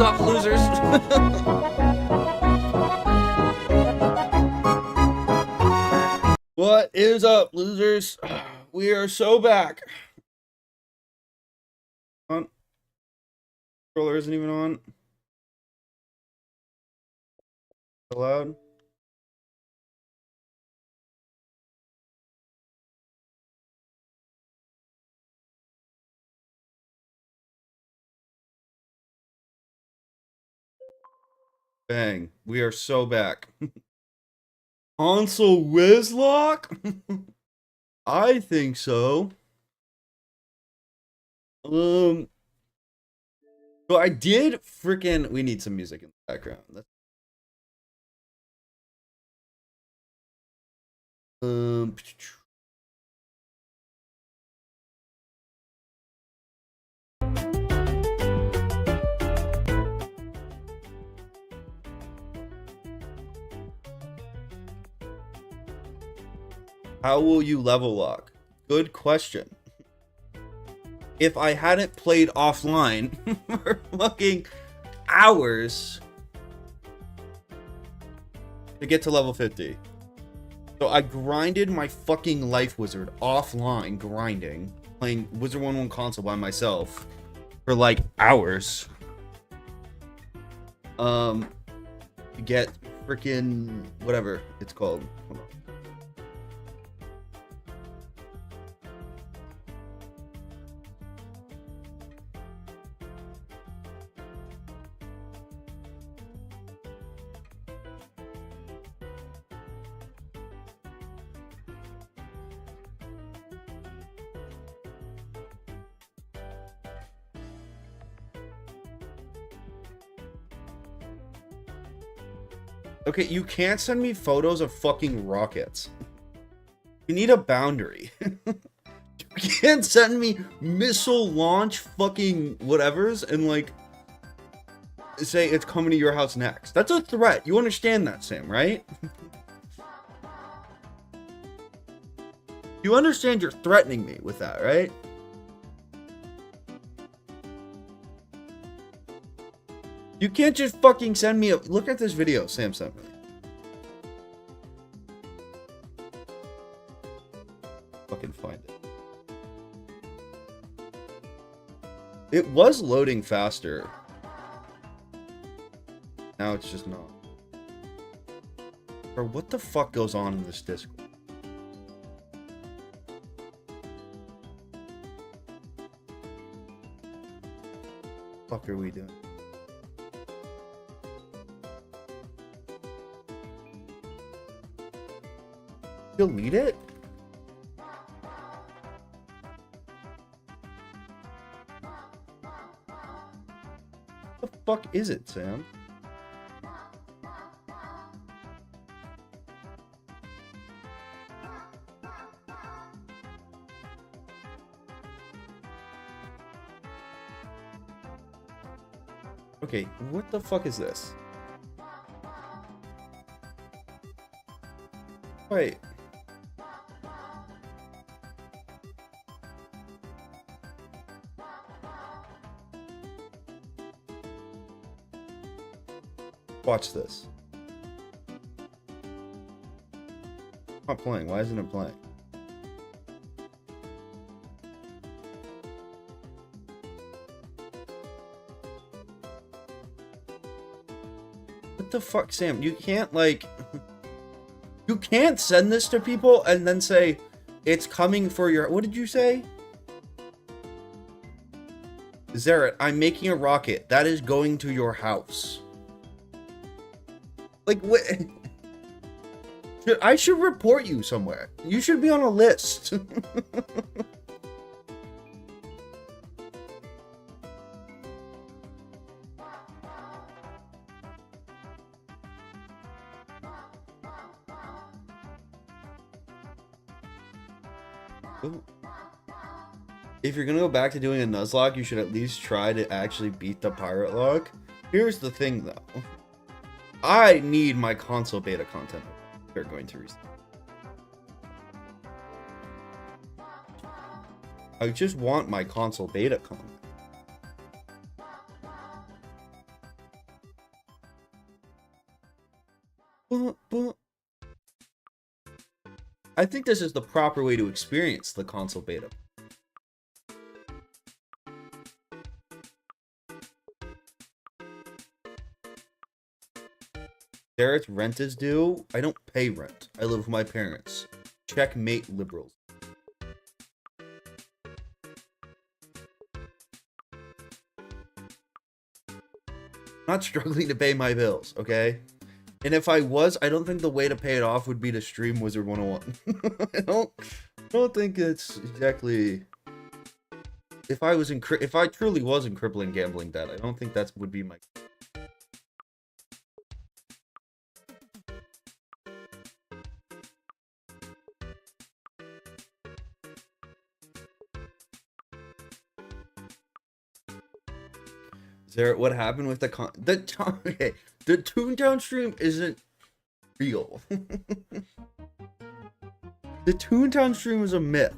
What's up, losers? What is up, losers? We are so back. On. Controller isn't even on. Allowed. Bang. We are so back. Console Nuzlocke? I think so. So I did freaking. We need some music in the background. How will you level lock? Good question. If I hadn't played offline for fucking hours to get to level 50. So I grinded my fucking life wizard offline, grinding, playing WIZARD101 console by myself for like hours. To get freaking whatever it's called. Hold on. Okay, you can't send me photos of fucking rockets. You need a boundary. You can't send me missile launch fucking whatevers and like say it's coming to your house next. That's a threat. You understand that, Sam, right? You understand you're threatening me with that, right? You can't just fucking send me a... Look at this video Sam sent me. Fucking find it. It was loading faster. Now it's just not. Bro, what the fuck goes on in this Discord? What the fuck are we doing? Delete it? What the fuck is it, Sam? Okay, what the fuck is this? Wait. Watch this. It's not playing. Why isn't it playing? What the fuck, Sam? You can't, like... You can't send this to people and then say, it's coming for your... What did you say? Zaret, I'm making a rocket. That is going to your house. Like, what? I should report you somewhere. You should be on a list. Ooh. If you're gonna go back to doing a Nuzlocke, you should at least try to actually beat the pirate lock. Here's the thing, though. I need my console beta content. They're going to restart. I just want my console beta content. I think this is the proper way to experience the console beta. Garrett's rent is due. I don't pay rent. I live with my parents. Checkmate, liberals. Not struggling to pay my bills, okay? And if I was, I don't think the way to pay it off would be to stream WIZARD101. I don't think it's exactly. If I truly was in crippling gambling debt, I don't think that would be my. There, what happened with the Toontown stream isn't real. The Toontown stream is a myth.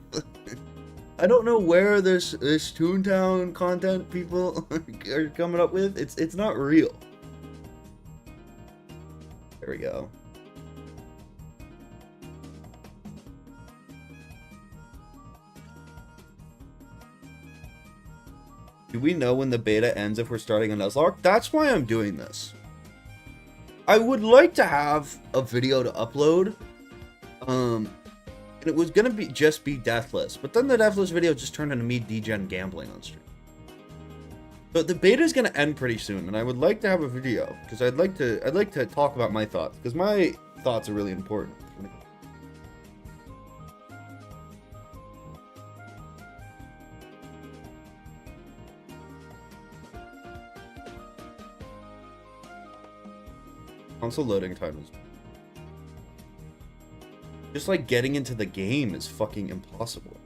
I don't know where this Toontown content people are coming up with. It's not real. There we go. Do we know when the beta ends if we're starting a Nuzlocke? That's why I'm doing this. I would like to have a video to upload. And it was gonna be Deathless, but then the Deathless video just turned into me degen gambling on stream. But the beta is gonna end pretty soon, and I would like to have a video because I'd like to talk about my thoughts because my thoughts are really important. Console loading time is just like getting into the game is fucking impossible.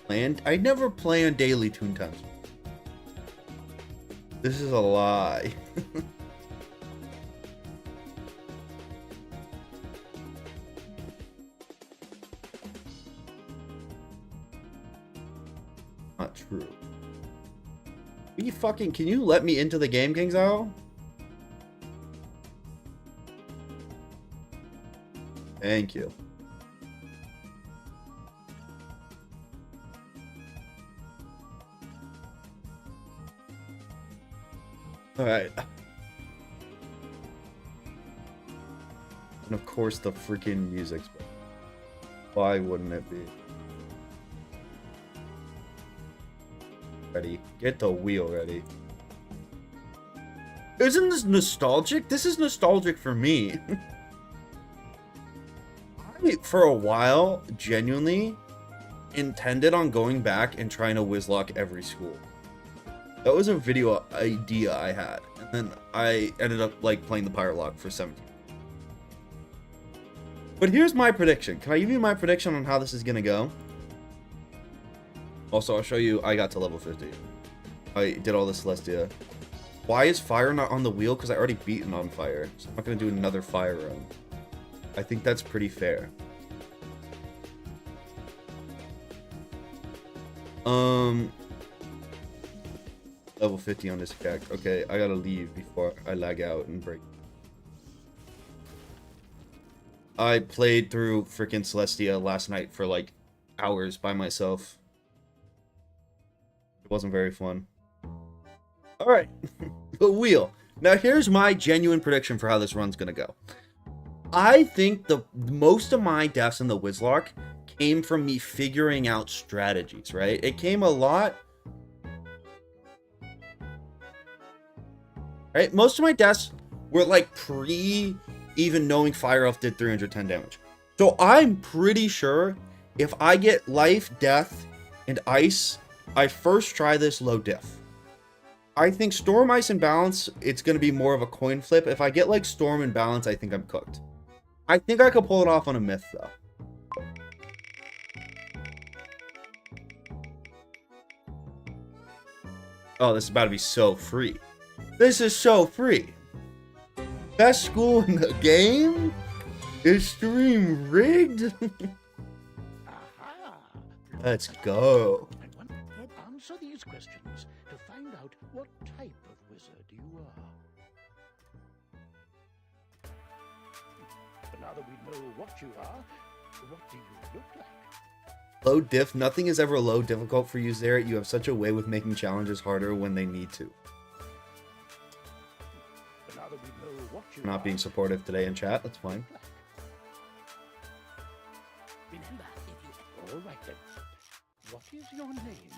And I never play on daily Toontown. This is a lie. Not true. Can you let me into the game, Kingzao? Thank you. Alright. And of course the freaking music's better. Why wouldn't it be? Ready. Get the wheel ready. Isn't this nostalgic? This is nostalgic for me. I, for a while, genuinely intended on going back and trying to Nuzlocke every school. That was a video idea I had. And then I ended up, like, playing the Pirate Lock for 17. But here's my prediction. Can I give you my prediction on how this is gonna go? Also, I'll show you, I got to level 50. I did all the Celestia. Why is fire not on the wheel? Because I already beaten on fire. So I'm not going to do another fire run. I think that's pretty fair. Level 50 on this cack. Okay, I gotta leave before I lag out and break. I played through freaking Celestia last night for like hours by myself. It wasn't very fun. Alright, the wheel. Now here's my genuine prediction for how this run's gonna go. I think most of my deaths in the Nuzlocke came from me figuring out strategies, right? It came a lot. Right? Most of my deaths were like even knowing Fire Elf did 310 damage. So I'm pretty sure if I get life, death, and ice, I first try this low diff. I think Storm, Ice, and Balance, it's going to be more of a coin flip. If I get like Storm and Balance, I think I'm cooked. I think I could pull it off on a myth though. Oh, this is about to be so free. This is so free. Best school in the game? Is stream rigged? Let's go. Answer these questions to find out what type of wizard you are. But now that we know what you are, what do you look like? Low diff. Nothing is ever low difficult for you, Zareth. You have such a way with making challenges harder when they need to. But now that we know what you Not being supportive today in chat. That's fine. Remember, if you... All right then. What is your name?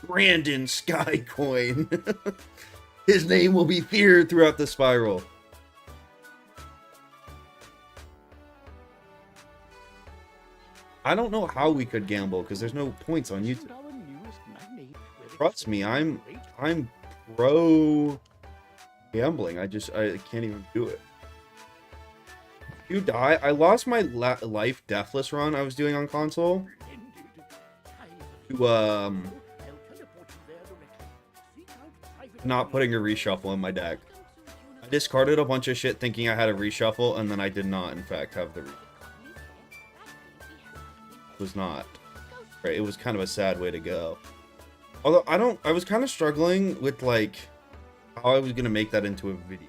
Brandon Skycoin. His name will be feared throughout the spiral. I don't know how we could gamble because there's no points on YouTube. Trust me, I'm pro gambling. I can't even do it. You die. I lost my life deathless run I was doing on console to not putting a reshuffle in my deck. I discarded a bunch of shit thinking I had a reshuffle, and then I did not in fact have the it was not. Right, it was kind of a sad way to go. Although I was kind of struggling with like how I was gonna make that into a video.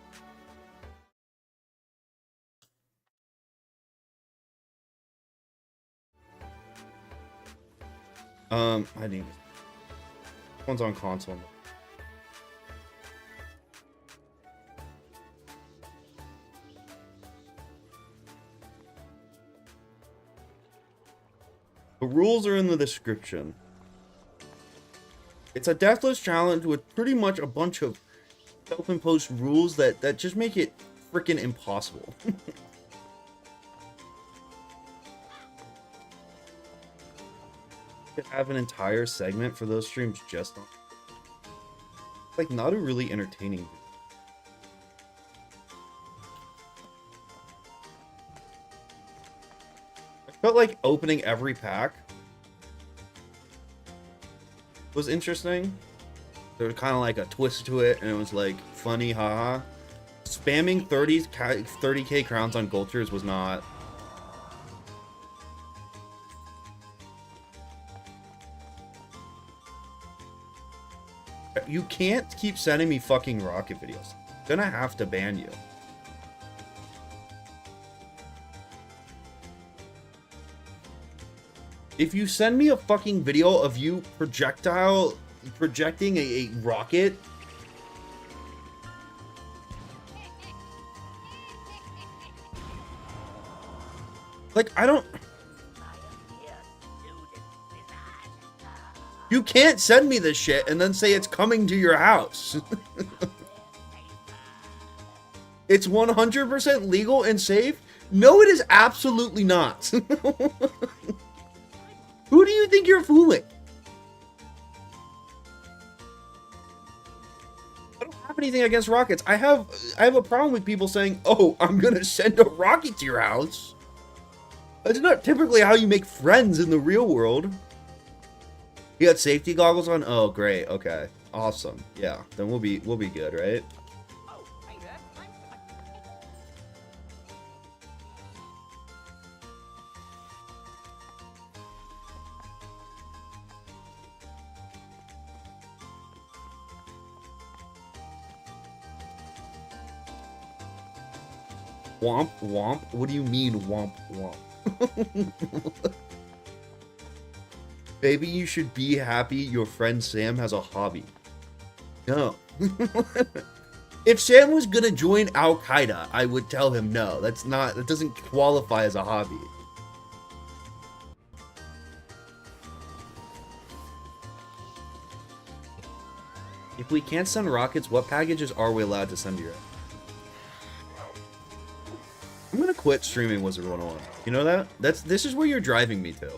I need this one's on console. The rules are in the description. It's a deathless challenge with pretty much a bunch of self-imposed rules that just make it freaking impossible. Could have an entire segment for those streams just on, like, not a really entertaining video. I felt like opening every pack was interesting. There was kind of like a twist to it, and it was like funny, haha. Spamming 30k crowns on Gulchers was not. You can't keep sending me fucking rocket videos. I'm gonna have to ban you. If you send me a fucking video of you projecting a rocket, like, I don't. You can't send me this shit and then say it's coming to your house. It's 100% legal and safe? No, it is absolutely not. Who do you think you're fooling? I don't have anything against rockets. I have a problem with people saying, "Oh, I'm gonna send a rocket to your house." That's not typically how you make friends in the real world. You got safety goggles on? Oh, great. Okay. Awesome. Yeah. Then we'll be good, right? Womp womp? What do you mean womp womp? Baby, you should be happy your friend Sam has a hobby. No. If Sam was gonna join Al-Qaeda, I would tell him no. That doesn't qualify as a hobby. If we can't send rockets, what packages are we allowed to send you? I'm gonna quit streaming WIZARD101. You know that? This is where you're driving me to.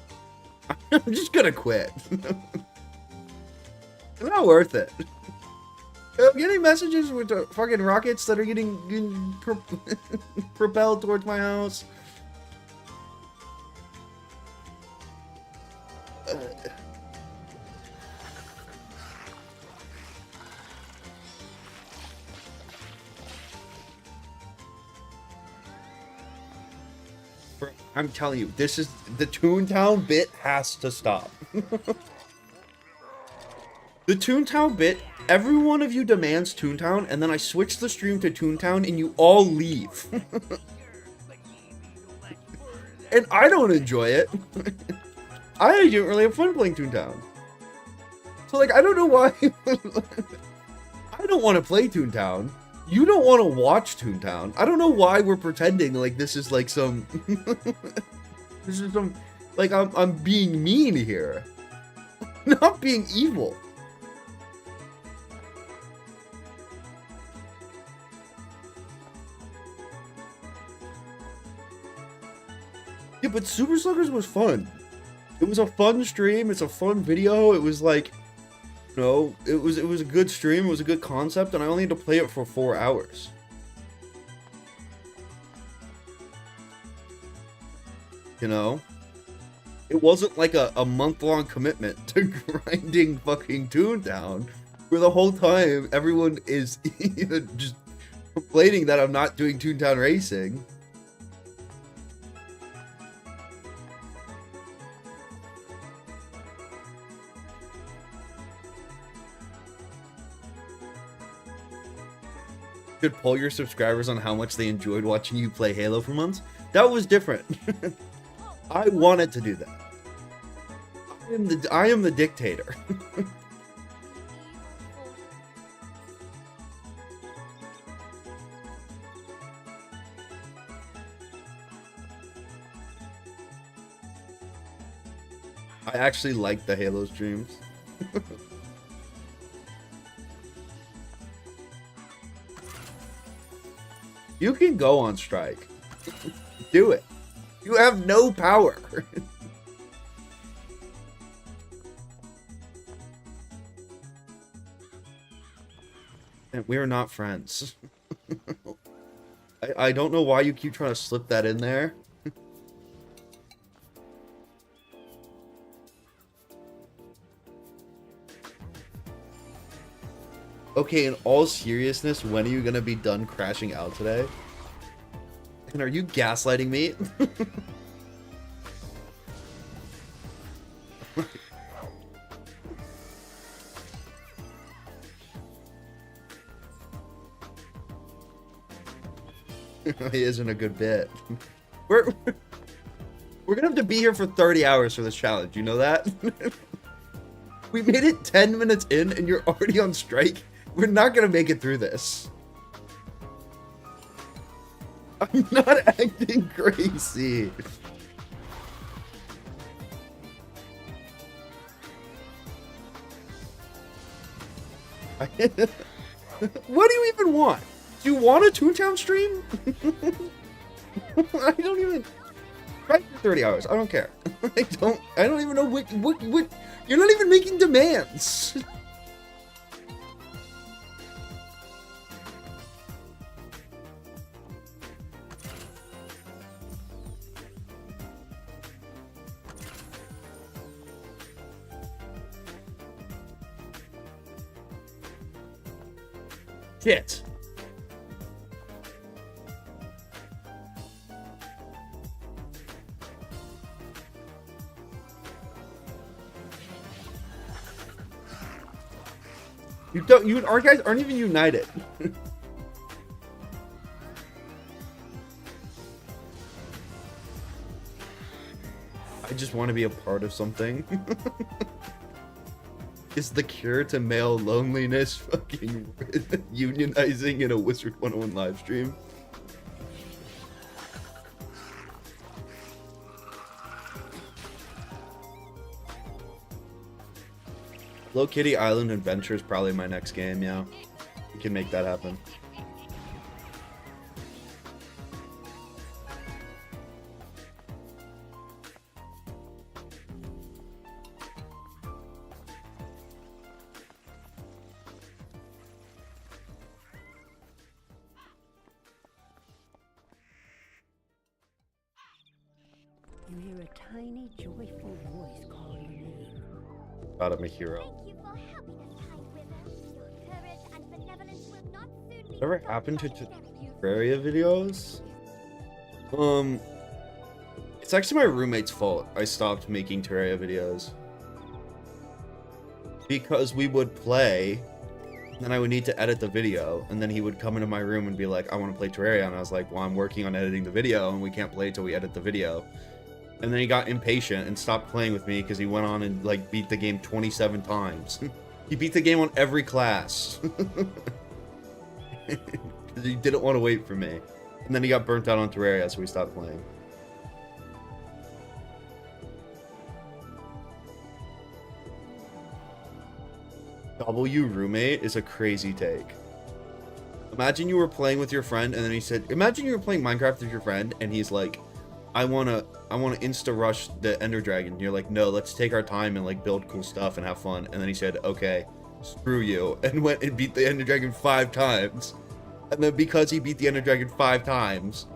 I'm just gonna quit. It's not worth it. I'm getting messages with fucking rockets that are getting propelled towards my house. I'm telling you, this is the Toontown bit has to stop. The Toontown bit, every one of you demands Toontown, and then I switch the stream to Toontown, and you all leave. And I don't enjoy it. I don't really have fun playing Toontown. So, like, I don't know why. I don't want to play Toontown. You don't want to watch Toontown. I don't know why we're pretending like this is like some... this is some... Like, I'm being mean here. Not being evil. Yeah, but Super Sluggers was fun. It was a fun stream. It's a fun video. It was like, you know, it was a good stream. It was a good concept, and I only had to play it for 4 hours. You know, it wasn't like a month-long commitment to grinding fucking Toontown, where the whole time everyone is just complaining that I'm not doing Toontown racing. Could poll your subscribers on how much they enjoyed watching you play Halo for months. That was different. I wanted to do that. I am the dictator. I actually like the Halo streams. You can go on strike. Do it. You have no power. And we are not friends. I don't know why you keep trying to slip that in there. Okay, in all seriousness, when are you gonna be done crashing out today? And are you gaslighting me? He isn't a good bit. We're gonna have to be here for 30 hours for this challenge, you know that? We made it 10 minutes in and you're already on strike. We're not gonna make it through this. I'm not acting crazy. What do you even want? Do you want a Toontown stream? I don't even... Right for 30 hours. I don't care. I don't even know what... You're not even making demands. Shit. Our guys aren't even united. I just want to be a part of something. Is the cure to male loneliness fucking unionizing in a WIZARD101 live stream? Low Kitty Island Adventure is probably my next game, yeah. We can make that happen. You hear a tiny, joyful voice calling your name. God, I'm a hero. Whatever happened to Terraria videos? It's actually my roommate's fault I stopped making Terraria videos. Because we would play, then I would need to edit the video, and then he would come into my room and be like, I want to play Terraria, and I was like, well, I'm working on editing the video, and we can't play till we edit the video. And then he got impatient and stopped playing with me because he went on and, like, beat the game 27 times. He beat the game on every class. Because he didn't want to wait for me. And then he got burnt out on Terraria, so we stopped playing. W roommate is a crazy take. Imagine you were playing with your friend, and then he said, imagine you were playing Minecraft with your friend, and he's like, I wanna insta rush the Ender Dragon. And you're like, no, let's take our time and like build cool stuff and have fun. And then he said, okay, screw you, and went and beat the Ender Dragon 5 times. And then because he beat the Ender Dragon 5 times,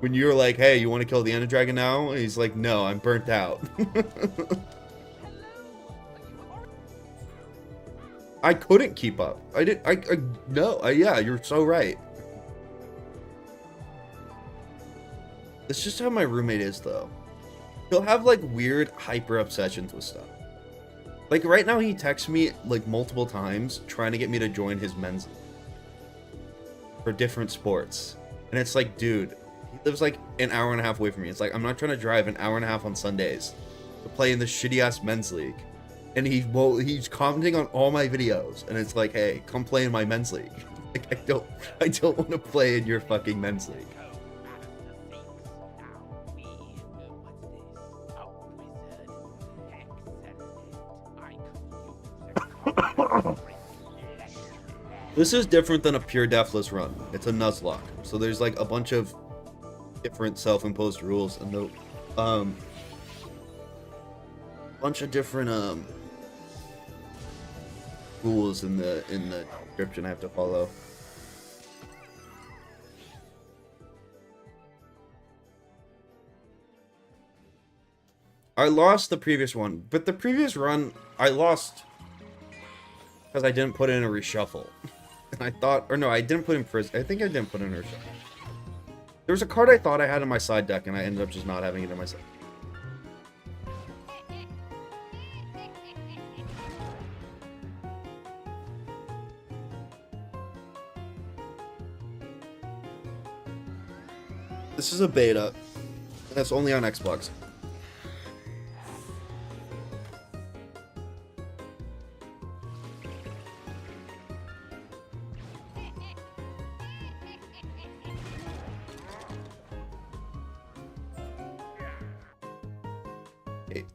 when you're like, hey, you want to kill the Ender Dragon now? And he's like, no, I'm burnt out. I couldn't keep up. Yeah, you're so right. That's just how my roommate is, though. He'll have, like, weird hyper obsessions with stuff. Like, right now he texts me, like, multiple times trying to get me to join his men's league for different sports. And it's like, dude, he lives, like, an hour and a half away from me. It's like, I'm not trying to drive an hour and a half on Sundays to play in this shitty-ass men's league. And he's commenting on all my videos, and it's like, hey, come play in my men's league. Like, I don't want to play in your fucking men's league. This is different than a pure deathless run. It's a Nuzlocke, so there's like a bunch of different self-imposed rules, and the bunch of different rules in the description I have to follow. I lost the previous one, but the previous run I lost because I didn't put in a reshuffle. And I thought, or no, I didn't put in prison. I think I didn't put in a reshuffle. There was a card I thought I had in my side deck, and I ended up just not having it in my side. This is a beta, and it's only on Xbox.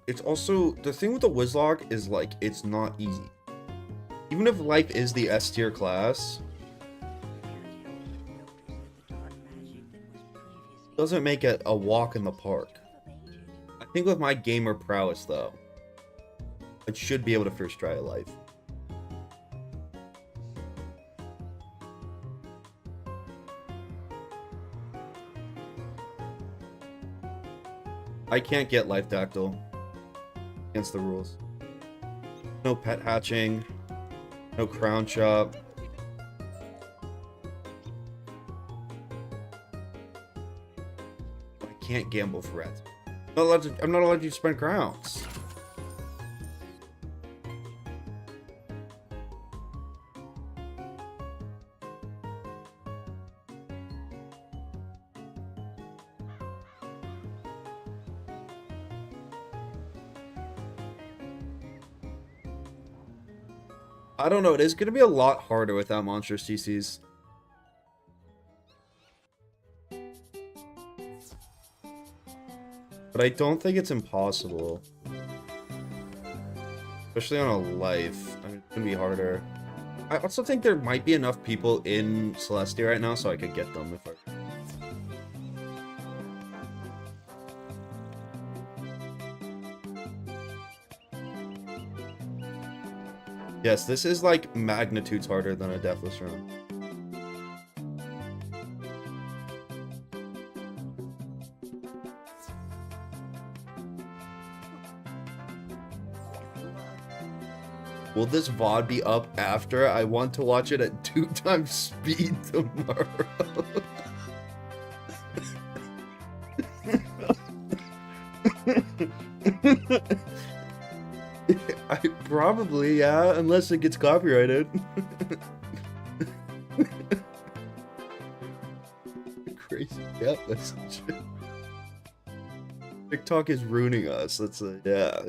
It's also, the thing with the Nuzlocke is, like, it's not easy. Even if life is the S tier class, doesn't make it a walk in the park. I think with my gamer prowess, though, I should be able to first try a life. I can't get life dactyl against the rules. No pet hatching, no crown shop. Can't gamble for rats. I'm not allowed to spend crowns. I don't know, it is going to be a lot harder without monstrous CCs. But I don't think it's impossible. Especially on a life. I mean, it's gonna be harder. I also think there might be enough people in Celestia right now so I could get them if I... Yes, this is like magnitudes harder than a Deathless run. Will this VOD be up after? I want to watch it at 2 times speed tomorrow. Probably, yeah, unless it gets copyrighted. Crazy cat message. TikTok is ruining us. That's a yeah.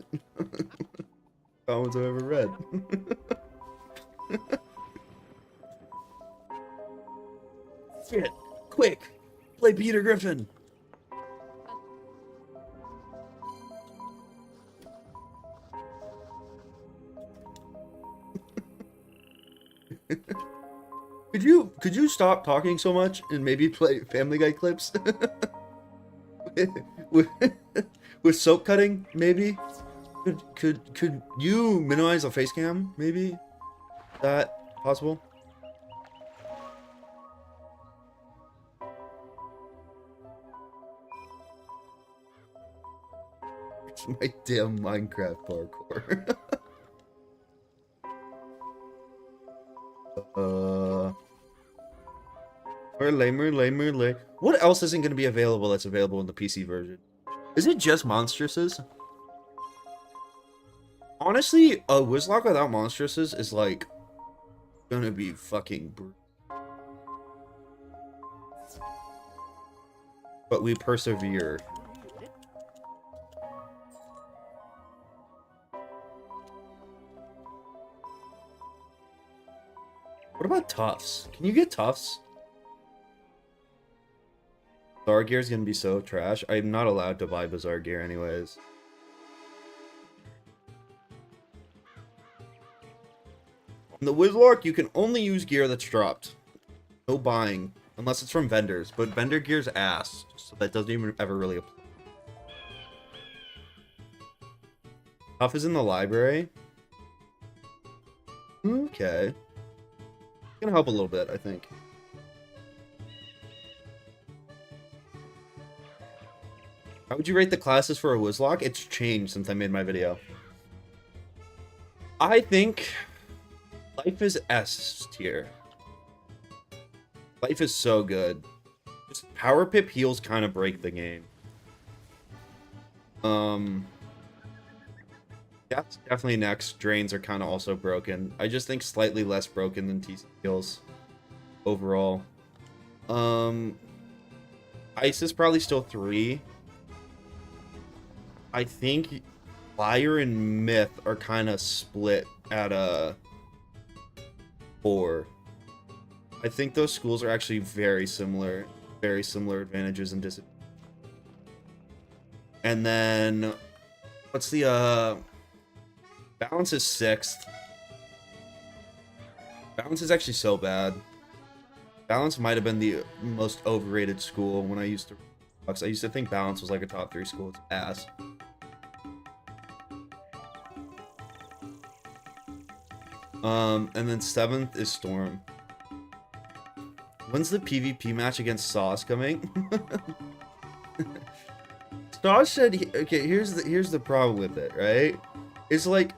Comments I've ever read. Shit! Quick! Play Peter Griffin! Could you stop talking so much and maybe play Family Guy clips? with soap cutting, maybe? Could you minimize the face cam, maybe? Is that possible? It's my damn Minecraft parkour. Merlay. What else isn't going to be available that's available in the PC version? Is it just Monstresses? Honestly, a Nuzlocke without Monstresses is like gonna be fucking brutal. But we persevere. What about Tufts? Can you get Tufts? Bazaar gear is gonna be so trash. I'm not allowed to buy Bazaar gear anyways. In the Nuzlocke, you can only use gear that's dropped. No buying. Unless it's from vendors. But vendor gear's ass. So that doesn't even ever really apply. Stuff is in the library. Okay. Gonna help a little bit, I think. How would you rate the classes for a Nuzlocke? It's changed since I made my video. I think life is S tier. Life is so good. Just power pip heals kind of break the game. That's definitely next. Drains are kind of also broken. I just think slightly less broken than TC heals overall. Ice is probably still 3. I think Fire and Myth are kind of split at a 4. I think those schools are actually very similar advantages and disadvantages. And then, what's the, Balance is 6th. Balance is actually so bad. Balance might have been the most overrated school when I used to think Balance was like a top 3 school. It's ass. And then 7th is Storm. When's the PvP match against Sauce coming? Sauce said, okay, here's the problem with it, right? It's like,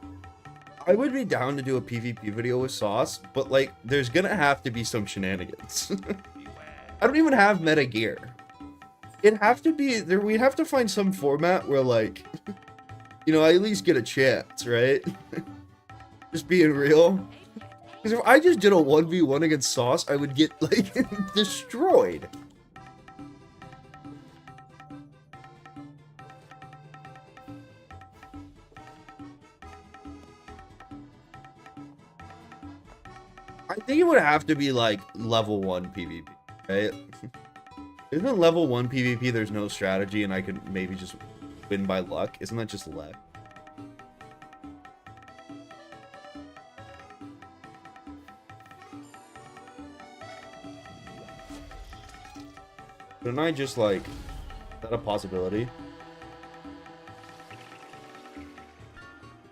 I would be down to do a PvP video with Sauce, but like, there's gonna have to be some shenanigans. I don't even have meta gear. It'd have to be there. We'd have to find some format where, like, you know, I at least get a chance, right? Just being real. Because if I just did a 1v1 against Sauce, I would get, like, destroyed. I think it would have to be, like, level 1 PvP, right? Isn't level 1 PvP there's no strategy and I could maybe just win by luck? Isn't that just luck? Couldn't I just, like, is that a possibility?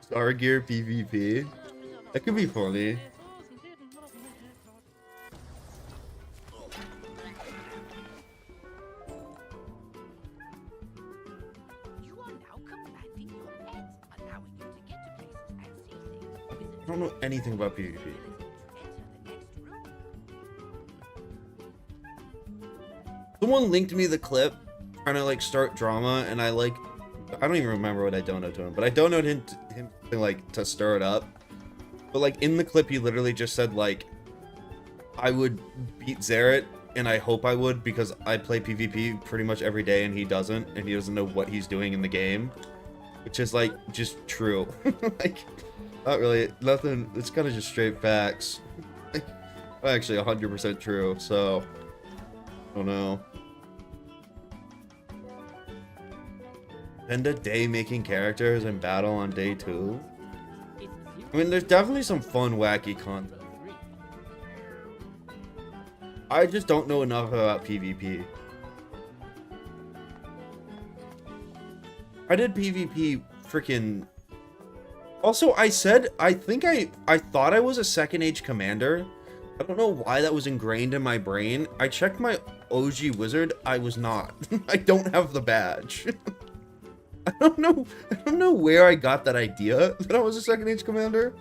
Star Gear PvP? That could be funny. I don't know anything about PvP. Someone linked me the clip trying to like start drama, and I don't even remember what I donated to him, but I donated him like to stir it up, But like in the clip, he literally just said like, I would beat Xerath, and I hope I would because I play PvP pretty much every day, and he doesn't know what he's doing in the game, which is like just true. Like, not really nothing. It's kind of just straight facts. Actually, 100% true. So, I don't know. Spend a day making characters and battle on day 2. I mean, there's definitely some fun, wacky content. I just don't know enough about PvP. I did PvP freaking... Also, I thought I was a second age commander. I don't know why that was ingrained in my brain. I checked my OG wizard. I was not. I don't have the badge. I don't know where I got that idea that I was a second age commander.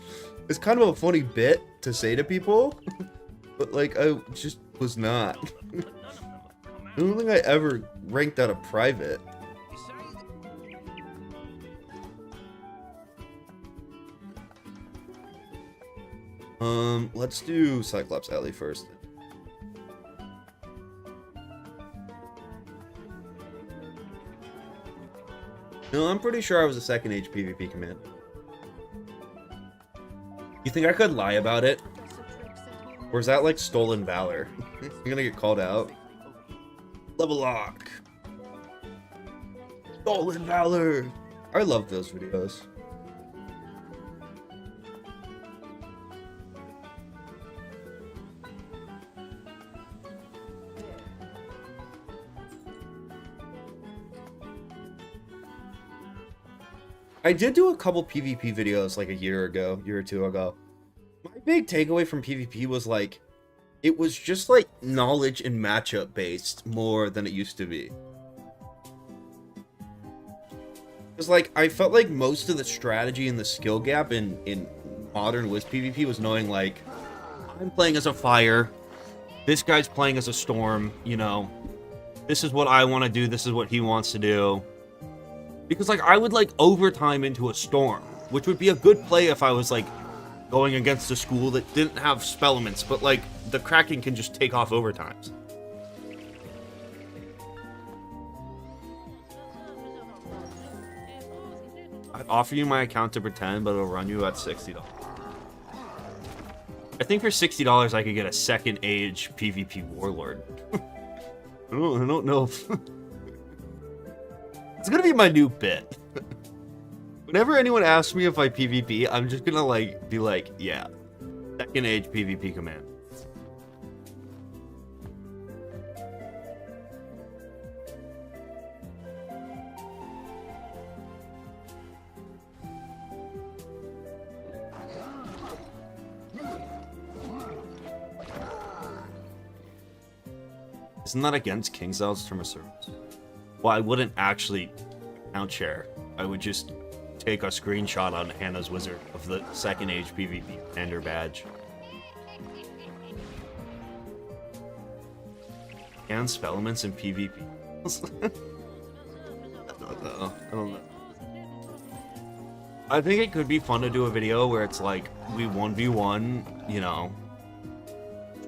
It's kind of a funny bit to say to people, but like I just was not. I don't think I ever ranked out a private. Let's do Cyclops Ellie first. No, I'm pretty sure I was a second age PvP commander. You think I could lie about it? Or is that like stolen valor? I'm gonna get called out. Level lock. Stolen valor. I love those videos. I did do a couple PvP videos like a year or two ago. My big takeaway from PvP was like, it was just like knowledge and matchup based more than it used to be. Because like, I felt like most of the strategy and the skill gap in modern Wiz PvP was knowing like, I'm playing as a fire, this guy's playing as a storm, you know, this is what I want to do, this is what he wants to do. Because, like, I would, like, overtime into a storm, which would be a good play if I was, like, going against a school that didn't have spell elements, but, like, the Kraken can just take off overtimes. I'd offer you my account to pretend, but it'll run you at $60. I think for $60 I could get a second age PvP warlord. I don't know if... It's gonna be my new bit. Whenever anyone asks me if I PvP, I'm just gonna like be like, yeah, second age PvP command. Isn't that against King's Elves from a service? Well, I wouldn't actually account share. I would just take a screenshot on Hannah's Wizard of the second age PvP commander badge. And spell elements in PvP. I don't know. I think it could be fun to do a video where it's like we 1v1, you know,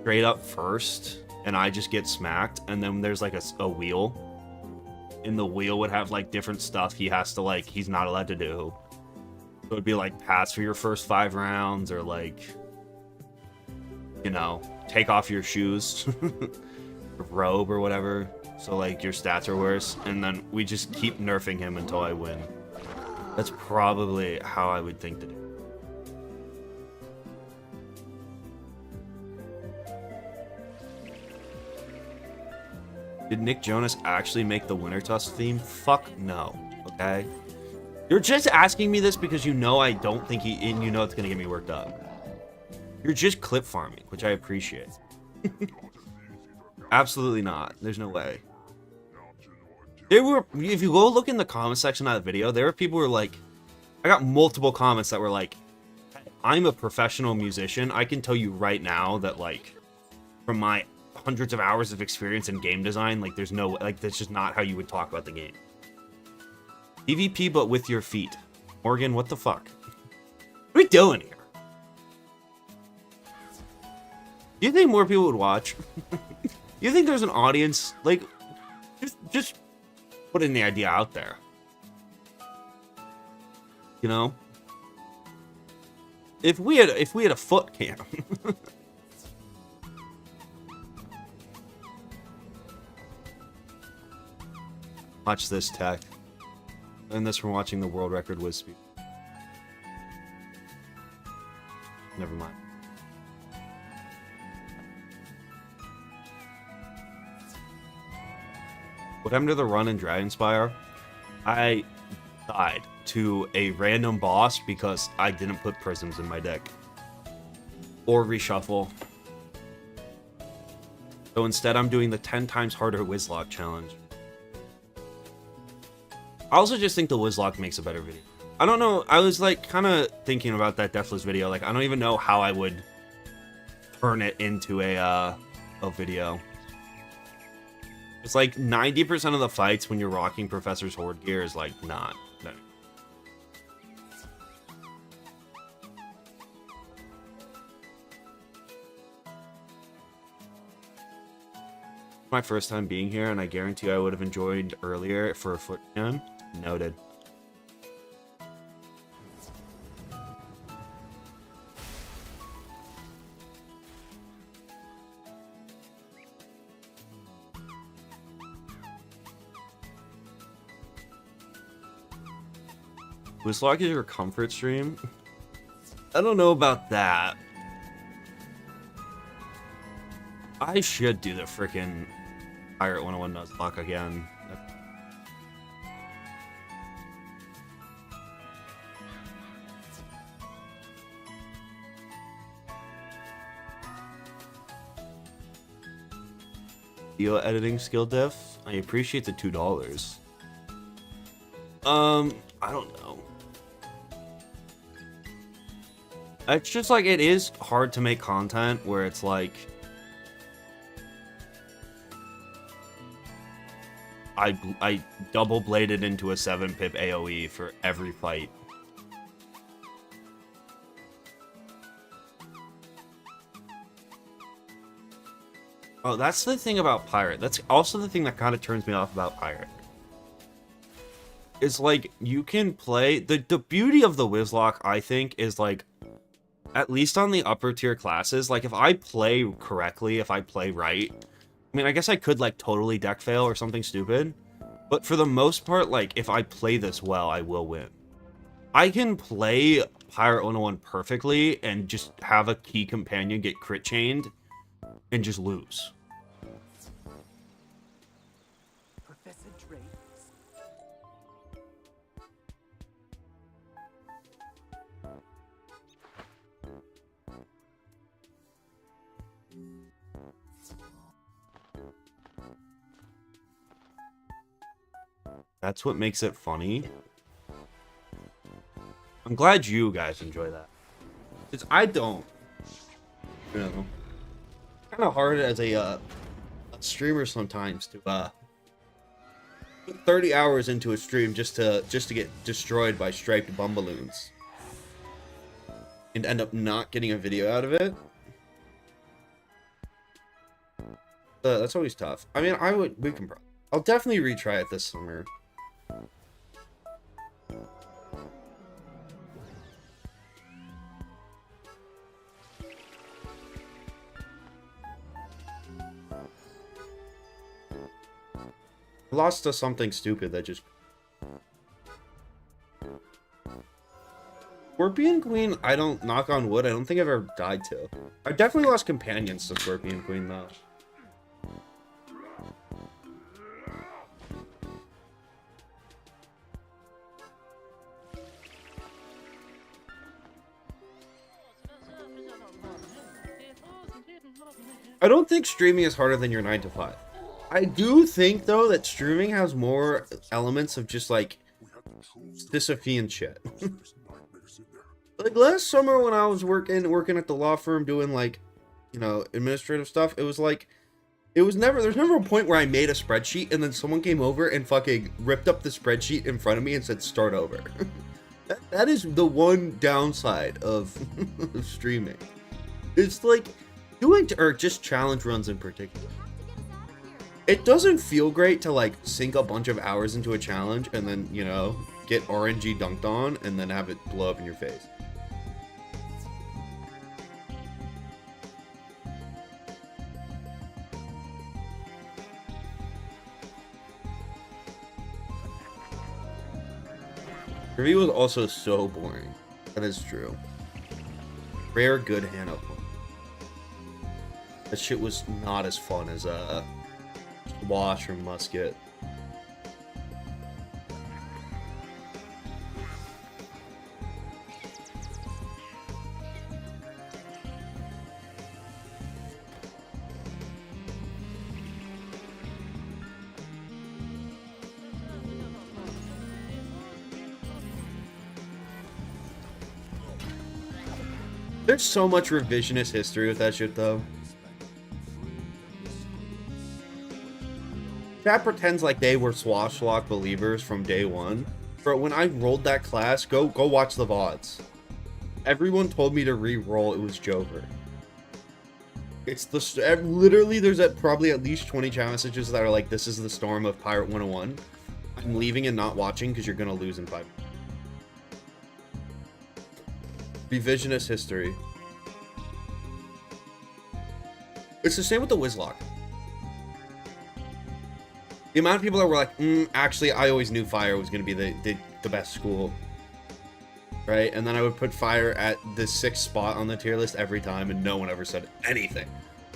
straight up first, and I just get smacked, and then there's like a wheel. And the wheel would have like different stuff he has to like, he's not allowed to do. So it'd be like pass for your first 5 rounds, or like, you know, take off your shoes, robe or whatever. So like your stats are worse. And then we just keep nerfing him until I win. That's probably how I would think to do. Did Nick Jonas actually make the Winter Tusk theme? Fuck no, okay? You're just asking me this because you know I don't think and you know it's gonna get me worked up. You're just clip farming, which I appreciate. Absolutely not. There's no way. If you go look in the comment section of that video, there were people who were like, I got multiple comments that were like, I'm a professional musician. I can tell you right now that like, from my hundreds of hours of experience in game design, like there's no, like that's just not how you would talk about the game. PvP but with your feet. Morgan, what the fuck? What are we doing here? Do you think more people would watch? You think there's an audience? Like, just putting the idea out there. You know? If we had a foot cam. Watch this tech. And this from watching the world record whiz speed. Never mind. What happened to the run in Dragonspire? I died to a random boss because I didn't put prisms in my deck. Or reshuffle. So instead I'm doing the 10 times harder Nuzlocke challenge. I also just think the Nuzlocke makes a better video. I don't know, I was like kind of thinking about that Deathless video. Like I don't even know how I would turn it into a video. It's like 90% of the fights when you're rocking Professor's Horde gear is like not. No. My first time being here, and I guarantee I would have enjoyed earlier for a foot cam. Noted. Nuzlocke is your comfort stream? I don't know about that. I should do the frickin' Pirate 101 Nuzlocke again. Video editing skill diff? I appreciate the $2. I don't know. It's just like, it is hard to make content where it's like I double bladed into a 7-pip AoE for every fight. Oh, that's the thing about Pirate. That's also the thing that kind of turns me off about Pirate. It's like, you can play... The beauty of the Nuzlocke, I think, is like, at least on the upper tier classes, like, if I play correctly, if I play right... I mean, I guess I could, like, totally deck fail or something stupid. But for the most part, like, if I play this well, I will win. I can play Pirate 101 perfectly and just have a key companion get crit chained and just lose. Professor Drake. That's what makes it funny. I'm glad you guys enjoy that. Because I don't. You know. Kind of hard as a streamer sometimes to put 30 hours into a stream just to get destroyed by striped bumballoons and end up not getting a video out of it. That's always tough. I mean, I'll definitely retry it this summer. I lost to something stupid that just... Scorpion Queen, I don't, knock on wood, I don't think I've ever died to. I definitely lost companions to Scorpion Queen, though. I don't think streaming is harder than your 9 to 5. I do think, though, that streaming has more elements of just, like, Sisyphean shit. Like, last summer when I was working at the law firm doing, like, you know, administrative stuff, it was like, there's never a point where I made a spreadsheet and then someone came over and fucking ripped up the spreadsheet in front of me and said, start over. That is the one downside of streaming. It's like, Doing or just challenge runs in particular. It doesn't feel great to like sink a bunch of hours into a challenge and then, you know, get RNG dunked on and then have it blow up in your face. Review was also so boring. That is true. Rare good Hannah point. That shit was not as fun as Wash or Musket. There's so much revisionist history with that shit, though. Chat pretends like they were Swashlock believers from day one. Bro, when I rolled that class, go watch the VODs. Everyone told me to re-roll, it was Joker. It's the... Literally, there's probably at least 20 chat messages that are like, this is the storm of Pirate 101. I'm leaving and not watching because you're gonna lose in 5 minutes. Revisionist history. It's the same with the Nuzlocke. The amount of people that were like, actually, I always knew Fire was going to be the best school. Right? And then I would put Fire at the 6th spot on the tier list every time, and no one ever said anything.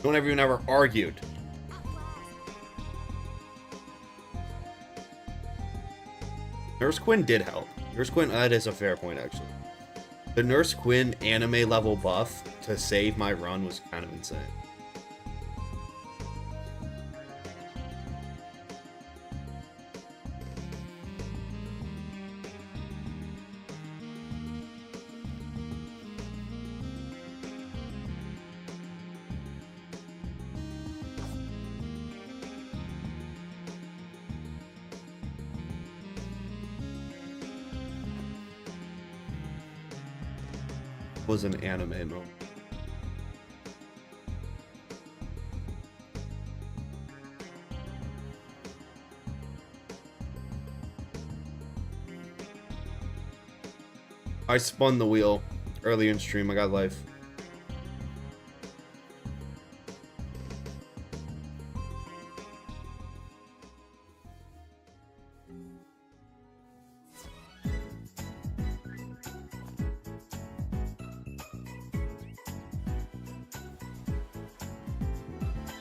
No one ever argued. Nurse Quinn did help. Nurse Quinn, that is a fair point, actually. The Nurse Quinn anime level buff to save my run was kind of insane. Was an anime moment. I spun the wheel earlier in stream. I got life.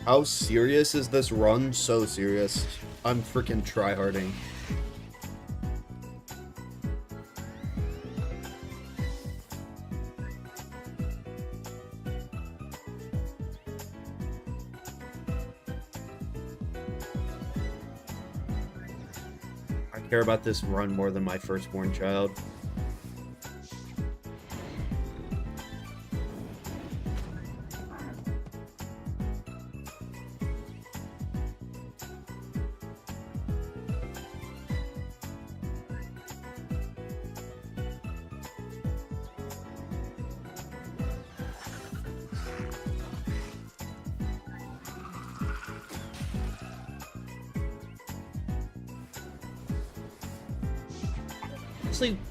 How serious is this run? So serious. I'm freaking tryharding. I care about this run more than my firstborn child.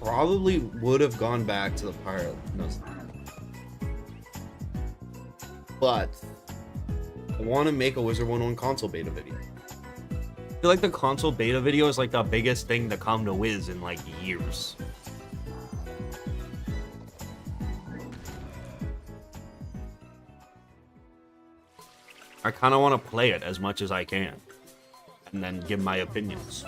Probably would have gone back to the pirate, but I want to make a WIZARD101 console beta video. I feel like the console beta video is like the biggest thing to come to Wiz in like years. I kind of want to play it as much as I can and then give my opinions.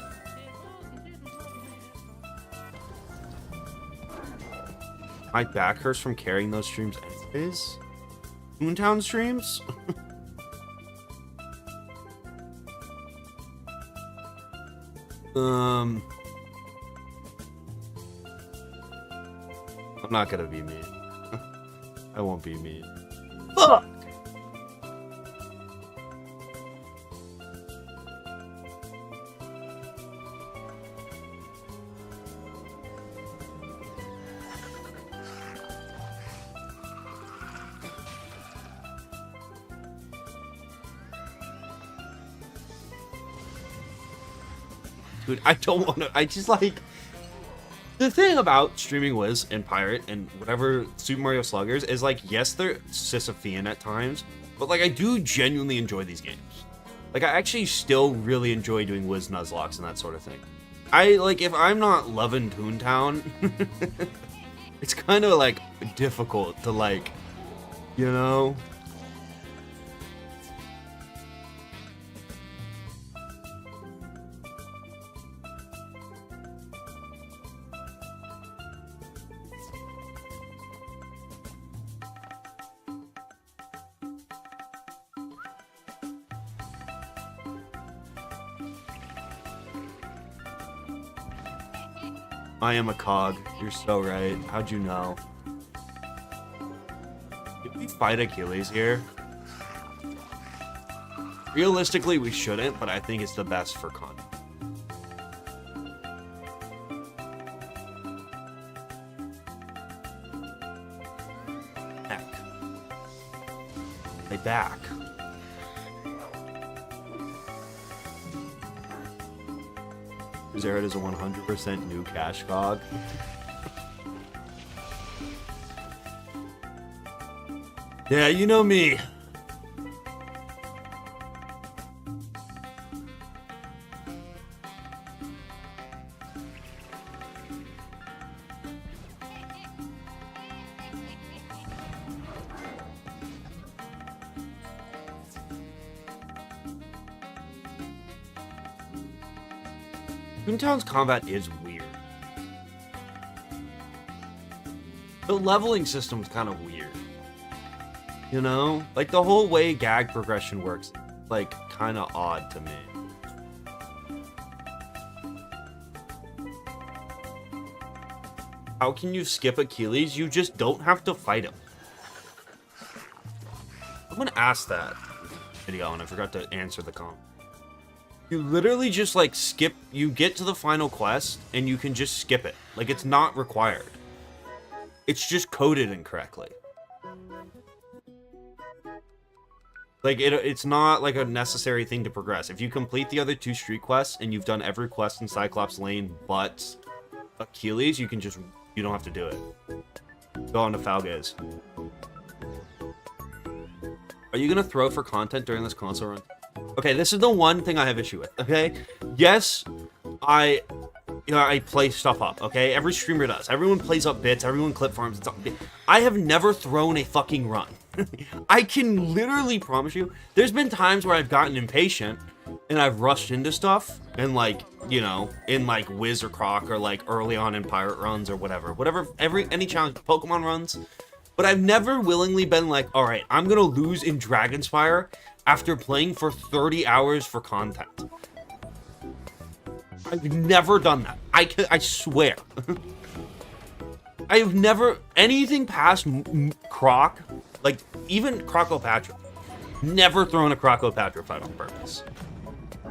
My back hurts from carrying those streams anyways. Toontown streams? I'm not gonna be mean. I won't be mean. Fuck! Dude, I don't want to. I just like the thing about streaming Wiz and Pirate and whatever Super Mario Sluggers is like, yes, they're Sisyphean at times, but like I do genuinely enjoy these games. Like I actually still really enjoy doing Wiz Nuzlocks and that sort of thing. I like if I'm not loving Toontown, it's kind of like difficult to like, you know. I am a cog. You're so right. How'd you know? Did we fight Achilles here? Realistically, we shouldn't, but I think it's the best for content. Heck. They back. Zerad is a 100% new cash cog. Yeah, you know me. Toontown's combat is weird. The leveling system's kind of weird. You know? Like, the whole way gag progression works, like, kind of odd to me. How can you skip Achilles? You just don't have to fight him. Someone asked that video, and I forgot to answer the comment. You literally just, like, skip... You get to the final quest, and you can just skip it. Like, it's not required. It's just coded incorrectly. Like, it's not, like, a necessary thing to progress. If you complete the other 2 street quests, and you've done every quest in Cyclops Lane but Achilles, you can just... You don't have to do it. Go on to Falgaze. Are you gonna throw for content during this console run? Okay, this is the one thing I have issue with, okay? Yes, I play stuff up, okay? Every streamer does. Everyone plays up bits. Everyone clip farms. I have never thrown a fucking run. I can literally promise you, there's been times where I've gotten impatient and I've rushed into stuff and, like, you know, in, like, Wiz or Croc or, like, early on in Pirate runs or whatever. Any challenge, Pokemon runs. But I've never willingly been like, all right, I'm gonna lose in Dragonspire after playing for 30 hours for content. I've never done that. I swear. I have never... Anything past Croc, like, even Crocopatra, never thrown a Crocopatra fight on purpose.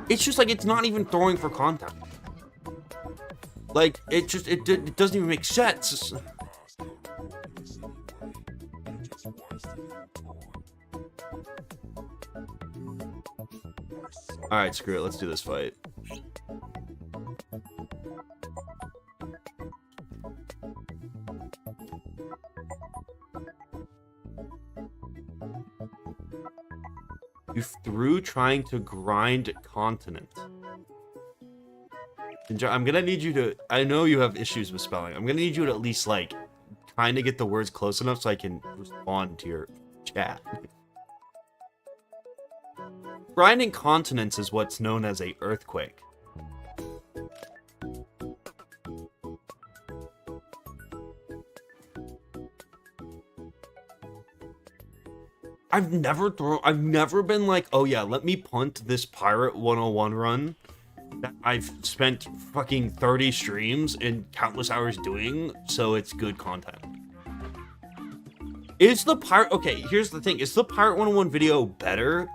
It's just like, it's not even throwing for content. Like, it doesn't even make sense. Alright, screw it. Let's do this fight. You threw trying to grind continent. I'm gonna need you to... I know you have issues with spelling. I'm gonna need you to at least, like, kind of get the words close enough so I can respond to your chat. Grinding continents is what's known as a earthquake. I've never been like, oh yeah, let me punt this Pirate 101 run that I've spent fucking 30 streams and countless hours doing, so it's good content. Is the Pirate... Okay, here's the thing. Is the Pirate 101 video better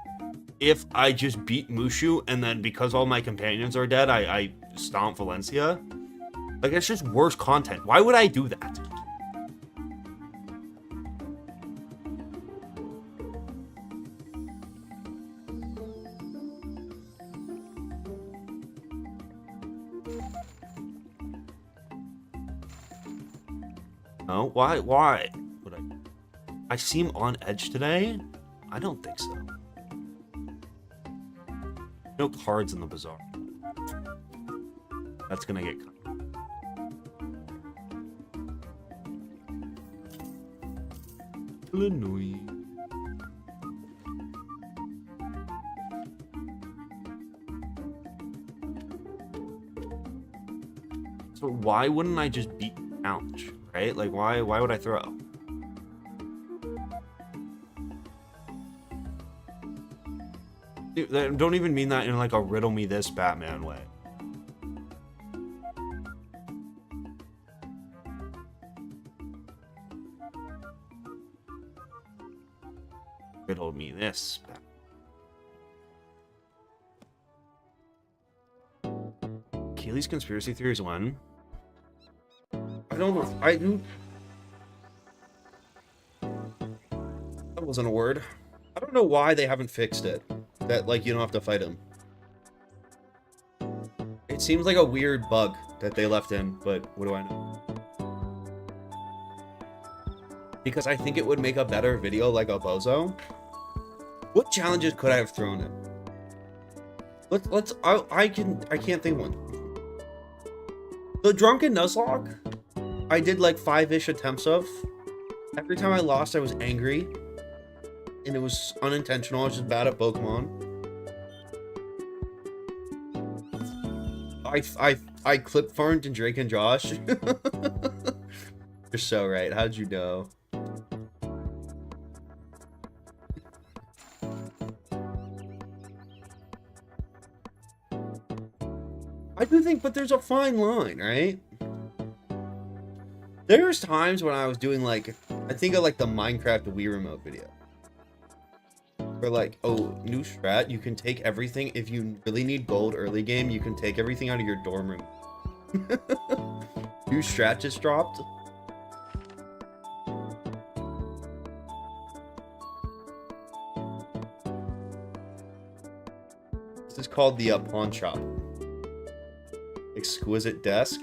if I just beat Mushu and then because all my companions are dead, I stomp Valencia? Like, it's just worse content. Why would I do that? No, why would I seem on edge today? I don't think so. No cards in the bazaar. That's gonna get cut. Illinois. So why wouldn't I just beat the challenge, right? Like why would I throw? Dude, I don't even mean that in like a riddle me this Batman way. Riddle me this Batman. Keely's conspiracy theories when? I don't know. I do. That wasn't a word. I don't know why they haven't fixed it. That, like, you don't have to fight him. It seems like a weird bug that they left in, but what do I know? Because I think it would make a better video like a bozo. What challenges could I have thrown in? I can't think of one. The drunken Nuzlocke, I did like 5-ish attempts of. Every time I lost, I was angry. And it was unintentional. I was just bad at Pokemon. I clip farmed in Drake and Josh. You're so right. How'd you know? I do think, but there's a fine line, right? There's times when I was doing like, I think of like the Minecraft Wii Remote video. Where like, oh, new strat, you can take everything. If you really need gold early game, you can take everything out of your dorm room. New strat just dropped. This is called the pawn shop. Exquisite desk.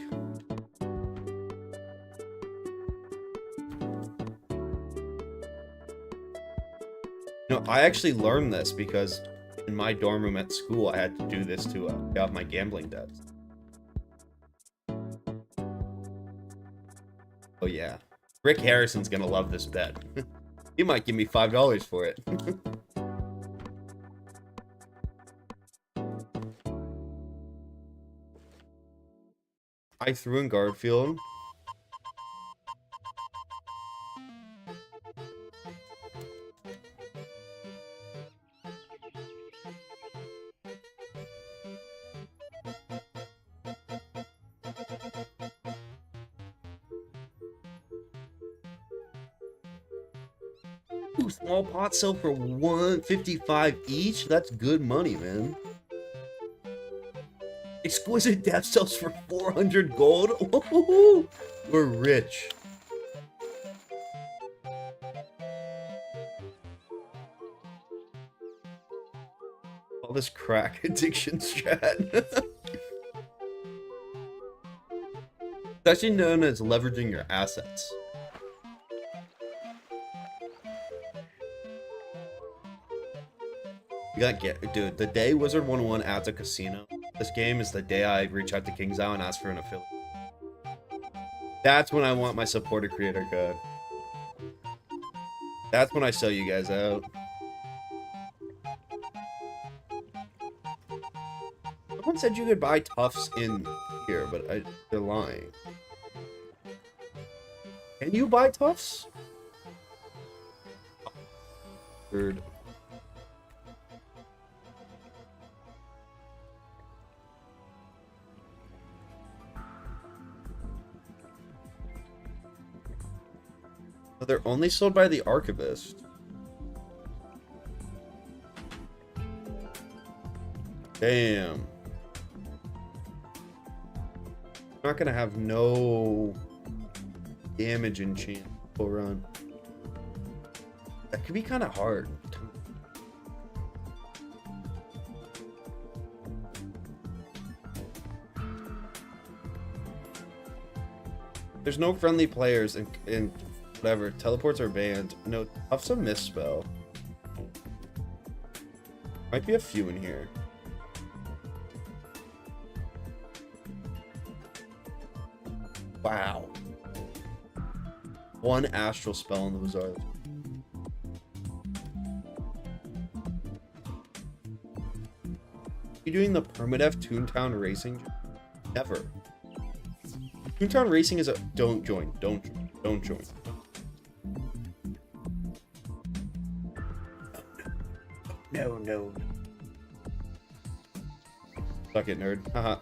You know, I actually learned this because in my dorm room at school, I had to do this to pay off my gambling debts. Oh yeah, Rick Harrison's gonna love this bet. He might give me $5 for it. I threw in Garfield. Ooh, small pots sell for $155 each. That's good money, man. Exquisite Death sells for 400 gold. Ooh, we're rich. All this crack addiction strat. It's actually known as leveraging your assets. You gotta get, dude, the day WIZARD101 adds a casino, this game is the day I reach out to King's Isle and ask for an affiliate. That's when I want my supporter creator code. That's when I sell you guys out. Someone said you could buy Tufts in here, but they're lying. Can you buy Tufts? Third. But they're only sold by the Archivist. Damn. I'm not gonna have no damage enchant full run. That could be kind of hard. There's no friendly players in whatever. Teleports are banned. No, Puff's a misspell. Might be a few in here. Wow. One astral spell in the Wizard. You doing the permadeath Toontown racing? Never. Toontown racing is a don't join. Don't join. No. Suck it, nerd. Haha.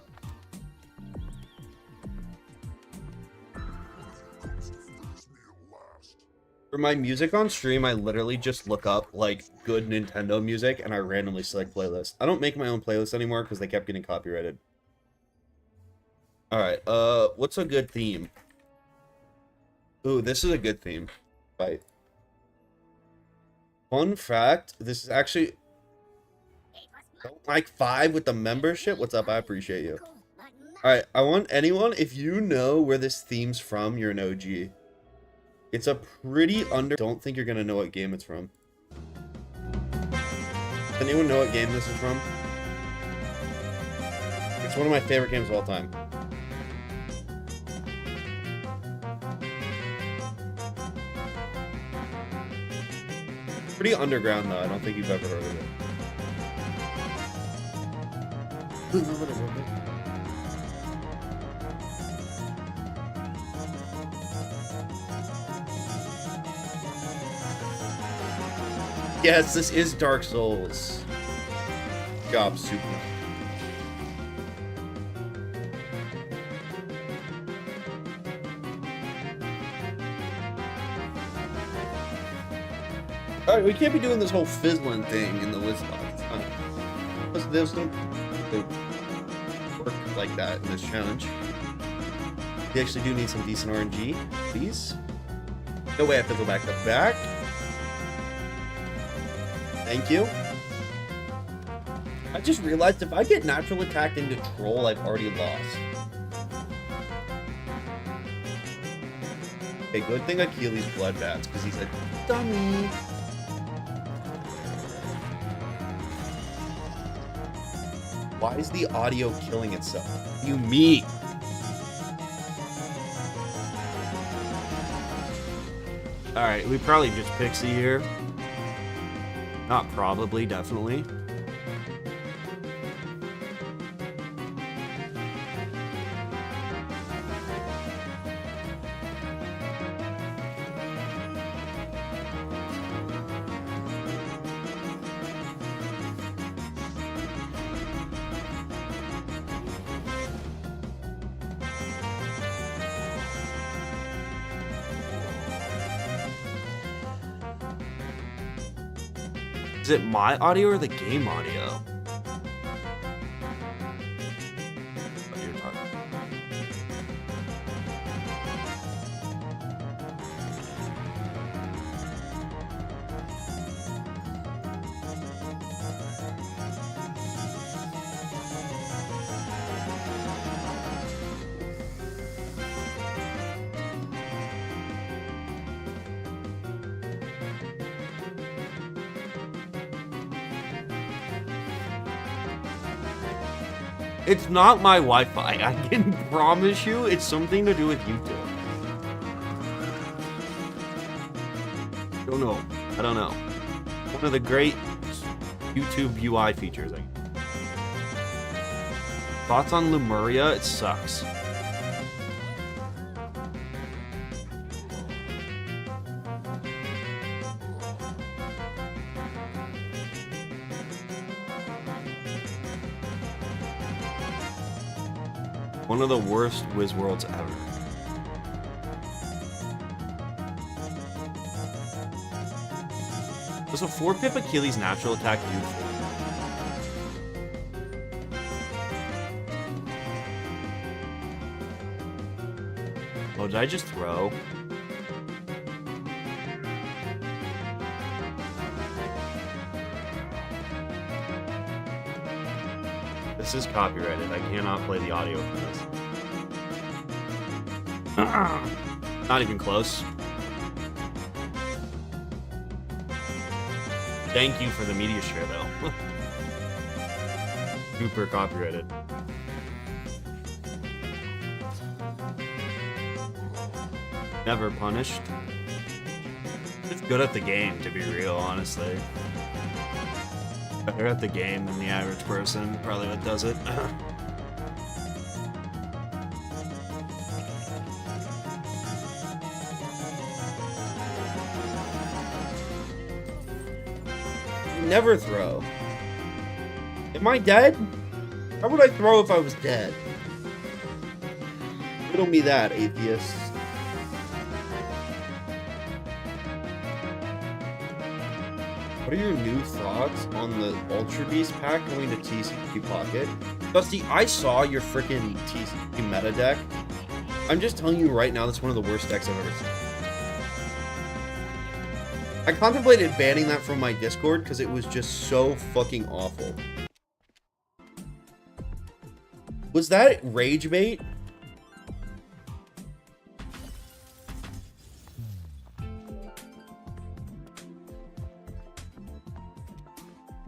For my music on stream, I literally just look up like good Nintendo music and I randomly select playlist. I don't make my own playlist anymore because they kept getting copyrighted. Alright, what's a good theme? Ooh, this is a good theme. Right. Fun fact, this is actually... Don't like 5 with the membership? What's up? I appreciate you. Alright, I want anyone, if you know where this theme's from, you're an OG. It's a pretty Don't think you're gonna know what game it's from. Does anyone know what game this is from? It's one of my favorite games of all time. Pretty underground though, I don't think you've ever heard of it. Yes, this is Dark Souls. Good job, Super. Alright, we can't be doing this whole fizzling thing in the WIZARD. There's no work like that in this challenge. We actually do need some decent RNG, please. No way I fizzle back to back. Thank you. I just realized if I get natural attacked into troll, I've already lost. Okay, good thing Achilles bloodbaths, because he's a dummy. Why is the audio killing itself? What do you mean? Alright, we probably just Pixie here. Not probably, definitely. Is it my audio or the game audio? Oh, you're talking. It's not my Wi-Fi. I can promise you it's something to do with YouTube. I don't know. One of the great YouTube UI features. Thoughts on Lemuria? It sucks. One of the worst WizWorlds ever. Does a 4-pip Achilles natural attack do? Oh, did I just throw? This is copyrighted. I cannot play the audio for this. Not even close. Thank you for the media share, though. Super copyrighted. Never punished. It's good at the game, to be real, honestly. Better at the game than the average person, probably what does it. Never throw. Am I dead? How would I throw if I was dead? Riddle me that, atheist. What are your new thoughts on the Ultra Beast pack going to TCG Pocket? Dusty, I saw your freaking TCG meta deck. I'm just telling you right now, that's one of the worst decks I've ever seen. I contemplated banning that from my Discord because it was just so fucking awful. Was that rage bait?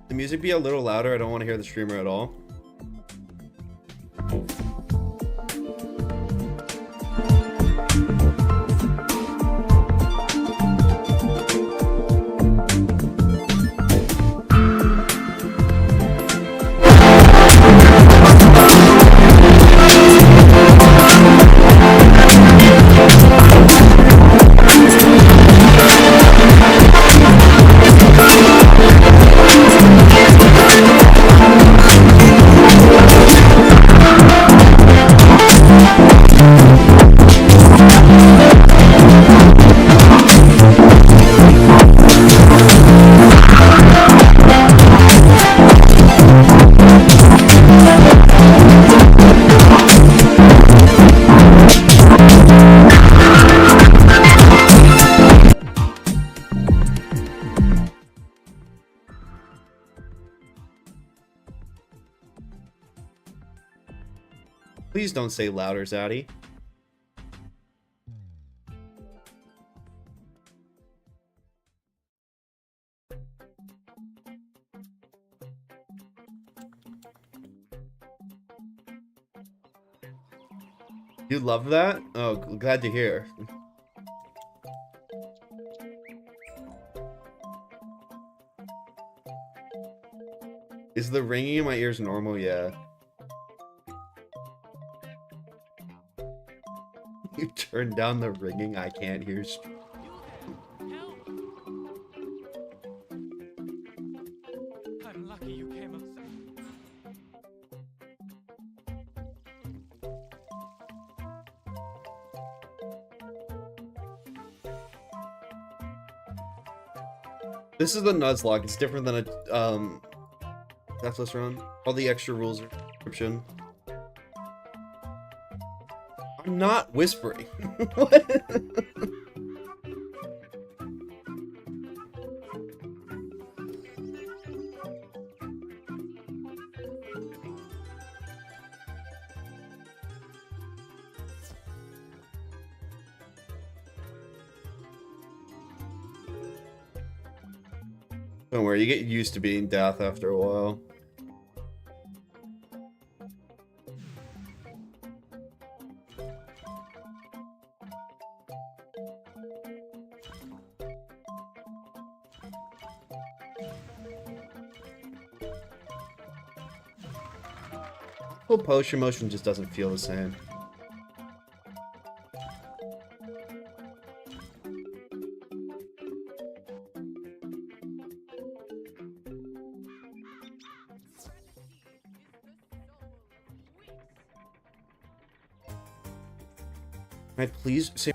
The music be a little louder. I don't want to hear the streamer at all. Please don't say louder, Zaddy. You love that? Oh, glad to hear. Is the ringing in my ears normal? Yeah. You turn down the ringing, I can't hear. I'm lucky you came up safe. This is the Nuzlocke. It's different than a Deathless Run. All the extra rules are description. I'm not whispering. What? Don't worry, you get used to being death after a while. Full potion motion just doesn't feel the same. Can I please say,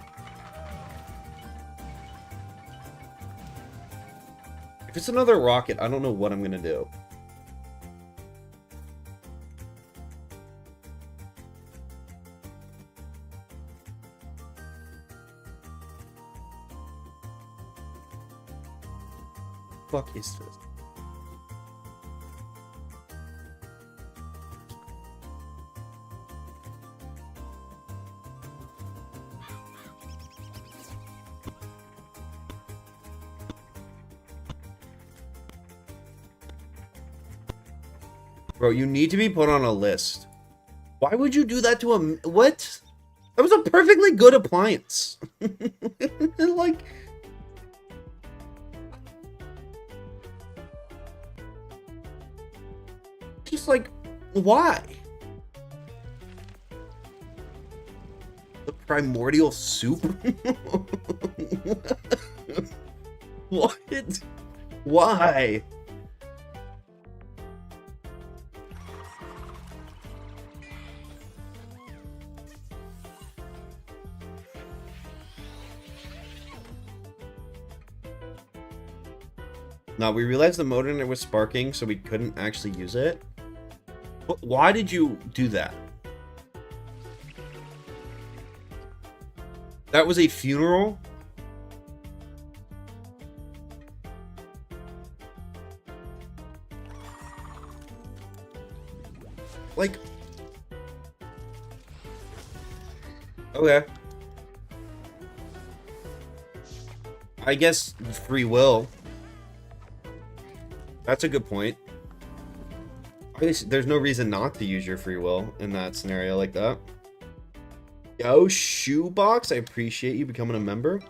if it's another rocket, I don't know what I'm gonna do. Fuck is this? Bro, you need to be put on a list. Why would you do that to a... What? That was a perfectly good appliance. Like... Just like, why? The primordial soup? What? Why? No, we realized the motor in it was sparking, so we couldn't actually use it. But why did you do that? That was a funeral? Like... Okay. I guess free will. That's a good point. I guess there's no reason not to use your free will in that scenario like that. Yo, Shoebox, I appreciate you becoming a member.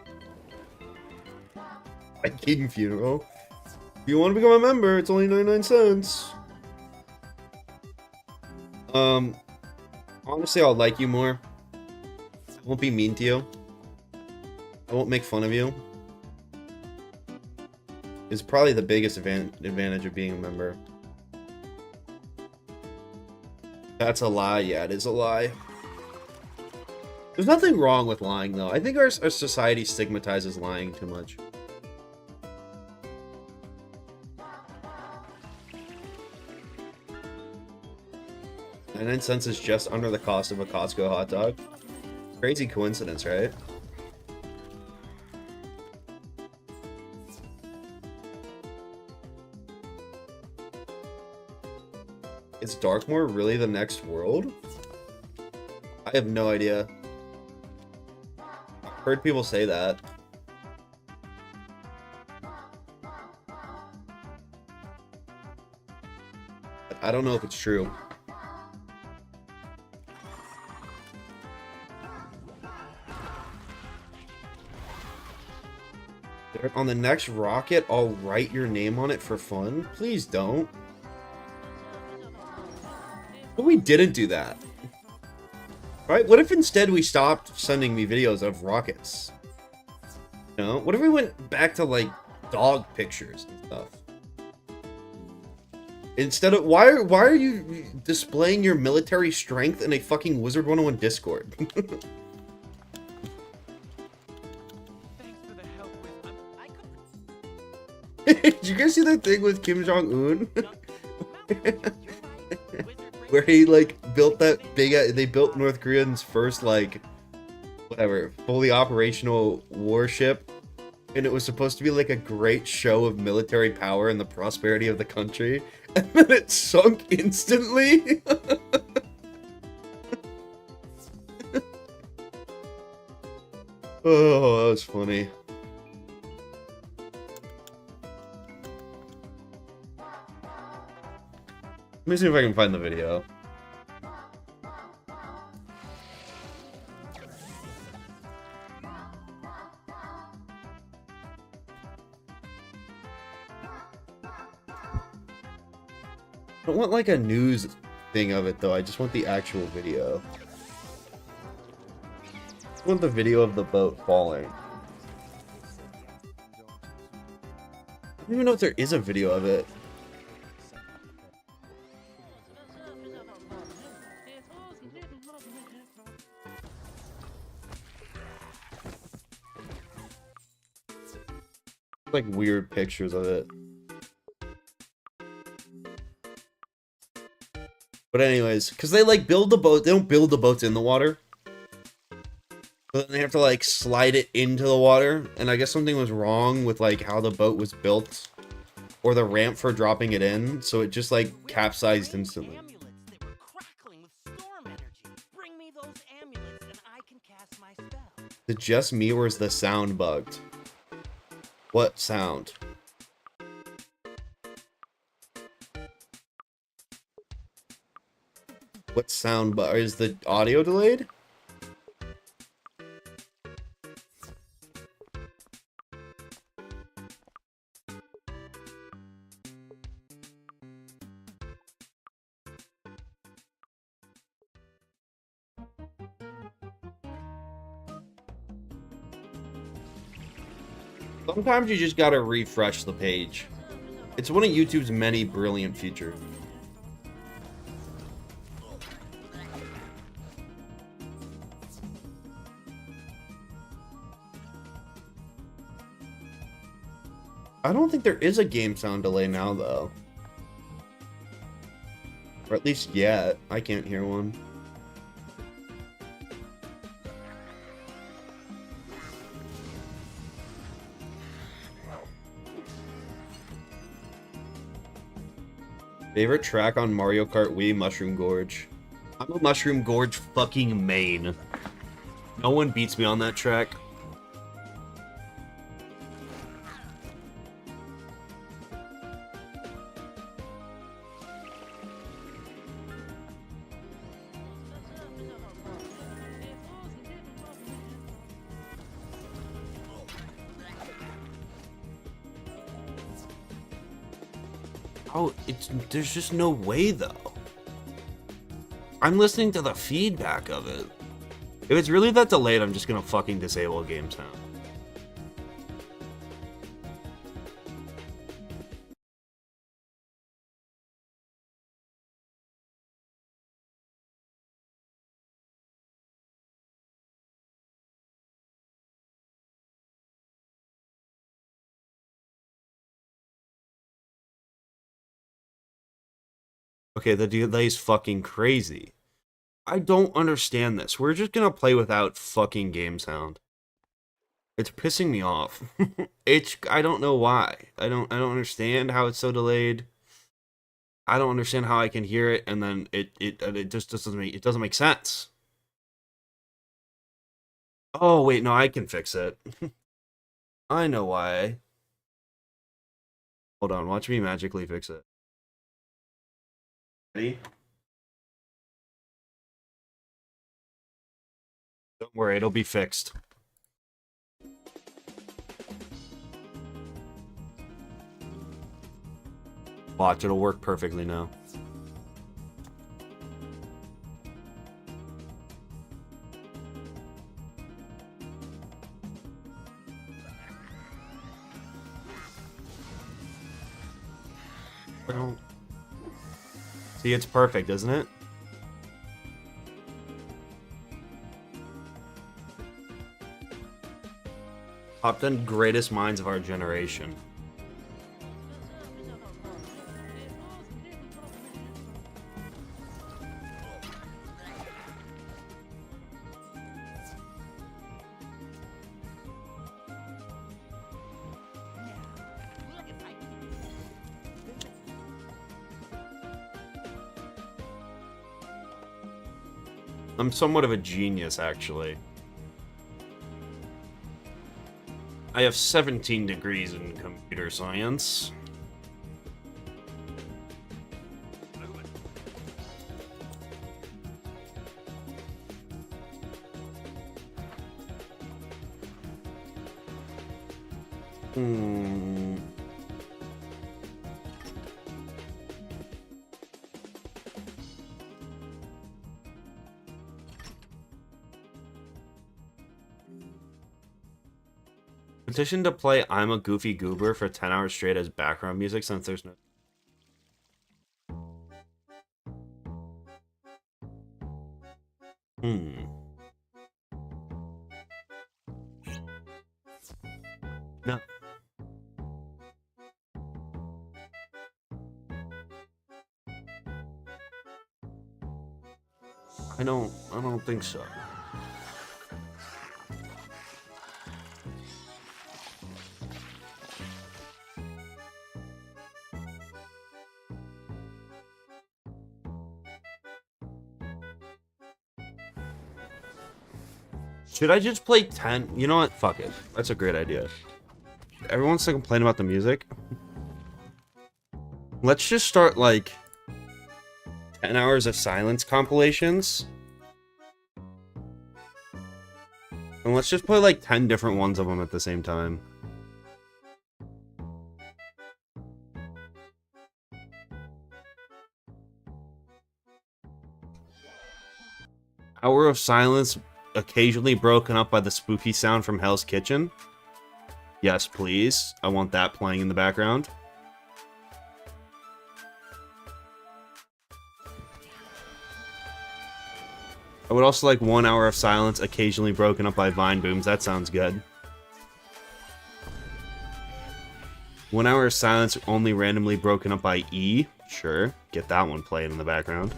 King Funeral. If you want to become a member, it's only 99 cents. Honestly, I'll like you more. I won't be mean to you. I won't make fun of you. It's probably the biggest advantage of being a member. That's a lie. Yeah, it is a lie. There's nothing wrong with lying, though. I think our society stigmatizes lying too much. And 99 cents is just under the cost of a Costco hot dog. Crazy coincidence, right? Is Darkmoor really the next world? I have no idea. I've heard people say that. But I don't know if it's true. On the next rocket, I'll write your name on it for fun. Please don't. But we didn't do that. Right? What if instead we stopped sending me videos of rockets? You know? What if we went back to, like, dog pictures and stuff? Instead of... Why are you displaying your military strength in a fucking WIZARD101 Discord? Did you guys see that thing with Kim Jong-un? Where he, like, built that big... They built North Koreans' first, like... Whatever. Fully operational warship. And it was supposed to be, like, a great show of military power and the prosperity of the country. And then it sunk instantly. Oh, that was funny. Let me see if I can find the video. I don't want like a news thing of it though, I just want the actual video. I want the video of the boat falling. I don't even know if there is a video of it. Like weird pictures of it. But anyways, because they like build the boat, they don't build the boats in the water. But then they have to like slide it into the water. And I guess something was wrong with like how the boat was built. Or the ramp for dropping it in. So it just like capsized instantly. Is it just me or is the sound bugged? What sound? What sound bar? Is the audio delayed? Sometimes you just gotta refresh the page. It's one of YouTube's many brilliant features. I don't think there is a game sound delay now, though. Or at least yet. I can't hear one. Favorite track on Mario Kart Wii? Mushroom Gorge. I'm a Mushroom Gorge fucking main. No one beats me on that track. Oh, there's just no way, though. I'm listening to the feedback of it. If it's really that delayed, I'm just gonna fucking disable game sound. Okay, the delay's fucking crazy. I don't understand this. We're just gonna play without fucking game sound. It's pissing me off. I don't know why. I don't understand how it's so delayed. I don't understand how I can hear it and then it just doesn't make sense. Oh wait, no, I can fix it. I know why. Hold on, watch me magically fix it. Ready? Don't worry, it'll be fixed. Watch, it'll work perfectly now. Well, see, it's perfect, isn't it? Top 10 greatest minds of our generation. I'm somewhat of a genius, actually. I have 17 degrees in computer science. Petition to play I'm a Goofy Goober for 10 hours straight as background music since there's no... No. I don't think so. Should I just play 10? You know what? Fuck it. That's a great idea. Everyone's to complain about the music. Let's just start, like, 10 hours of silence compilations. And let's just play like 10 different ones of them at the same time. Hour of silence, occasionally broken up by the spooky sound from Hell's Kitchen. Yes, please. I want that playing in the background. I would also like 1 hour of silence, occasionally broken up by vine booms. That sounds good. 1 hour of silence, only randomly broken up by E. Sure. Get that one playing in the background.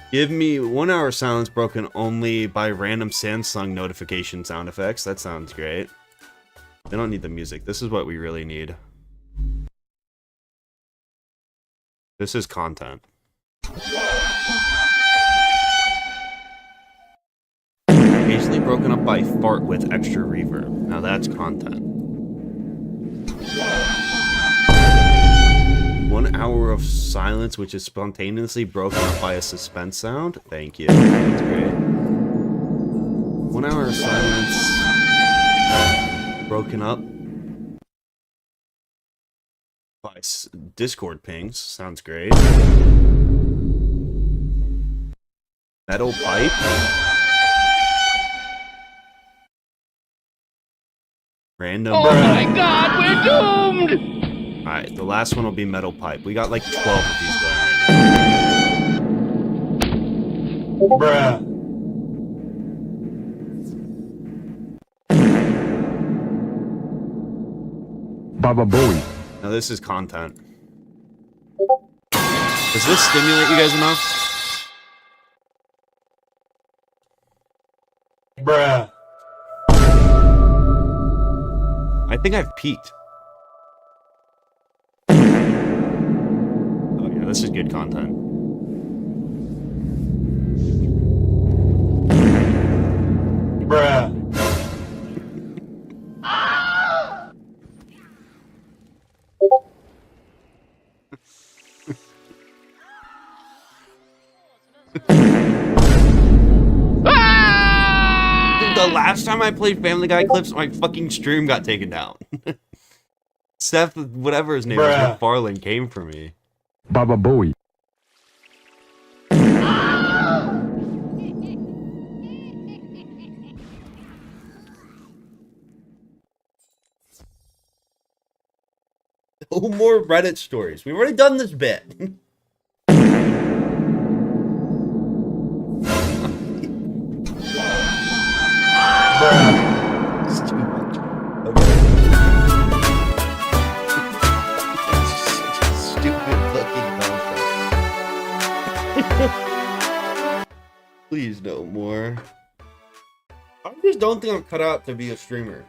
Give me 1 hour of silence broken only by random Samsung notification sound effects. That sounds great. They don't need the music. This is what we really need. This is content. Occasionally broken up by fart with extra reverb. Now that's content. 1 hour of silence, which is spontaneously broken up by a suspense sound. Thank you. That's great. 1 hour of silence broken up by Discord pings. Sounds great. Metal pipe. Random. Oh my god, we're doomed! Alright, the last one will be metal pipe. We got like 12 of these going right now. Bruh. Baba Booey. Now this is content. Does this stimulate you guys enough? Bruh. I think I've peaked. Oh yeah, this is good content. Bruh. The last time I played Family Guy clips, my fucking stream got taken down. Seth, whatever his name is, Bruh. McFarlane came for me. Baba Booey. No more Reddit stories. We've already done this bit. It's too much. Okay. It's such a stupid fucking concept. Please no more. I just don't think I'm cut out to be a streamer.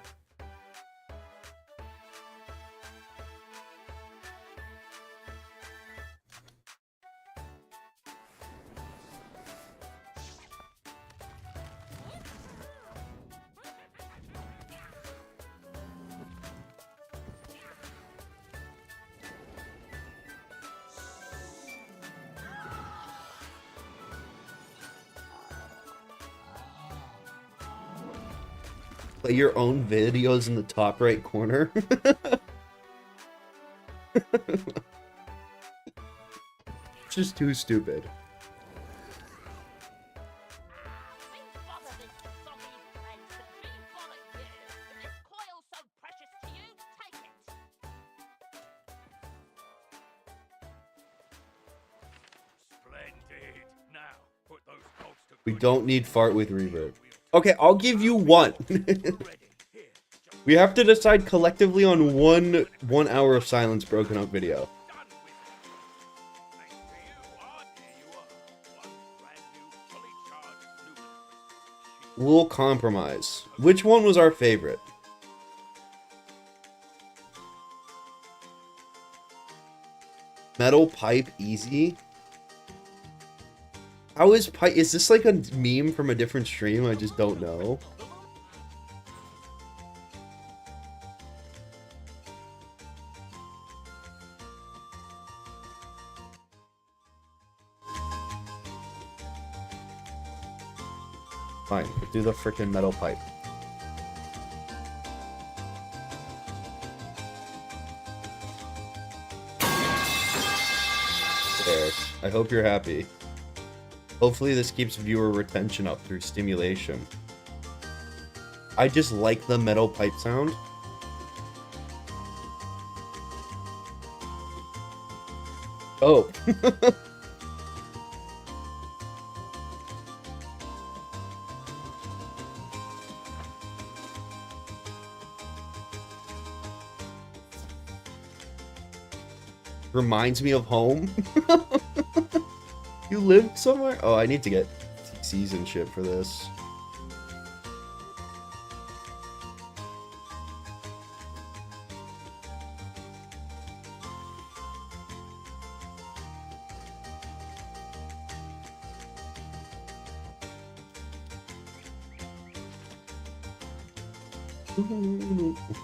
Play your own videos in the top right corner. It's just too stupid. Splendid. Now, put those dogs to We good don't need fart with reverb. Okay, I'll give you one. We have to decide collectively on one 1 hour of silence broken up video. We'll compromise. Which one was our favorite? Metal pipe easy. How is pipe? Is this like a meme from a different stream? I just don't know. Fine, we'll do the freaking metal pipe. There. I hope you're happy. Hopefully this keeps viewer retention up through stimulation. I just like the metal pipe sound. Oh. Reminds me of home. You lived somewhere? Oh, I need to get TCs and shit for this.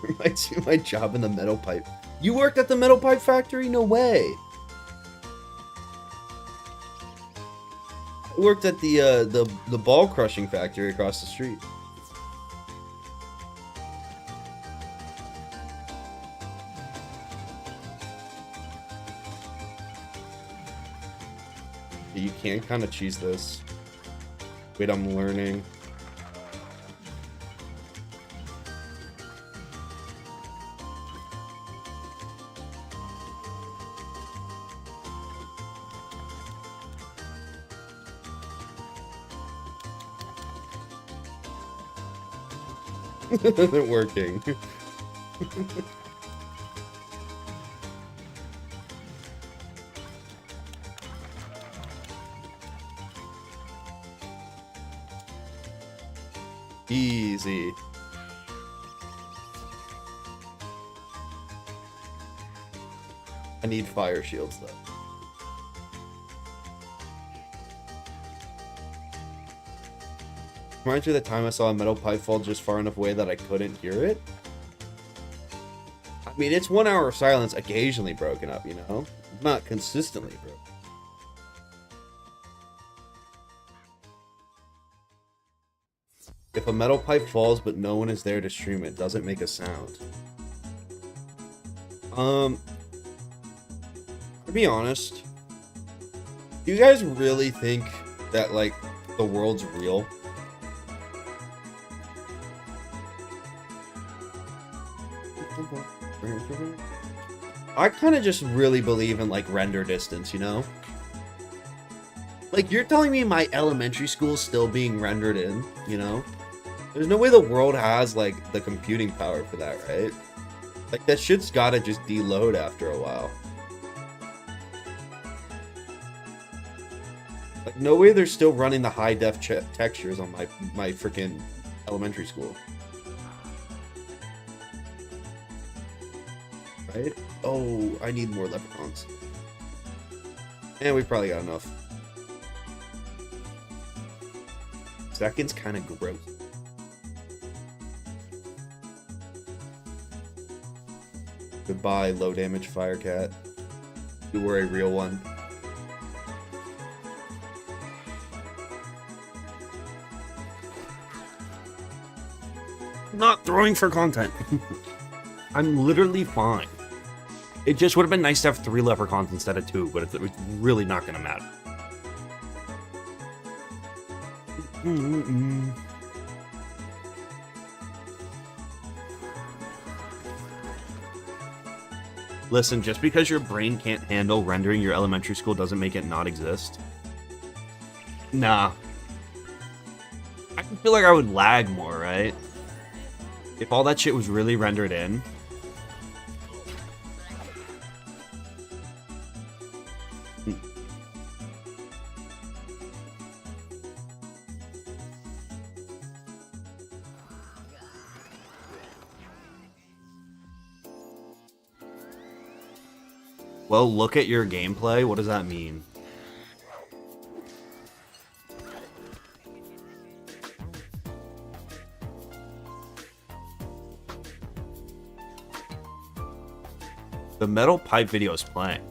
Reminds me of my job in the metal pipe. You worked at the metal pipe factory? No way. I worked at the ball crushing factory across the street. You can kind of cheese this. Wait, I'm learning. Isn't working. Easy. I need fire shields though. Reminds me of the time I saw a metal pipe fall just far enough away that I couldn't hear it. I mean, it's 1 hour of silence occasionally broken up, you know? Not consistently broken. If a metal pipe falls but no one is there to stream it, does it make a sound? To be honest, do you guys really think that, like, the world's real? I kind of just really believe in, like, render distance, you know? Like, you're telling me my elementary school is still being rendered in, you know? There's no way the world has, like, the computing power for that, right? Like, that shit's gotta just deload after a while. Like, no way they're still running the high-def textures on my freaking elementary school. Right? Oh, I need more leprechauns. And we probably got enough. Second's kind of gross. Goodbye, low damage Firecat. You were a real one. Not throwing for content. I'm literally fine. It just would have been nice to have 3 leprechauns instead of 2, but it's really not going to matter. Listen, just because your brain can't handle rendering your elementary school doesn't make it not exist. Nah. I feel like I would lag more, right? If all that shit was really rendered in. Well, look at your gameplay. What does that mean? The metal pipe video is playing.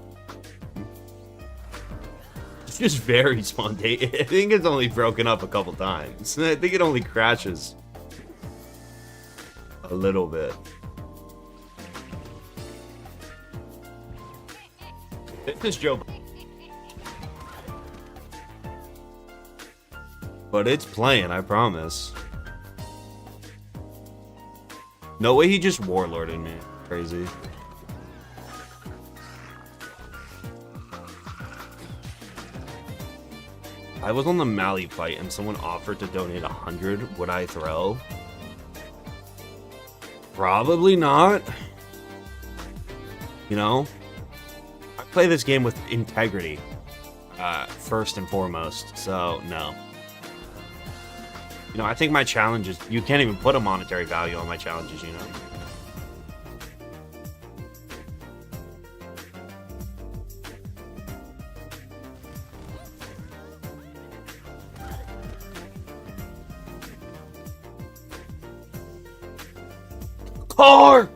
It's just very spontaneous. I think it's only broken up a couple times. I think it only crashes a little bit. This is Joe. But it's playing, I promise. No way he just warlorded me. Crazy. I was on the Mali fight and someone offered to donate 100. Would I throw? Probably not. You know? I play this game with integrity. First and foremost. So, no. You know, I think my challenges... You can't even put a monetary value on my challenges, you know? Car!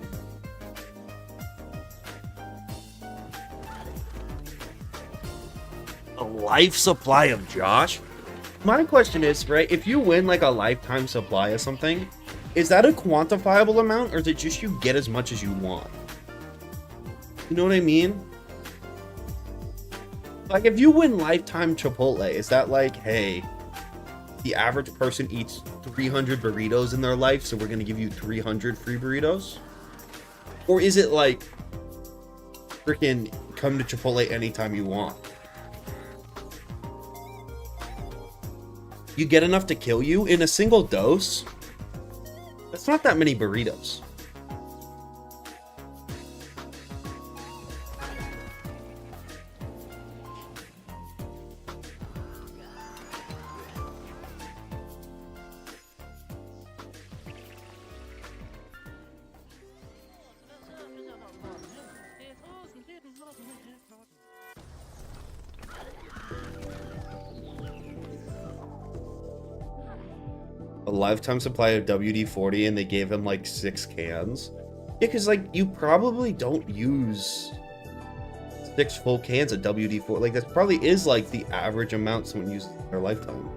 A life supply of Josh? My question is, right, if you win like a lifetime supply of something, is that a quantifiable amount or is it just you get as much as you want? You know what I mean? Like if you win lifetime Chipotle, is that like, hey, the average person eats 300 burritos in their life, so we're gonna give you 300 free burritos? Or is it like, freaking come to Chipotle anytime you want? You get enough to kill you in a single dose? That's not that many burritos. A lifetime supply of WD-40 and they gave him like 6 cans. Yeah, because like you probably don't use 6 full cans of WD-40. Like that probably is like the average amount someone uses in their lifetime.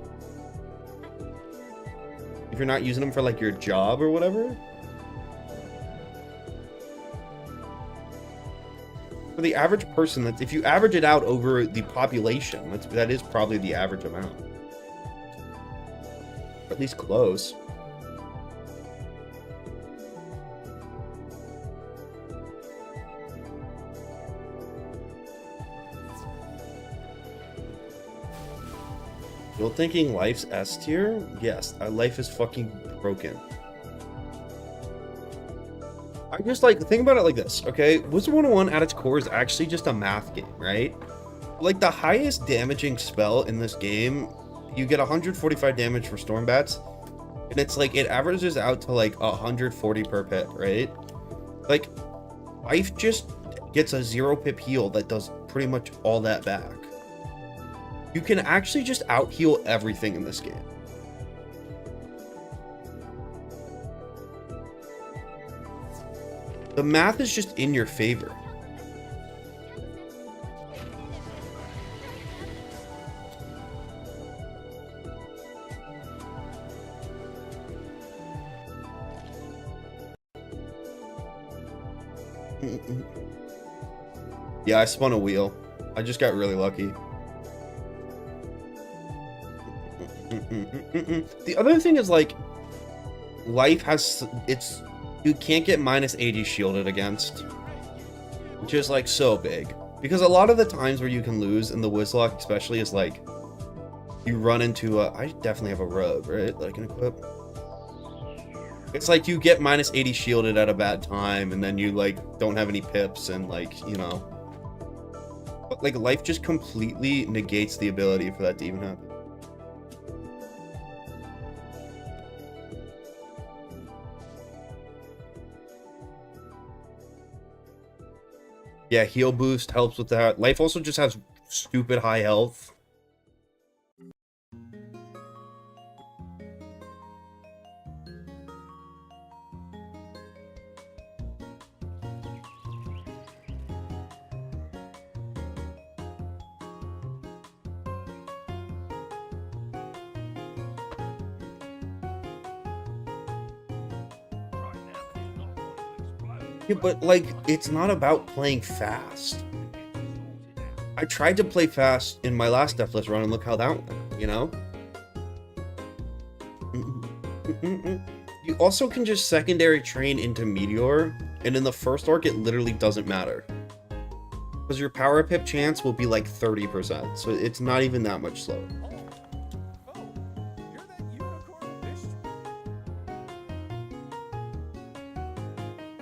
If you're not using them for like your job or whatever. For the average person, that if you average it out over the population, that is probably the average amount. Or at least close. Still thinking life's S tier? Yes, life is fucking broken. I just like, think about it like this, okay? WIZARD101 at its core is actually just a math game, right? Like the highest damaging spell in this game, you get 145 damage for Storm Bats, and it's like, it averages out to like 140 per pip, right? Like, life just gets a 0 pip heal that does pretty much all that back. You can actually just out heal everything in this game. The math is just in your favor. Yeah, I spun a wheel. I just got really lucky. The other thing is like, life has you can't get minus 80 shielded against, which is like so big, because a lot of the times where you can lose in the Nuzlocke especially is like you run into I definitely have a robe, right, that I can equip. It's like you get minus 80 shielded at a bad time and then you like don't have any pips and like, you know, but like life just completely negates the ability for that to even happen. Yeah, heal boost helps with that. Life also just has stupid high health. Yeah, but like, it's not about playing fast. I tried to play fast in my last Deathless run, and look how that went, you know? You also can just secondary train into Meteor, and in the first arc, it literally doesn't matter. Because your power pip chance will be like 30%, so it's not even that much slower.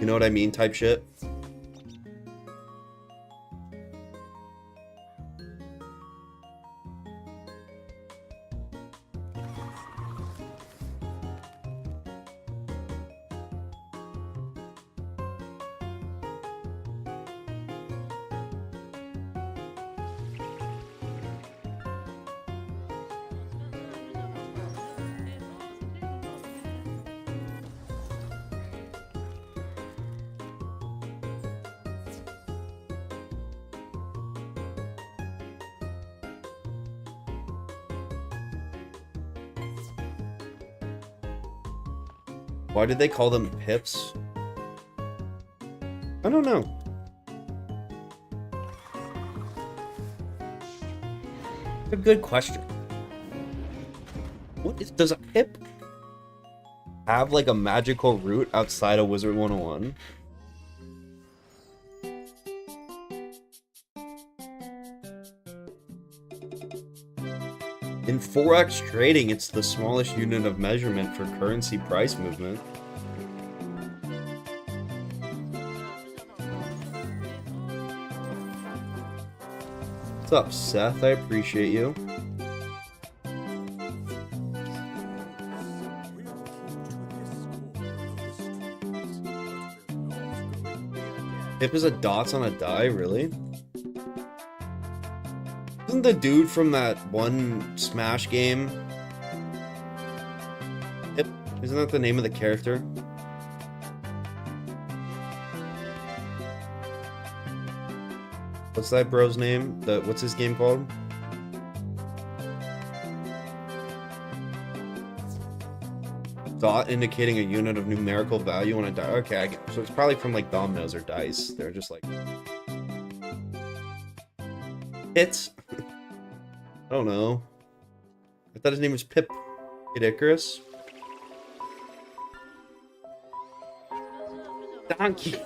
You know what I mean, type shit? Why did they call them pips? I don't know. A good question. What is, does a pip have like a magical root outside of Wizard 101? In Forex trading, it's the smallest unit of measurement for currency price movement. What's up, Seth? I appreciate you. Pip is a dots on a die, really? Isn't the dude from that one Smash game? Pip? Isn't that the name of the character? What's that bro's name? What's his game called? Dot indicating a unit of numerical value on a die. Okay, so it's probably from like dominoes or dice. They're just like hits. I don't know. I thought his name was Pip Icarus. Donkey.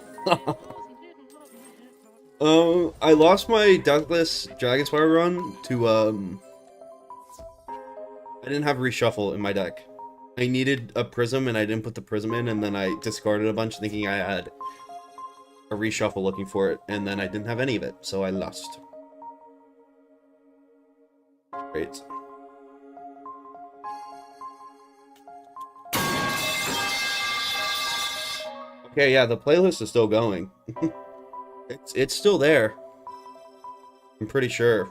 I lost my Deathless Dragonspire run to I didn't have reshuffle in my deck. I needed a prism and I didn't put the prism in, and then I discarded a bunch thinking I had a reshuffle looking for it, and then I didn't have any of it, so I lost. Great. Okay, yeah, the playlist is still going. It's still there. I'm pretty sure.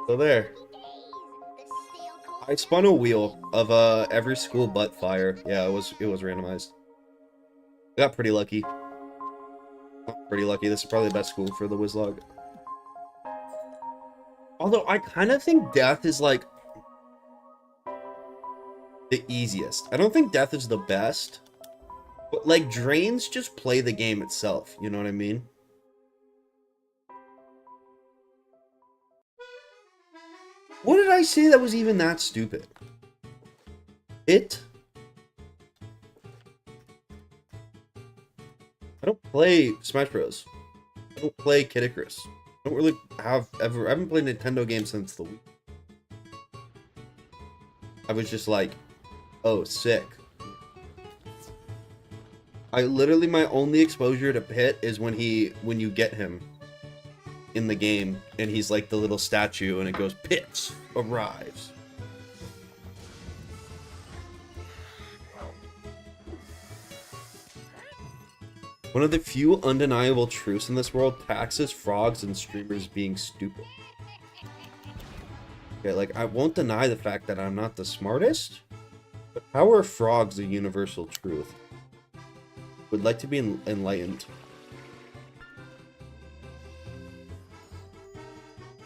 So there. I spun a wheel of every school but fire. Yeah, it was randomized. I got pretty lucky. Pretty lucky. This is probably the best school for the Nuzlocke. Although I kind of think death is like the easiest. I don't think death is the best, but like drains just play the game itself. You know what I mean? What did I say that was even that stupid? It? I don't play Smash Bros. I don't play Kid Icarus. I don't really have ever. I haven't played Nintendo games since the Wii. I was just like, oh, sick. I literally, my only exposure to Pit is when you get him in the game, and he's like the little statue, and it goes, Pit arrives. One of the few undeniable truths in this world taxes frogs and streamers being stupid. Okay, like, I won't deny the fact that I'm not the smartest, but how are frogs a universal truth? Would like to be enlightened.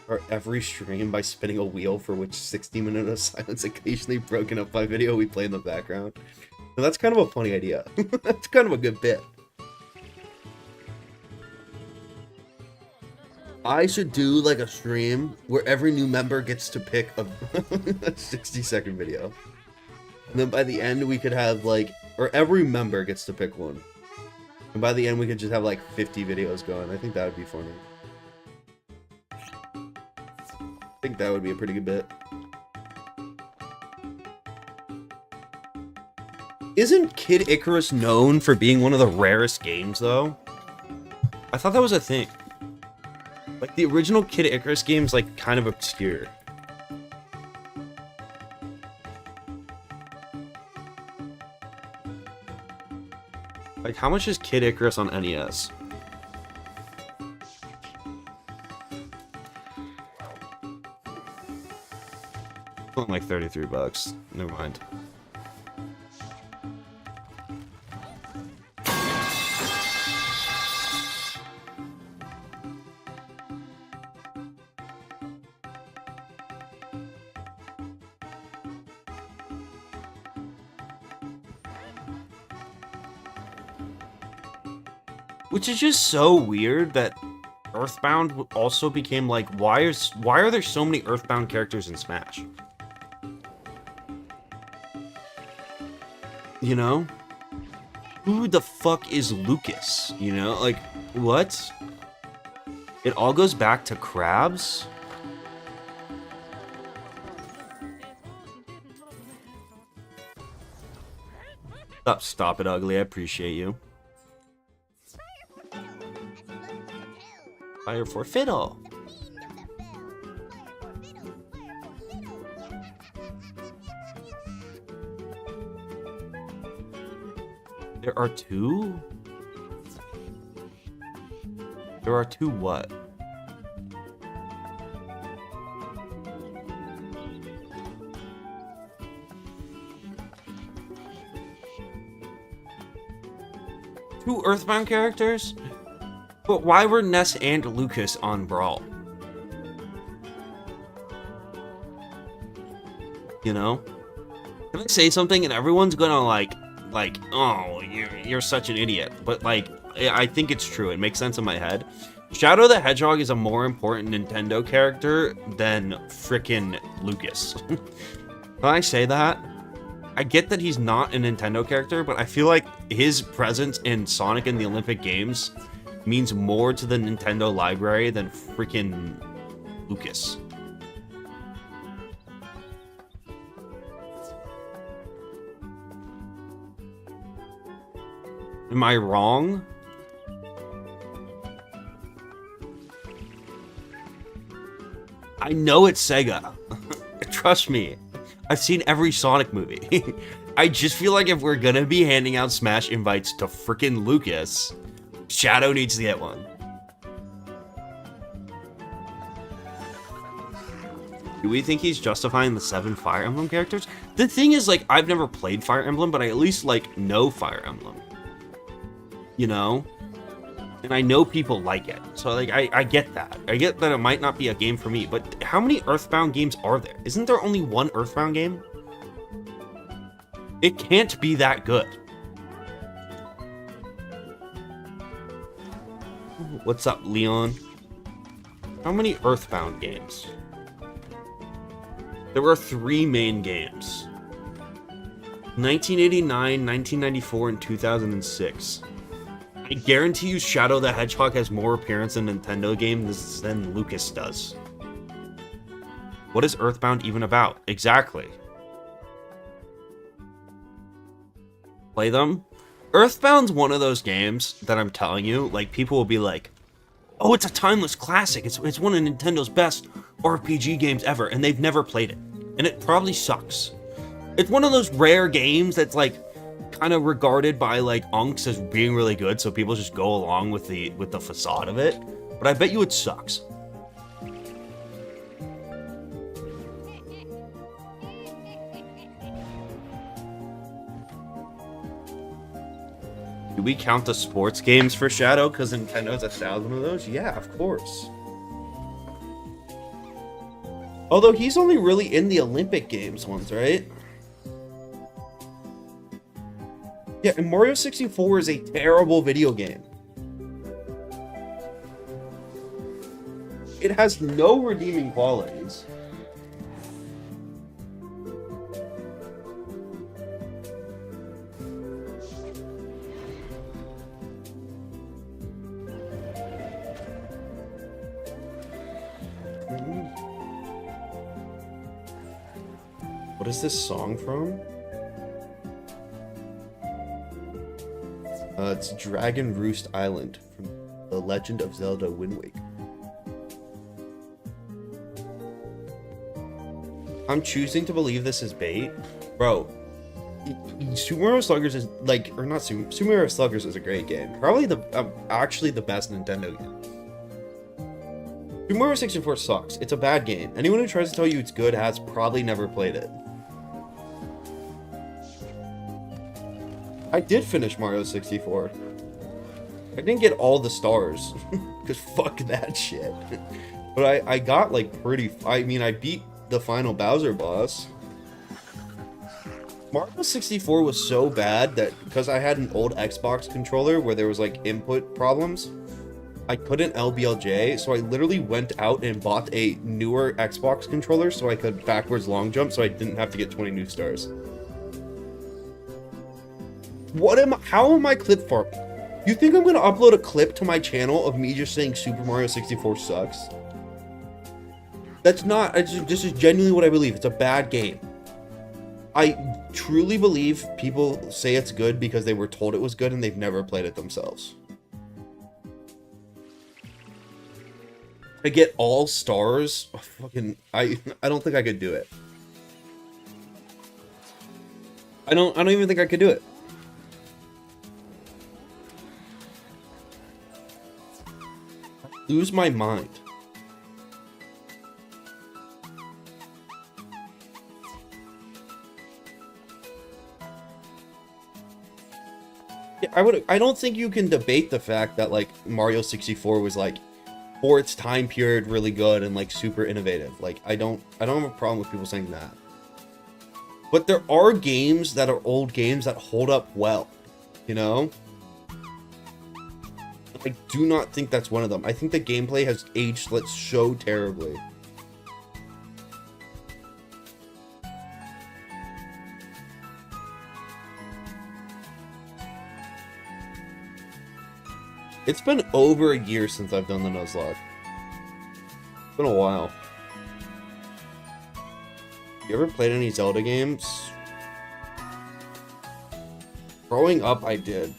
Or every stream by spinning a wheel for which 60 minutes of silence occasionally broken up by video we play in the background. Now, that's kind of a funny idea. That's kind of a good bit. I should do like a stream where every new member gets to pick a 60-second video. And then by the end we could have like, or every member gets to pick one. And by the end we could just have like 50 videos going. I think that would be funny. I think that would be a pretty good bit. Isn't Kid Icarus known for being one of the rarest games though? I thought that was a thing. Like, the original Kid Icarus game's, like, kind of obscure. Like, how much is Kid Icarus on NES? Something like $33. Never mind. Which is just so weird that Earthbound also became like, why are there so many Earthbound characters in Smash? You know? Who the fuck is Lucas? You know? Like, what? It all goes back to crabs? Stop it, Ugly. I appreciate you. Fire for Fiddle. There are two? There are two what? Two Earthbound characters? But why were Ness and Lucas on Brawl? You know? Can I say something and everyone's gonna like, oh, you're such an idiot. But like, I think it's true. It makes sense in my head. Shadow the Hedgehog is a more important Nintendo character than frickin' Lucas. Can I say that? I get that he's not a Nintendo character, but I feel like his presence in Sonic and the Olympic Games means more to the Nintendo library than freaking Lucas. Am I wrong? I know it's Sega. Trust me. I've seen every Sonic movie. I just feel like if we're gonna be handing out Smash invites to freaking Lucas, Shadow needs to get one. Do we think he's justifying the 7 Fire Emblem characters? The thing is, like, I've never played Fire Emblem, but I at least, like, know Fire Emblem. You know? And I know people like it. So, like, I get that. I get that it might not be a game for me, but how many Earthbound games are there? Isn't there only one Earthbound game? It can't be that good. What's up, Leon? How many Earthbound games? There were 3 main games. 1989, 1994, and 2006. I guarantee you Shadow the Hedgehog has more appearance in Nintendo games than Lucas does. What is Earthbound even about? Exactly. Play them? Earthbound's one of those games that I'm telling you, like, people will be like, oh, it's a timeless classic. It's one of Nintendo's best RPG games ever, and they've never played it. And it probably sucks. It's one of those rare games that's, like, kind of regarded by, like, unks as being really good, so people just go along with the facade of it. But I bet you it sucks. Do we count the sports games for Shadow because Nintendo has 1,000 of those? Yeah, of course. Although he's only really in the Olympic Games ones, right? Yeah, and Mario 64 is a terrible video game. It has no redeeming qualities. What is this song from? It's Dragon Roost Island from The Legend of Zelda Wind Waker. I'm choosing to believe this is bait. Bro, Super Mario Sluggers is like, or not Super Mario Sluggers is a great game. Probably actually the best Nintendo game. Super Mario 64 sucks. It's a bad game. Anyone who tries to tell you it's good has probably never played it. I did finish Mario 64. I didn't get all the stars, because fuck that shit. But I got like pretty, I mean, I beat the final Bowser boss. Mario 64 was so bad that because I had an old Xbox controller where there was like input problems, I couldn't LBLJ, so I literally went out and bought a newer Xbox controller so I could backwards long jump so I didn't have to get 20 new stars. How am I clip farming? You think I'm gonna upload a clip to my channel of me just saying Super Mario 64 sucks? That's not, this is genuinely what I believe. It's a bad game. I truly believe people say it's good because they were told it was good and they've never played it themselves. I get all stars. Oh, fucking, I don't think I could do it. I don't even think I could do it. Lose my mind. Yeah, I don't think you can debate the fact that like Mario 64 was like for its time period really good and like super innovative. Like I don't have a problem with people saying that. But there are games that are old games that hold up well, you know? I do not think that's one of them. I think the gameplay has aged so terribly. It's been over a year since I've done the Nuzlocke. It's been a while. You ever played any Zelda games? Growing up, I did.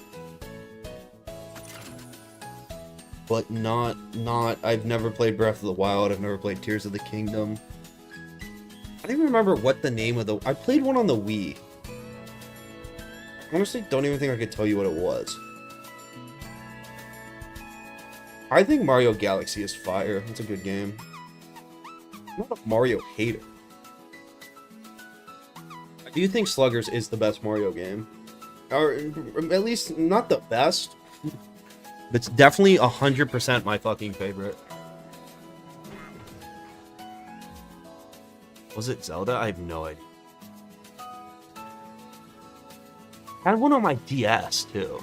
But not, I've never played Breath of the Wild, I've never played Tears of the Kingdom. I don't even remember what the name of I played one on the Wii. Honestly, don't even think I could tell you what it was. I think Mario Galaxy is fire. It's a good game. I'm not a Mario hater. I do think Sluggers is the best Mario game. Or at least, not the best. It's definitely 100% my fucking favorite. Was it Zelda? I have no idea. I had one on my DS, too.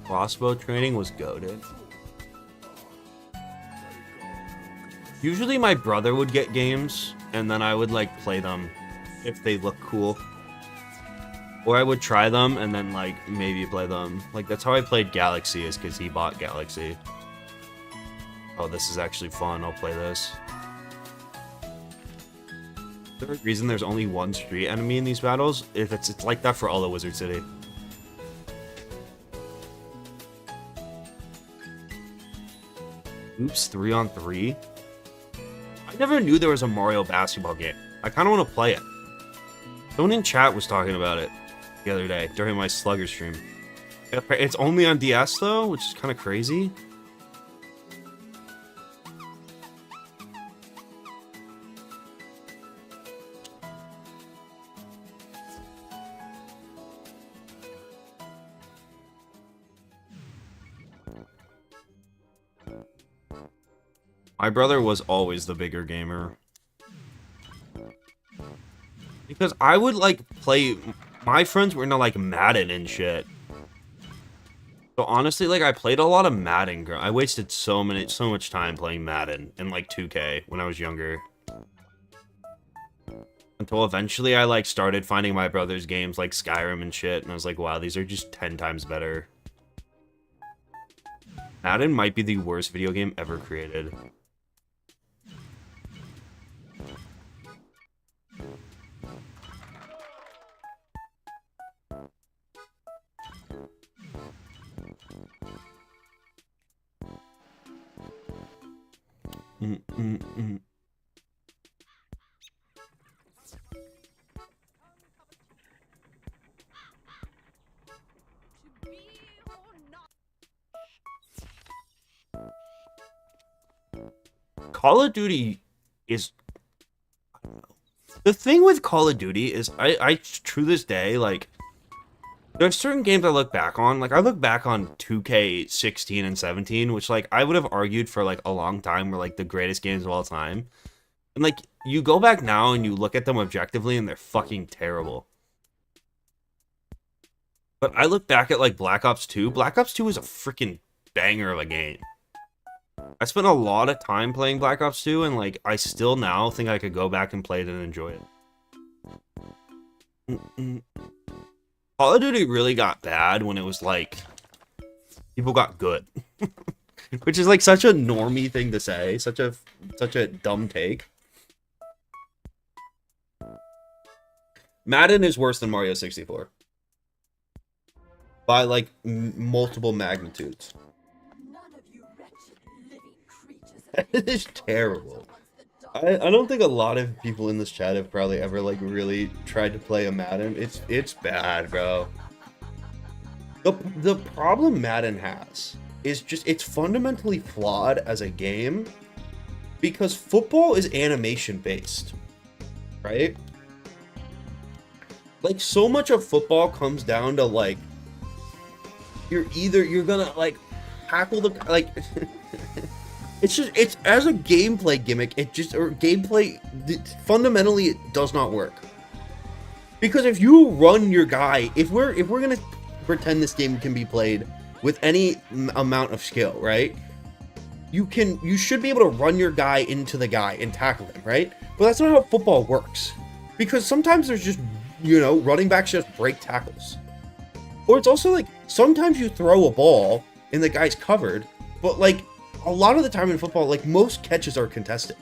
Crossbow training was goated. Usually my brother would get games, and then I would like play them if they look cool. Or I would try them and then like maybe play them. Like that's how I played Galaxy, is because he bought Galaxy. Oh, this is actually fun. I'll play this. Is there a reason there's only one street enemy in these battles? If it's like that for all of Wizard City. Oops, 3-on-3. I never knew there was a Mario basketball game. I kind of want to play it. Someone in chat was talking about it the other day during my Slugger stream. It's only on DS though, which is kind of crazy. My brother was always the bigger gamer. Because I would, like, play... My friends were into, like, Madden and shit. So, honestly, like, I played a lot of Madden. I wasted so much time playing Madden and, like, 2K when I was younger. Until eventually I, like, started finding my brother's games, like Skyrim and shit. And I was like, wow, these are just 10 times better. Madden might be the worst video game ever created. Call of Duty is... I don't know. The thing with Call of Duty is, I to this day, like, there's certain games I look back on. Like, I look back on 2K16 and 17, which, like, I would have argued for, like, a long time were, like, the greatest games of all time. And, like, you go back now and you look at them objectively and they're fucking terrible. But I look back at, like, Black Ops 2. Black Ops 2 is a freaking banger of a game. I spent a lot of time playing Black Ops 2, and, like, I still now think I could go back and play it and enjoy it. Call of Duty really got bad when it was, like, people got good. Which is, like, such a normie thing to say. Such a dumb take. Madden is worse than Mario 64. By, like, multiple magnitudes. It is terrible. I don't think a lot of people in this chat have probably ever, like, really tried to play a Madden. It's bad, bro. The problem Madden has is just, it's fundamentally flawed as a game because football is animation based, right? Like, so much of football comes down to, like, you're gonna, like, tackle the, like, it's as a gameplay gimmick, fundamentally it does not work. Because if you run your guy, if we're gonna pretend this game can be played with any amount of skill, right? You should be able to run your guy into the guy and tackle him, right? But that's not how football works. Because sometimes there's just, you know, running backs just break tackles. Or it's also like, sometimes you throw a ball and the guy's covered, but, like, a lot of the time in football, like, most catches are contested.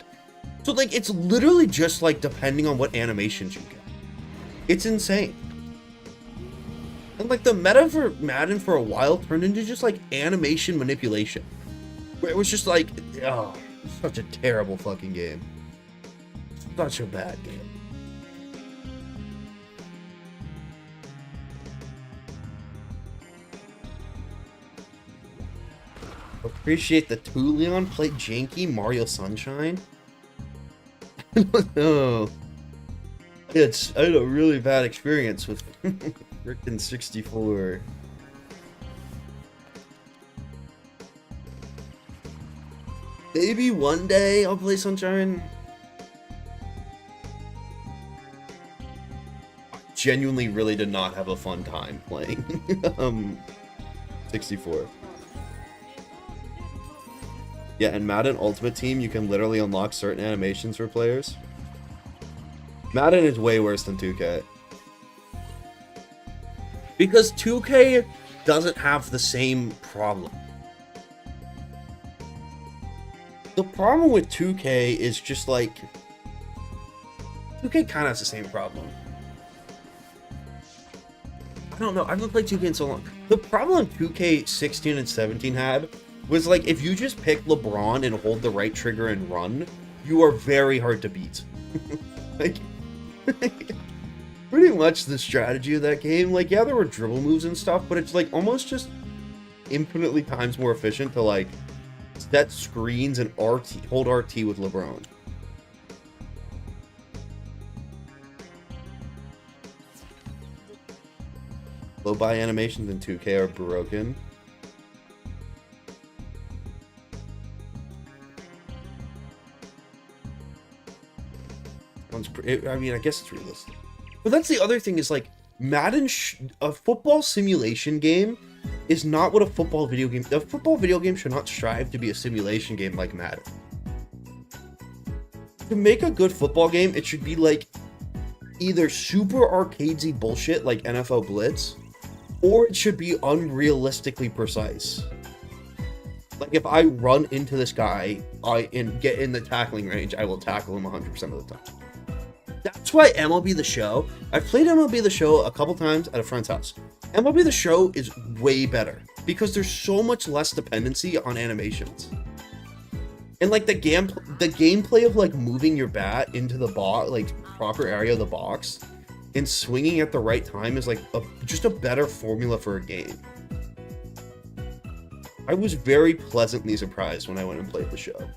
So, like, it's literally just, like, depending on what animations you get. It's insane. And, like, the meta for Madden for a while turned into just, like, animation manipulation. Where it was just like, oh, such a terrible fucking game. Such a bad game. Appreciate the Tulion played janky Mario Sunshine. No. I had a really bad experience with frickin' 64. Maybe one day I'll play Sunshine. I genuinely really did not have a fun time playing 64. Yeah, in Madden Ultimate Team, you can literally unlock certain animations for players. Madden is way worse than 2K. Because 2K doesn't have the same problem. The problem with 2K is just like... 2K kind of has the same problem. I don't know, I haven't played 2K in so long. The problem 2K 16 and 17 had was, like, if you just pick LeBron and hold the right trigger and run, you are very hard to beat. Like, pretty much the strategy of that game, like, yeah, there were dribble moves and stuff, but it's, like, almost just infinitely times more efficient to, like, set screens and hold RT with LeBron. Low buy animations in 2K are broken. I mean, I guess it's realistic. But that's the other thing is like Madden, a football simulation game is not what a football video game. A football video game should not strive to be a simulation game like Madden. To make a good football game, it should be like either super arcadesy bullshit like NFL Blitz, or it should be unrealistically precise. Like if I run into this guy and get in the tackling range, I will tackle him 100% of the time. That's why MLB The Show, I've played MLB The Show a couple times at a friend's house. MLB The Show is way better because there's so much less dependency on animations. And like the gameplay of like moving your bat into the box, like proper area of the box, and swinging at the right time is like just a better formula for a game. I was very pleasantly surprised when I went and played the show.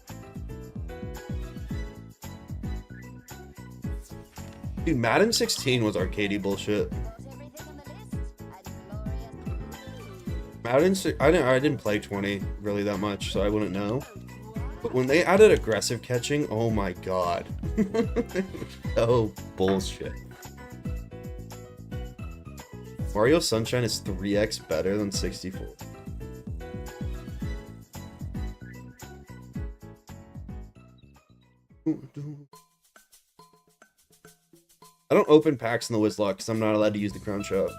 Dude, Madden 16 was arcadey bullshit. Madden, I didn't play 20 really that much, so I wouldn't know. But when they added aggressive catching, oh my god. Oh, bullshit. Mario Sunshine is 3x better than 64. I don't open packs in the Nuzlocke because I'm not allowed to use the crown shop.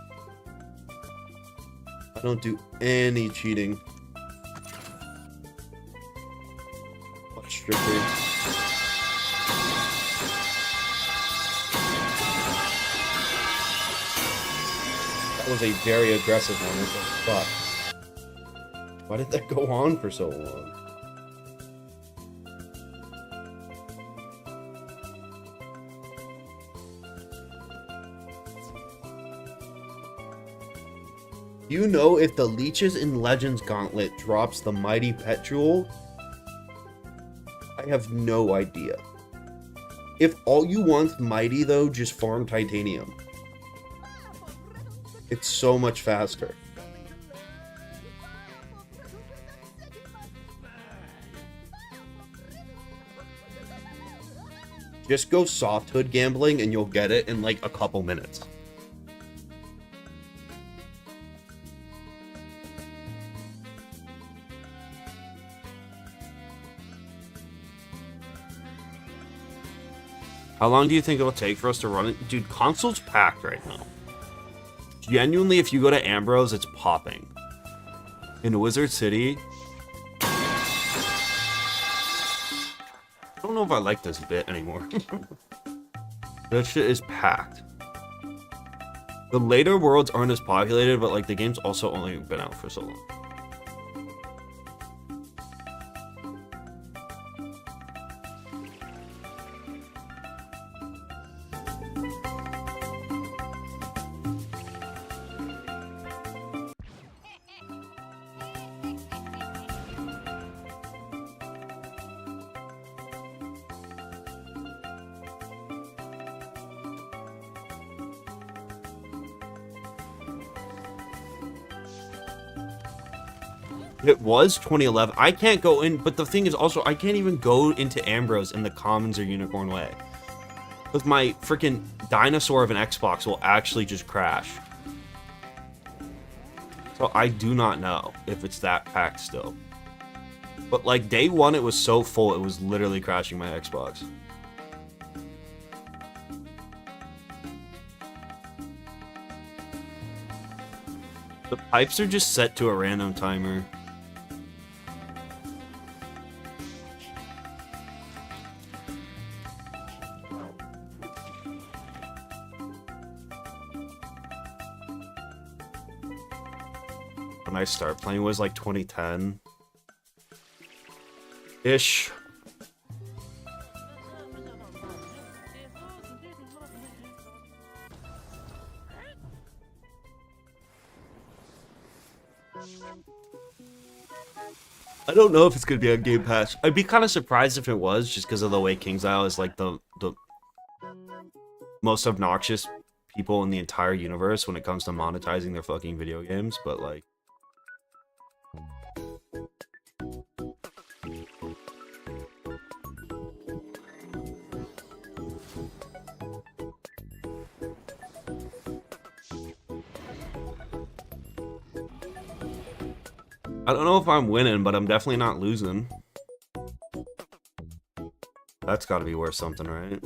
I don't do any cheating. Much stricter. That was a very aggressive one. What the fuck? Why did that go on for so long? You know if the Leeches in Legends Gauntlet drops the Mighty Pet Jewel? I have no idea. If all you want Mighty though, just farm Titanium. It's so much faster. Just go soft hood gambling and you'll get it in like a couple minutes. How long do you think it'll take for us to run it? Dude, console's packed right now. Genuinely, if you go to Ambrose, it's popping. In Wizard City... I don't know if I like this bit anymore. That shit is packed. The later worlds aren't as populated, but like the game's also only been out for so long. It was 2011. I can't go in, but the thing is also, I can't even go into Ambrose in the Commons or Unicorn way. Because my freaking dinosaur of an Xbox will actually just crash. So I do not know if it's that packed still. But like day one, it was so full, it was literally crashing my Xbox. The pipes are just set to a random timer. When I start playing was like 2010 ish. I don't know if it's gonna be on Game Pass. I'd be kind of surprised if it was, just because of the way KingsIsle is like the most obnoxious people in the entire universe when it comes to monetizing their fucking video games, but like I don't know if I'm winning, but I'm definitely not losing. That's got to be worth something, right?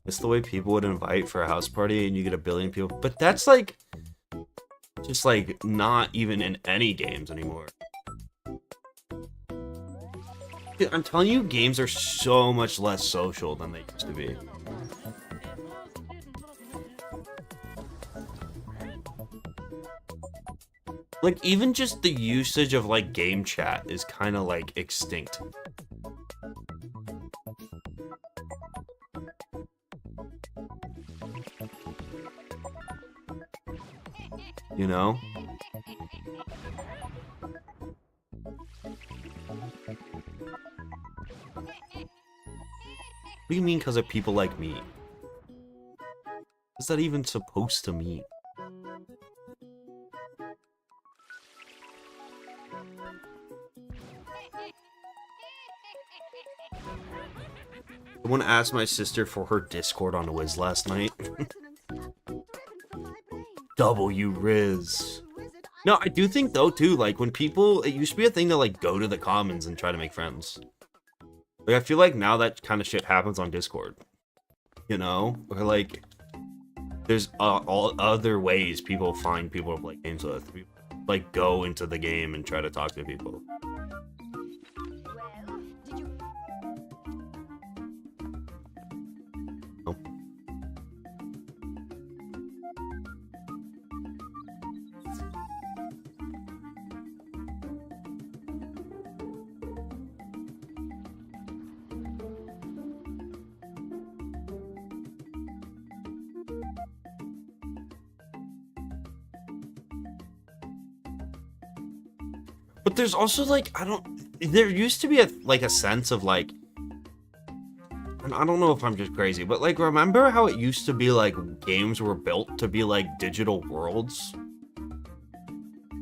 It's the way people would invite for a house party and you get 1 billion people. But that's like, just like not even in any games anymore. Dude, I'm telling you, games are so much less social than they used to be. Like, even just the usage of, like, game chat is kind of, like, extinct. You know? What do you mean because of people like me? What's that even supposed to mean? Someone asked my sister for her Discord on Wiz last night. W-Riz. No, I do think though too, like when people, it used to be a thing to like go to the comments and try to make friends. Like I feel like now that kind of shit happens on Discord. You know? Or like there's all other ways people find people to play games with. Like go into the game and try to talk to people. But there's also like, there used to be a sense of like, and I don't know if I'm just crazy, but like, remember how it used to be like games were built to be like digital worlds?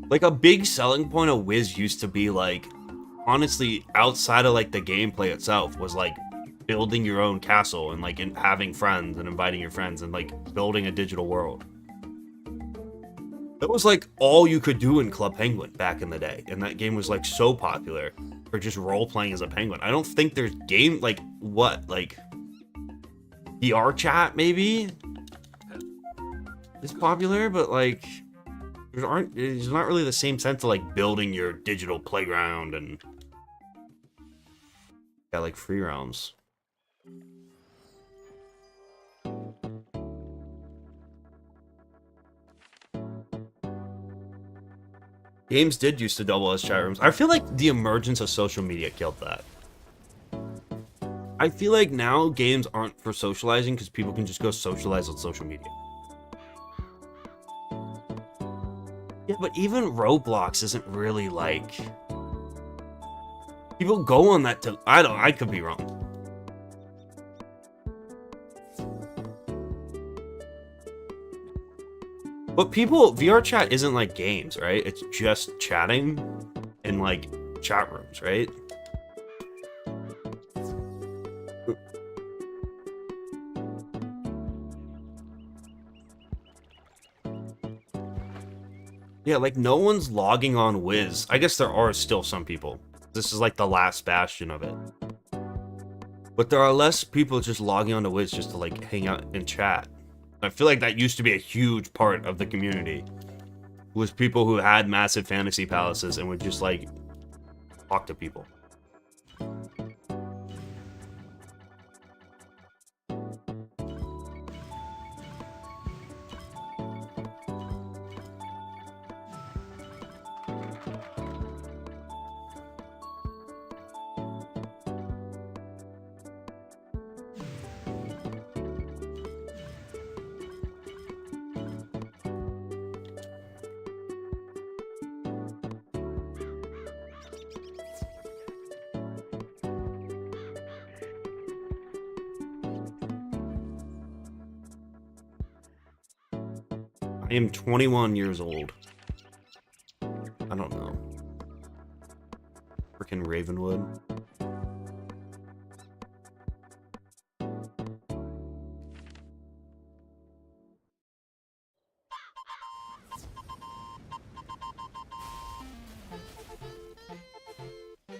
Like a big selling point of Wiz used to be like, honestly, outside of like the gameplay itself was like building your own castle and like having friends and inviting your friends and like building a digital world. That was like all you could do in Club Penguin back in the day, and that game was like so popular for just role-playing as a penguin. I don't think there's game like what, like VR chat maybe is popular, but like there's not really the same sense of like building your digital playground and yeah, like free roams. Games did used to double as chat rooms. I feel like the emergence of social media killed that. I feel like now games aren't for socializing because people can just go socialize on social media. Yeah, but even Roblox isn't really like... People go on that to... I could be wrong. But people, VR chat isn't like games, right? It's just chatting in like chat rooms, right? Yeah, like no one's logging on Wiz. I guess there are still some people. This is like the last bastion of it. But there are less people just logging on to Wiz just to like hang out and chat. I feel like that used to be a huge part of the community. Was people who had massive fantasy palaces and would just like talk to people. I am 21 years old. don't know. Freaking Ravenwood.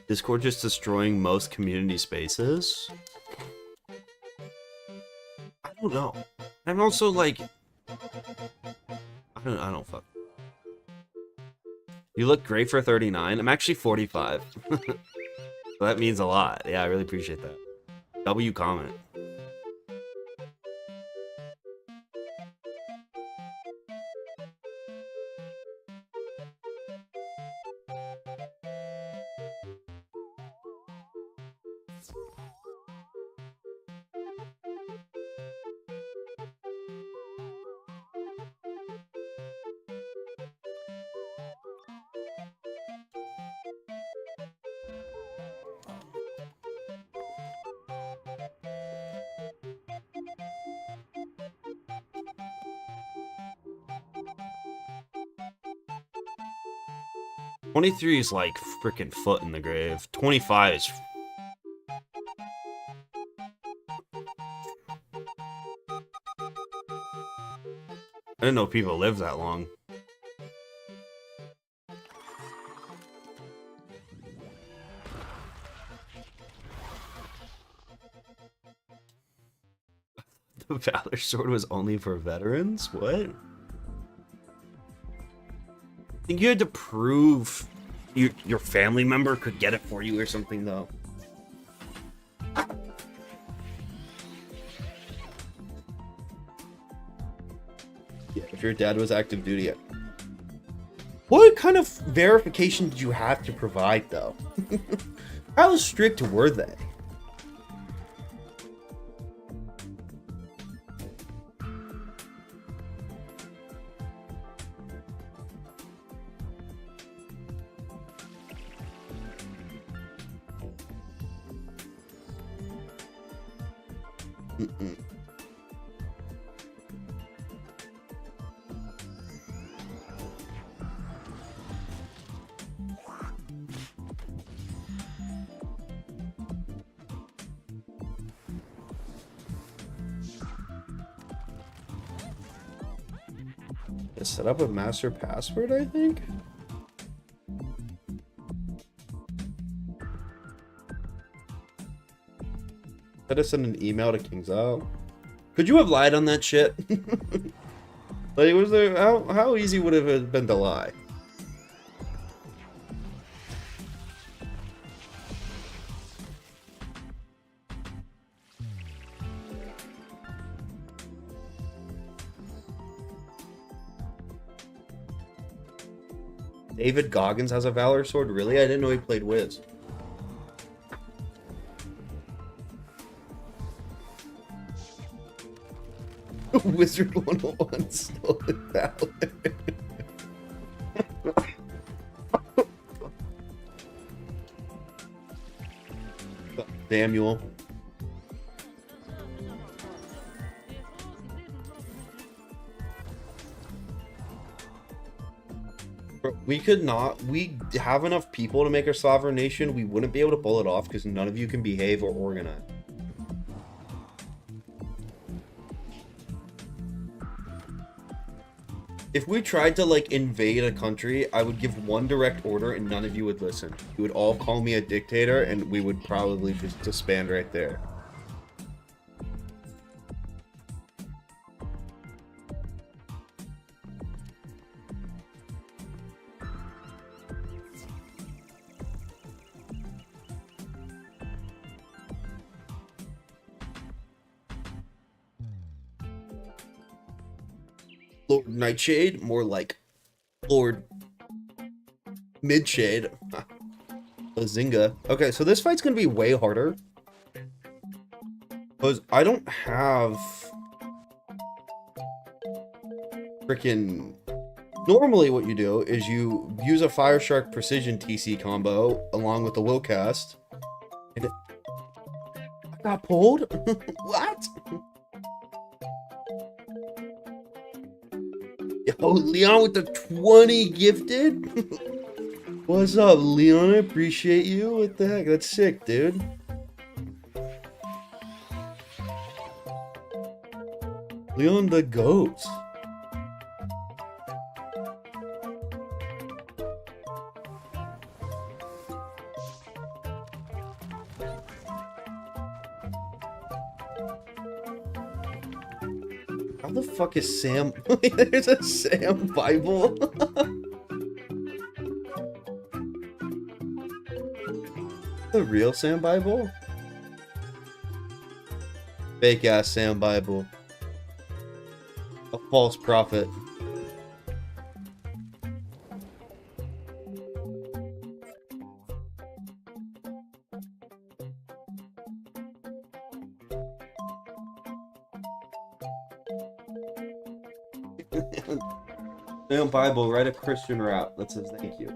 Discord just destroying most community spaces? I don't know. I'm also like... I don't fuck. You look great for 39. I'm actually 45. So that means a lot. Yeah, I really appreciate that. W comment. $23 is like freaking foot in the grave. 25 is... I didn't know people lived that long. The Valor Sword was only for veterans? What? I think you had to prove your family member could get it for you or something, though. Yeah, if your dad was active duty. What kind of verification did you have to provide, though? How strict were they? Set up a master password, I think. Let us send an email to King's Out. Could you have lied on that shit? Like, was there how easy would it have been to lie? David Goggins has a Valor Sword? Really? I didn't know he played Wiz. WIZARD101 stolen Valor. Samuel. We could not. We have enough people to make our sovereign nation. We wouldn't be able to pull it off because none of you can behave or organize. If we tried to, like, invade a country, I would give one direct order and none of you would listen. You would all call me a dictator and we would probably just disband right there. Lord Nightshade, more like Lord Midshade. Bazinga. Okay, so this fight's gonna be way harder. Because I don't have... Frickin'... Normally what you do is you use a Fire Shark Precision TC combo along with the Willcast. And it... I got pulled? What? Yo, Leon with the 20 gifted? What's up, Leon? I appreciate you. What the heck? That's sick, dude. Leon the goat. How the fuck is Sam? There's a Sam Bible. The real Sam Bible? Fake ass Sam Bible. A false prophet. Sam Bible, write a Christian rap. That says thank you.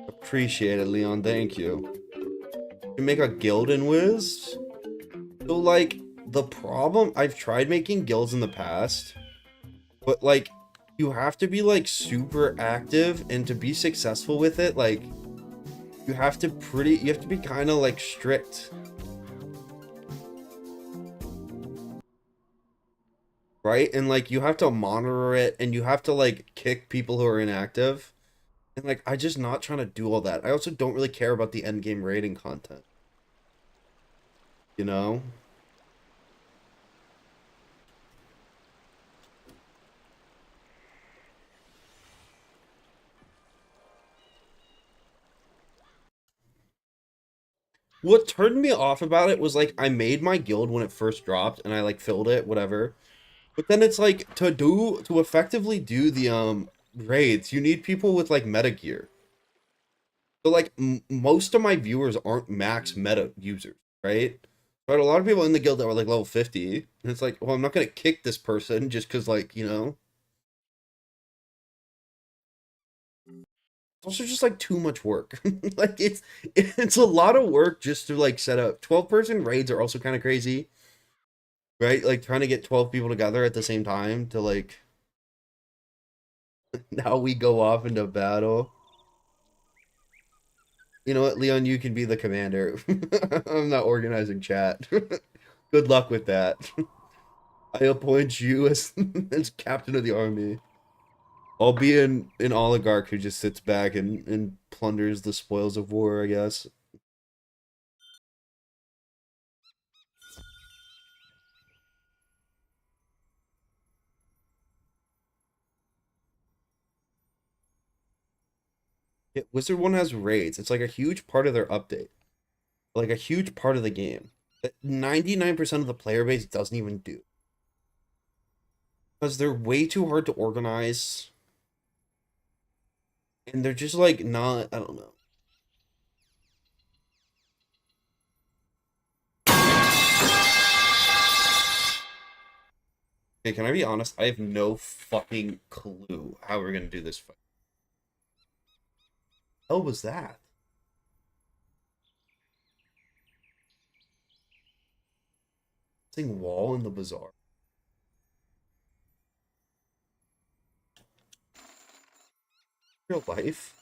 Appreciate it, Leon. Thank you. You make a guild in Wiz? So, like, the problem... I've tried making guilds in the past. But, like, you have to be, like, super active. And to be successful with it, like... You have to be kind of, like, strict. Right? And, like, you have to monitor it. And you have to, like, kick people who are inactive. And, like, I'm just not trying to do all that. I also don't really care about the endgame raiding content. You know? What turned me off about it was, like, I made my guild when it first dropped, and I, like, filled it, whatever. But then it's, like, to effectively do the, raids, you need people with, like, meta gear. So, like, most of my viewers aren't max meta users, right? But a lot of people in the guild that were, like, level 50, and it's like, well, I'm not gonna kick this person just because, like, you know? It's also just, like, too much work. Like, it's a lot of work just to, like, set up. 12-person raids are also kind of crazy. Right? Like, trying to get 12 people together at the same time to, like... Now we go off into battle. You know what, Leon, you can be the commander. I'm not organizing chat. Good luck with that. I appoint you as, as captain of the army. I'll be an oligarch who just sits back and plunders the spoils of war, I guess. Yeah, WIZARD1 has raids. It's like a huge part of their update. Like a huge part of the game. That 99% of the player base doesn't even do. Because they're way too hard to organize. And they're just like not, I don't know. Okay, can I be honest? I have no fucking clue how we're gonna do this fight. What was that? Thing wall in the bazaar. Real life.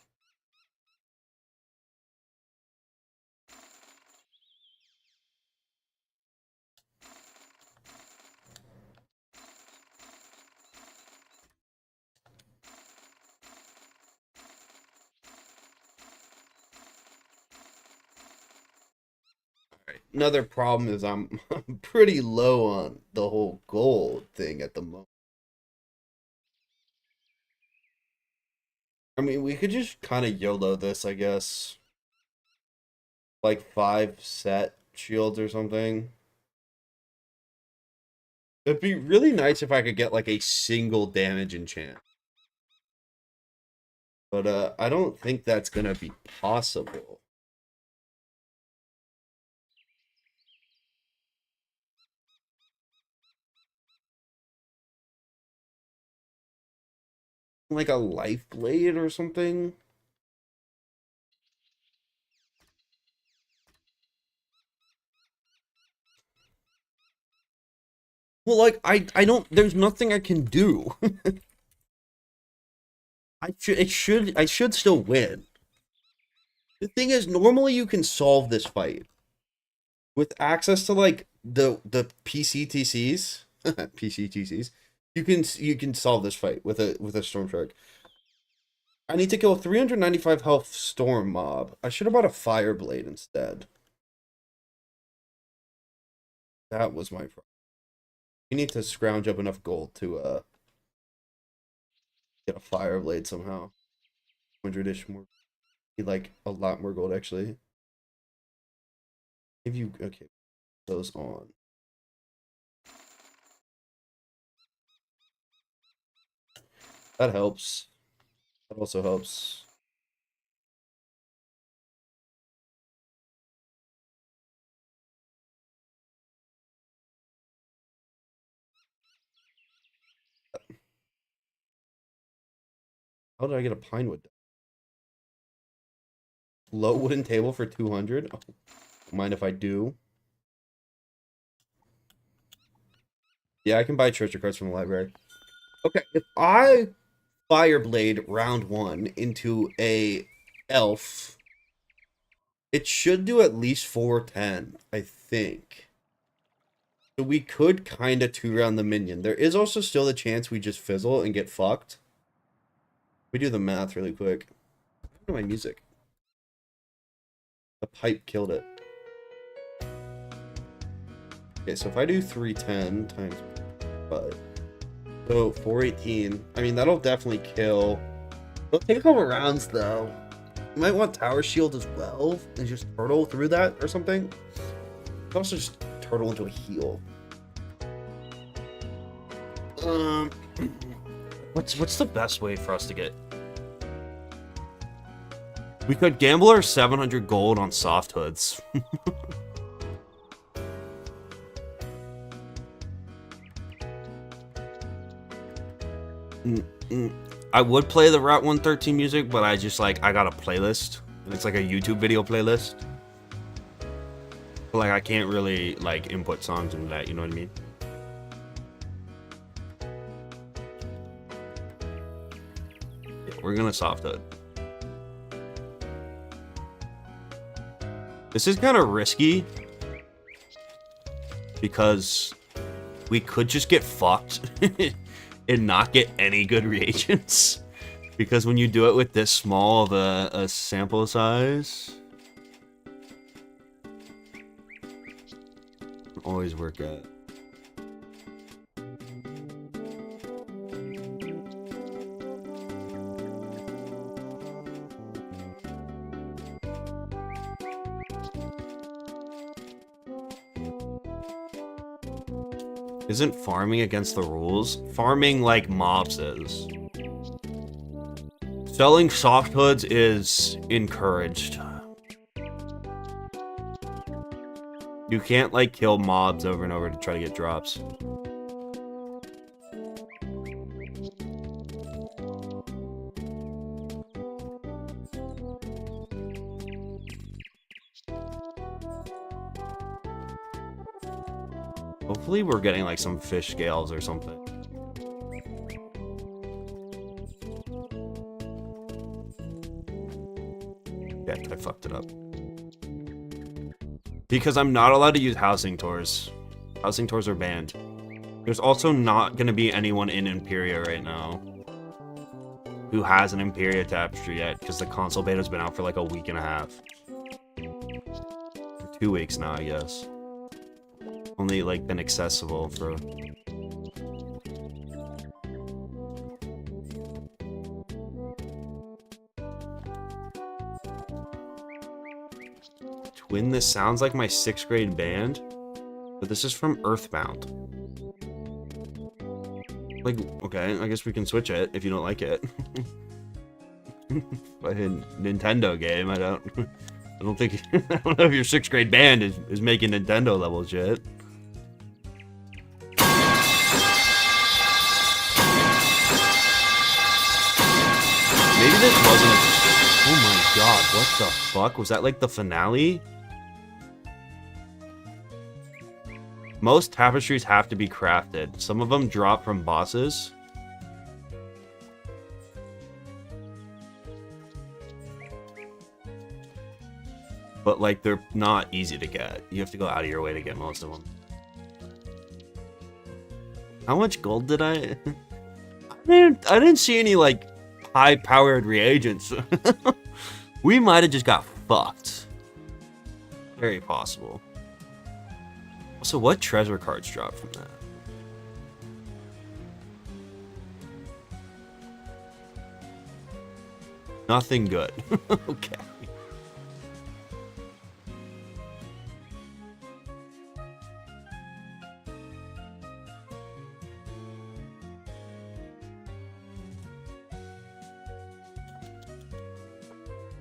Alright. Another problem is I'm pretty low on the whole gold thing at the moment. I mean, we could just kind of YOLO this, I guess. Like 5 set shields or something. It'd be really nice if I could get like a single damage enchant. But I don't think that's gonna be possible. Like a life blade or something. Well, like, I don't, there's nothing I can do. I should still win. The thing is, normally you can solve this fight with access to like the PCTCs, PCTCs. You can solve this fight with a Storm Shark. I need to kill a 395 health Storm mob. I should have bought a Fire Blade instead. That was my problem. You need to scrounge up enough gold to get a Fire Blade somehow. 100-ish more. Need like a lot more gold actually. If you okay, those on. That helps. That also helps. How did I get a pine wood? Low wooden table for 200. Oh, don't mind if I do. Yeah, I can buy treasure cards from the library. Okay, if I Fireblade round 1 into a elf, it should do at least 410, I think. So we could kind of 2-round the minion. There is also still the chance we just fizzle and get fucked. We do the math really quick. What my music? The pipe killed it. Okay, so if I do 310 times 5, so 418. I mean, that'll definitely kill. It'll take a couple rounds though. You might want Tower Shield as well and just turtle through that or something. You can also just turtle into a heal. What's the best way for us to get? We could gamble our 700 gold on soft hoods. I would play the Route 113 music, but I just like, I got a playlist. And it's like a YouTube video playlist. But like, I can't really like input songs into that, you know what I mean? Yeah, we're gonna soft hood. This is kind of risky because we could just get fucked and not get any good reagents. Because when you do it with this small of a sample size, always work out. Isn't farming against the rules? Farming like mobs is. Selling soft hoods is encouraged. You can't like kill mobs over and over to try to get drops. Hopefully we're getting like some fish scales or something. Yeah, I fucked it up. Because I'm not allowed to use housing tours. Housing tours are banned. There's also not going to be anyone in Imperia right now who has an Imperia tapestry yet, because the console beta's been out for like a week and a half. For 2 weeks now, I guess. Only like been accessible for Twin. This sounds like my 6th grade band, but this is from Earthbound. Like, okay, I guess we can switch it if you don't like it. Fucking Nintendo game. I don't think I don't know if your 6th grade band is making Nintendo level shit. Maybe this wasn't a... Oh my god, what the fuck? Was that like the finale? Most tapestries have to be crafted. Some of them drop from bosses. But, like, they're not easy to get. You have to go out of your way to get most of them. How much gold did I... I didn't see any, like, high-powered reagents. We might have just got fucked. Very possible. Also, what treasure cards drop from that? Nothing good. Okay.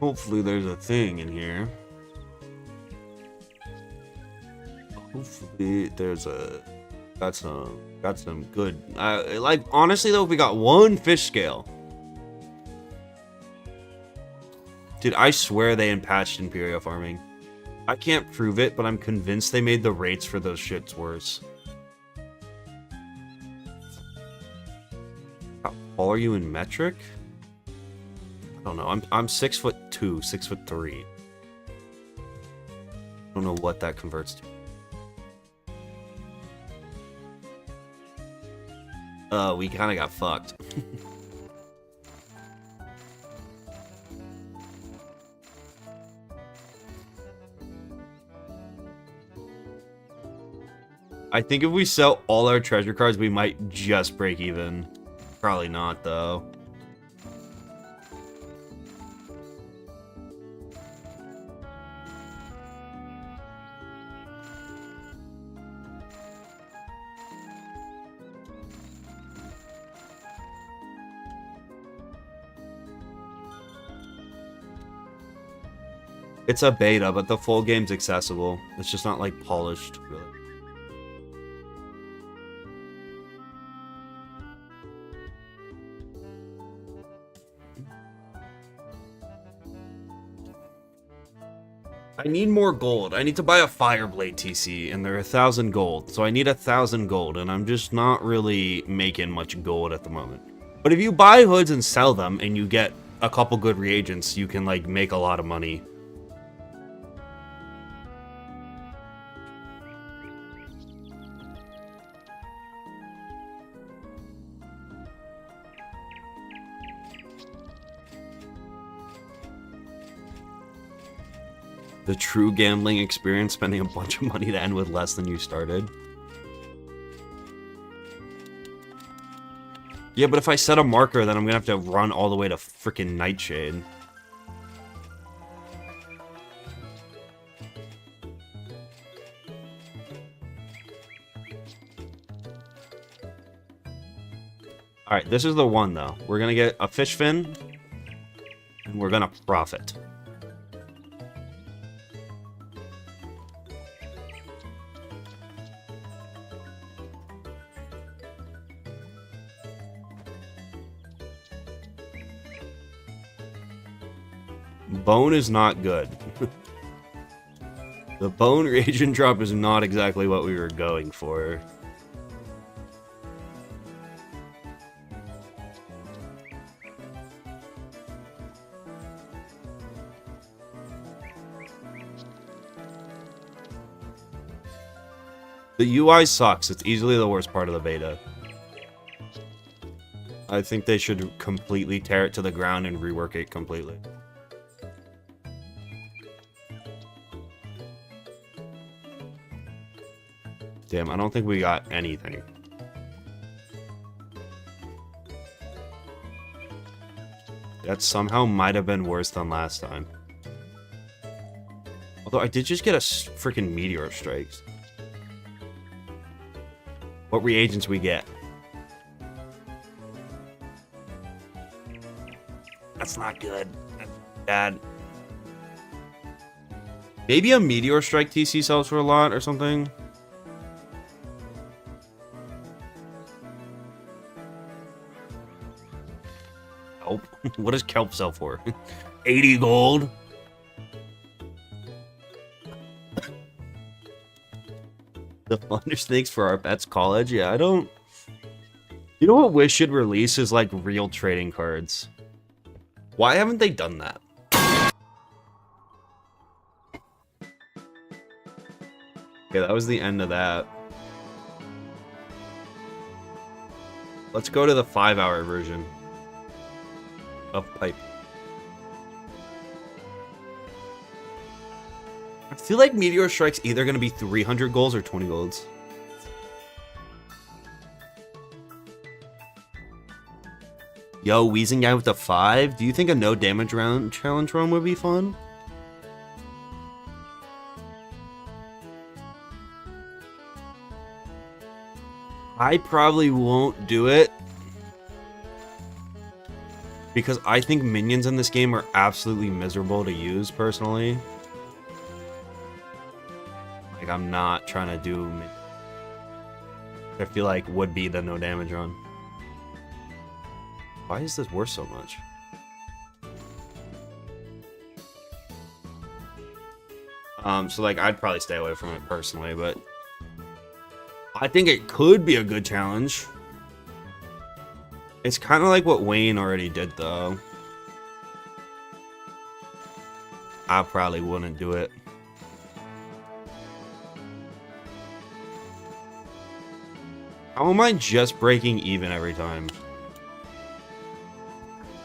Hopefully there's a thing in here. Hopefully there's a... Got some good... like, honestly though, if we got one fish scale... Dude, I swear they unpatched Imperial farming. I can't prove it, but I'm convinced they made the rates for those shits worse. How tall are you in metric? I don't know. I'm 6'2", 6'3". I don't know what that converts to. We kind of got fucked. I think if we sell all our treasure cards, we might just break even. Probably not, though. It's a beta, but the full game's accessible. It's just not, like, polished, really. I need more gold. I need to buy a Fireblade TC, and they're 1,000 gold. So I need 1,000 gold, and I'm just not really making much gold at the moment. But if you buy hoods and sell them, and you get a couple good reagents, you can, like, make a lot of money. The true gambling experience, spending a bunch of money to end with less than you started. Yeah, but if I set a marker, then I'm gonna have to run all the way to frickin' Nightshade. Alright, this is the one, though. We're gonna get a fish fin, and we're gonna profit. Bone is not good. The bone reagent drop is not exactly what we were going for. The UI sucks. It's easily the worst part of the beta. I think they should completely tear it to the ground and rework it completely. Damn, I don't think we got anything. That somehow might have been worse than last time. Although I did just get a freaking meteor strikes. What reagents we get? That's not good. That's bad. Maybe a meteor strike TC sells for a lot or something. Kelp? What does kelp sell for? 80 gold? The Thunder Snakes for our pets college? Yeah, I don't... You know what Wish should release is, like, real trading cards. Why haven't they done that? Okay, that was the end of that. Let's go to the 5-hour version of Pipe. I feel like Meteor Strike's either going to be 300 golds or 20 golds. Yo, Wheezing Guy with a 5? Do you think a no damage round challenge run would be fun? I probably won't do it. Because I think minions in this game are absolutely miserable to use, personally. Like, I'm not trying to do... I feel like would be the no damage run. Why is this worth so much? So like, I'd probably stay away from it personally, but I think it could be a good challenge. It's kind of like what Wayne already did, though. I probably wouldn't do it. How am I just breaking even every time?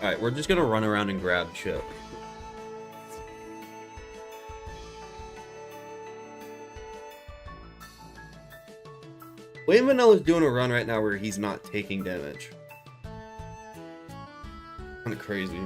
Alright, we're just gonna run around and grab shit. Wayne Vanilla's doing a run right now where he's not taking damage. Kinda crazy.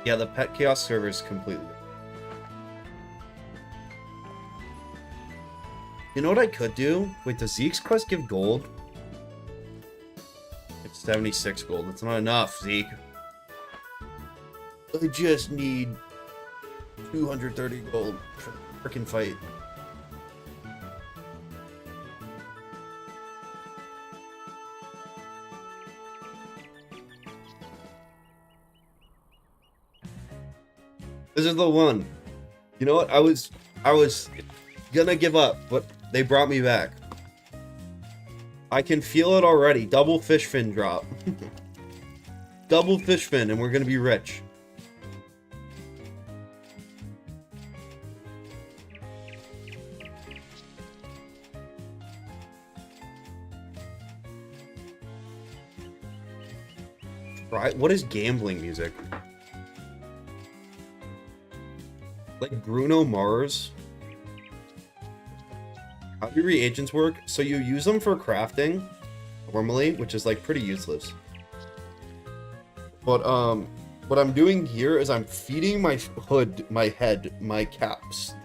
Yeah, the Pet Chaos server is completely... You know what I could do? Wait, does Zeke's quest give gold? It's 76 gold. That's not enough, Zeke. I just need 230 gold for the frickin' fight. This is the one. You know what? I was gonna give up, but they brought me back. I can feel it already. Double fish fin drop. Double fish fin, and we're gonna be rich. Right? What is gambling music? Like Bruno Mars. How do reagents work? So you use them for crafting normally, which is like pretty useless. But what I'm doing here is I'm feeding my hood, my head, my caps.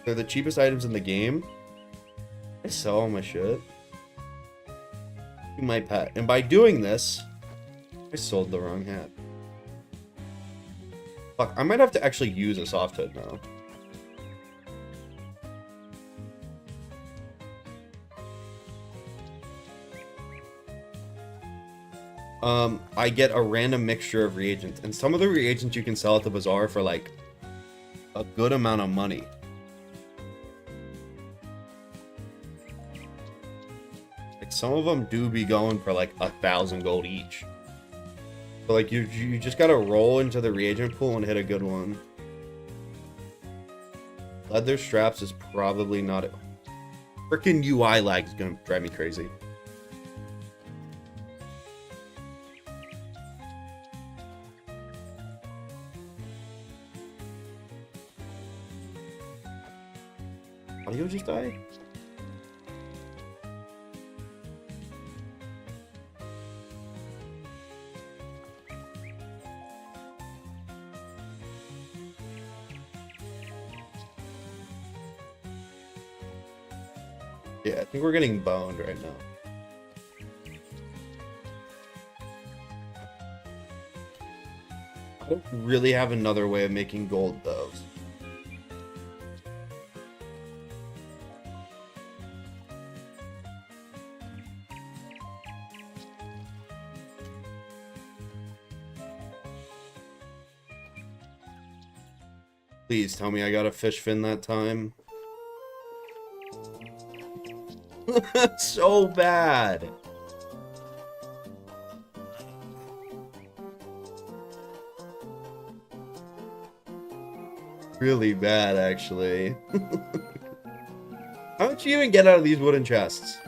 They're the cheapest items in the game. I sell all my shit to my pet, and by doing this, I sold the wrong hat. Fuck, I might have to actually use a soft hood now. I get a random mixture of reagents, and some of the reagents you can sell at the Bazaar for like a good amount of money. Like some of them do be going for like 1,000 gold each. So like you just gotta roll into the reagent pool and hit a good one. Leather straps is probably not it. Freaking UI lag is gonna drive me crazy. Audio just died? Yeah, I think we're getting boned right now. I don't really have another way of making gold though. Please tell me I got a fish fin that time. So bad. Really bad, actually. How much you even get out of these wooden chests?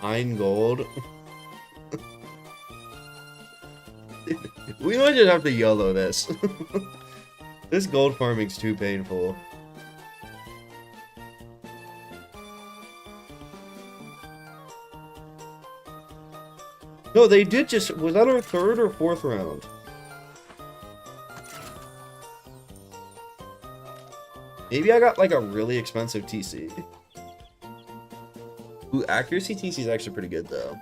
Nine gold. We might just have to YOLO this. This gold farming's too painful. No, they did just... Was that our third or fourth round? Maybe I got like a really expensive TC. Ooh, accuracy TC is actually pretty good though.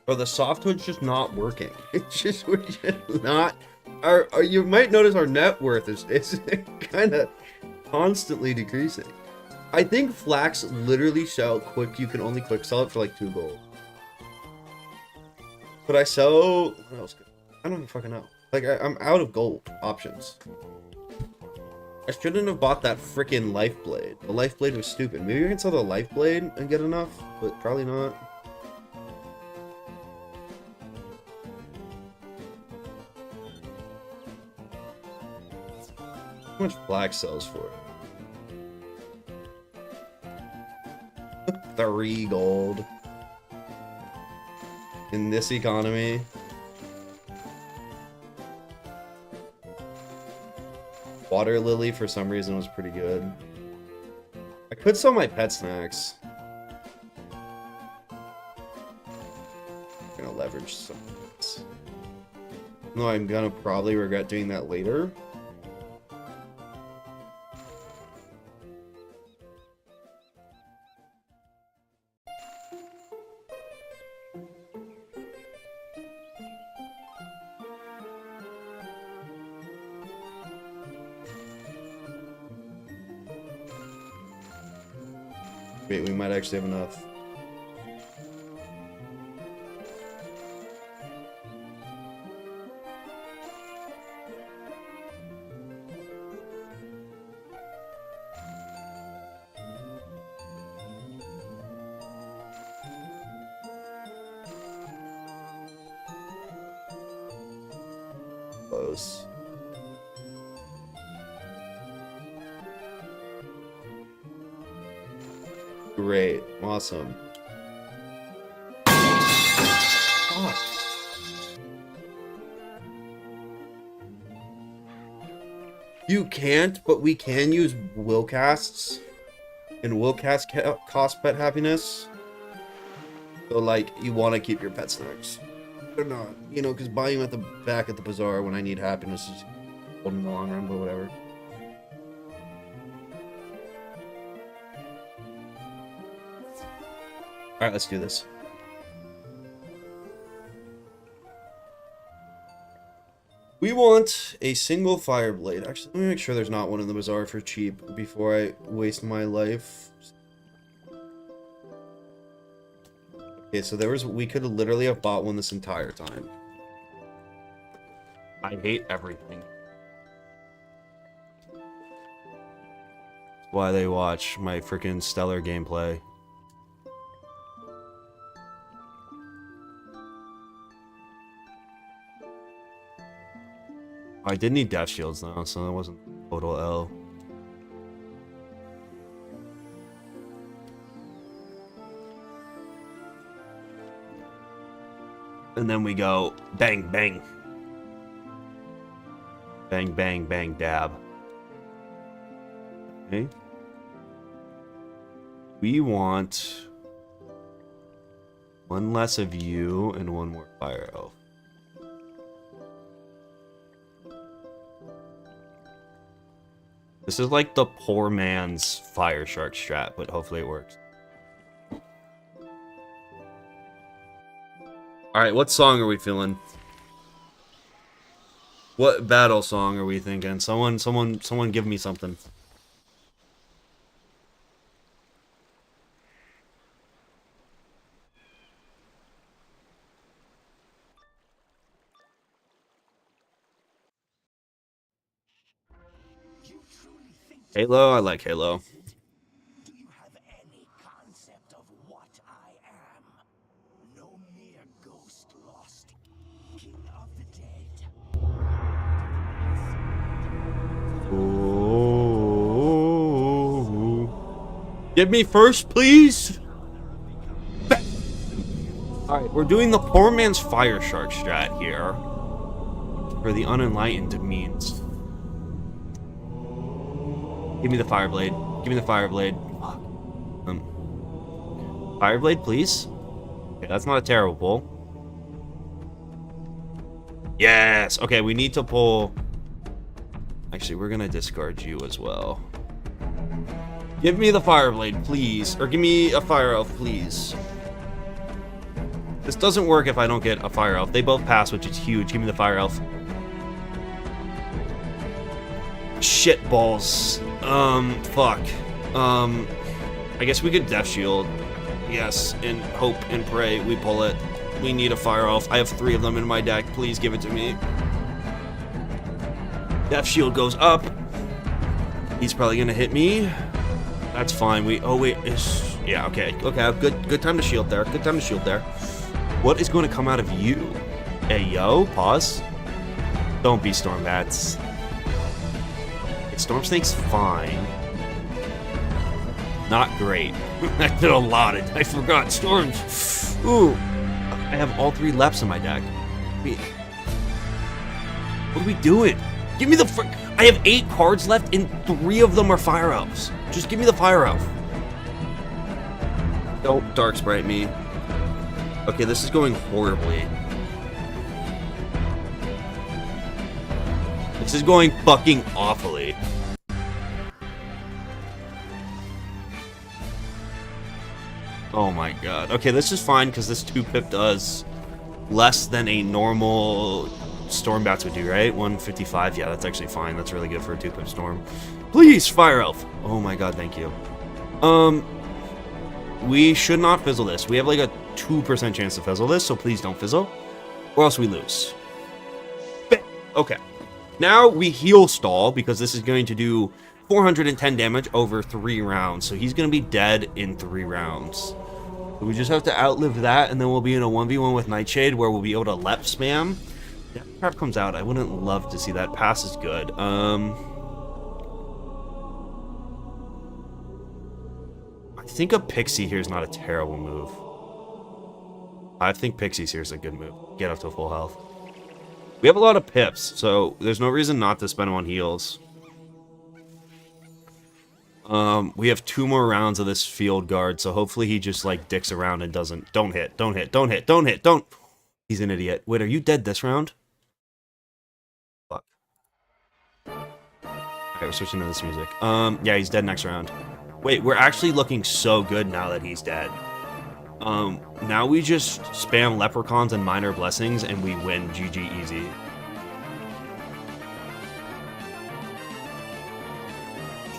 Bro, the softwood's just not working. It's just, we're just not... you might notice our net worth is kind of constantly decreasing. I think flax literally sell quick. You can only quick sell it for like 2 gold. But I sell... What else? I don't even fucking know. Like, I'm out of gold options. I shouldn't have bought that freaking life blade. The life blade was stupid. Maybe I can sell the life blade and get enough, but probably not. How much flax sells for? 3 gold. In this economy. Water lily for some reason was pretty good. I could sell my pet snacks. I'm gonna leverage some of this. No, I'm gonna probably regret doing that later. Wait, we might actually have enough. Close. Great. Awesome. Fuck. You can't, but we can use will casts. And will cast cost pet happiness. So, like, you want to keep your pet snacks. Or not. You know, because buying them at the back at the bazaar when I need happiness is old in the long run, but whatever. Alright, let's do this. We want a single fire blade. Actually, let me make sure there's not one in the bazaar for cheap before I waste my life. Okay, so we could literally have bought one this entire time. I hate everything. That's why they watch my freaking stellar gameplay. I did need death shields though, so that wasn't total L. And then we go bang, bang. Bang, bang, bang, dab. Okay. We want one less of you and one more fire elf. This is like the poor man's fire shark strat, but hopefully it works. Alright, what song are we feeling? What battle song are we thinking? Someone give me something. Halo? I like Halo. Do you have any concept of what I am? No mere ghost lost, king of the dead. Ooh. Give me first, please. Alright, we're doing the poor man's fire shark strat here. For the unenlightened means. Give me the fire blade. Give me the fire blade. Fuck. Fire blade, please. Okay, that's not a terrible pull. Yes. Okay, we need to pull. Actually, we're gonna discard you as well. Give me the fire blade, please, or give me a fire elf, please. This doesn't work if I don't get a fire elf. They both pass, which is huge. Give me the fire elf. Shit balls. Fuck. I guess we could Death Shield. Yes, and hope and pray we pull it. We need a fire elf. I have 3 of them in my deck. Please give it to me. Death Shield goes up. He's probably gonna hit me. That's fine. Oh wait, yeah, okay. Okay, good time to shield there. Good time to shield there. What is going to come out of you? Hey, yo, pause. Don't be Storm Bats. Storm Snake's fine. Not great. I did a lot. I forgot storms. Ooh. I have all 3 Leps in my deck. Wait. What are we doing? Give me the I have 8 cards left and 3 of them are Fire Elves. Just give me the Fire Elf. Don't Dark Sprite me. Okay, this is going horribly. This is going fucking awfully. Oh my god. Okay, this is fine because this 2-pip does less than a normal Storm Bats would do, right? 155. Yeah, that's actually fine. That's really good for a 2-pip Storm. Please, Fire Elf. Oh my god, thank you. We should not fizzle this. We have like a 2% chance to fizzle this, so please don't fizzle, or else we lose. Okay. Now we heal stall because this is going to do 410 damage over 3 rounds. So he's going to be dead in 3 rounds. So we just have to outlive that, and then we'll be in a 1v1 with Nightshade where we'll be able to lep spam. Death Trap comes out. I wouldn't love to see that. Pass is good. I think a Pixie here is not a terrible move. I think Pixie's here is a good move. Get up to full health. We have a lot of pips, so there's no reason not to spend them on heals. We have 2 more rounds of this field guard, so hopefully he just like dicks around and doesn't. Don't hit. He's an idiot. Wait, are you dead this round? Fuck. Okay, we're switching to this music. Yeah, he's dead next round. Wait, we're actually looking so good now that he's dead. Now we just spam leprechauns and minor blessings and we win. GG easy.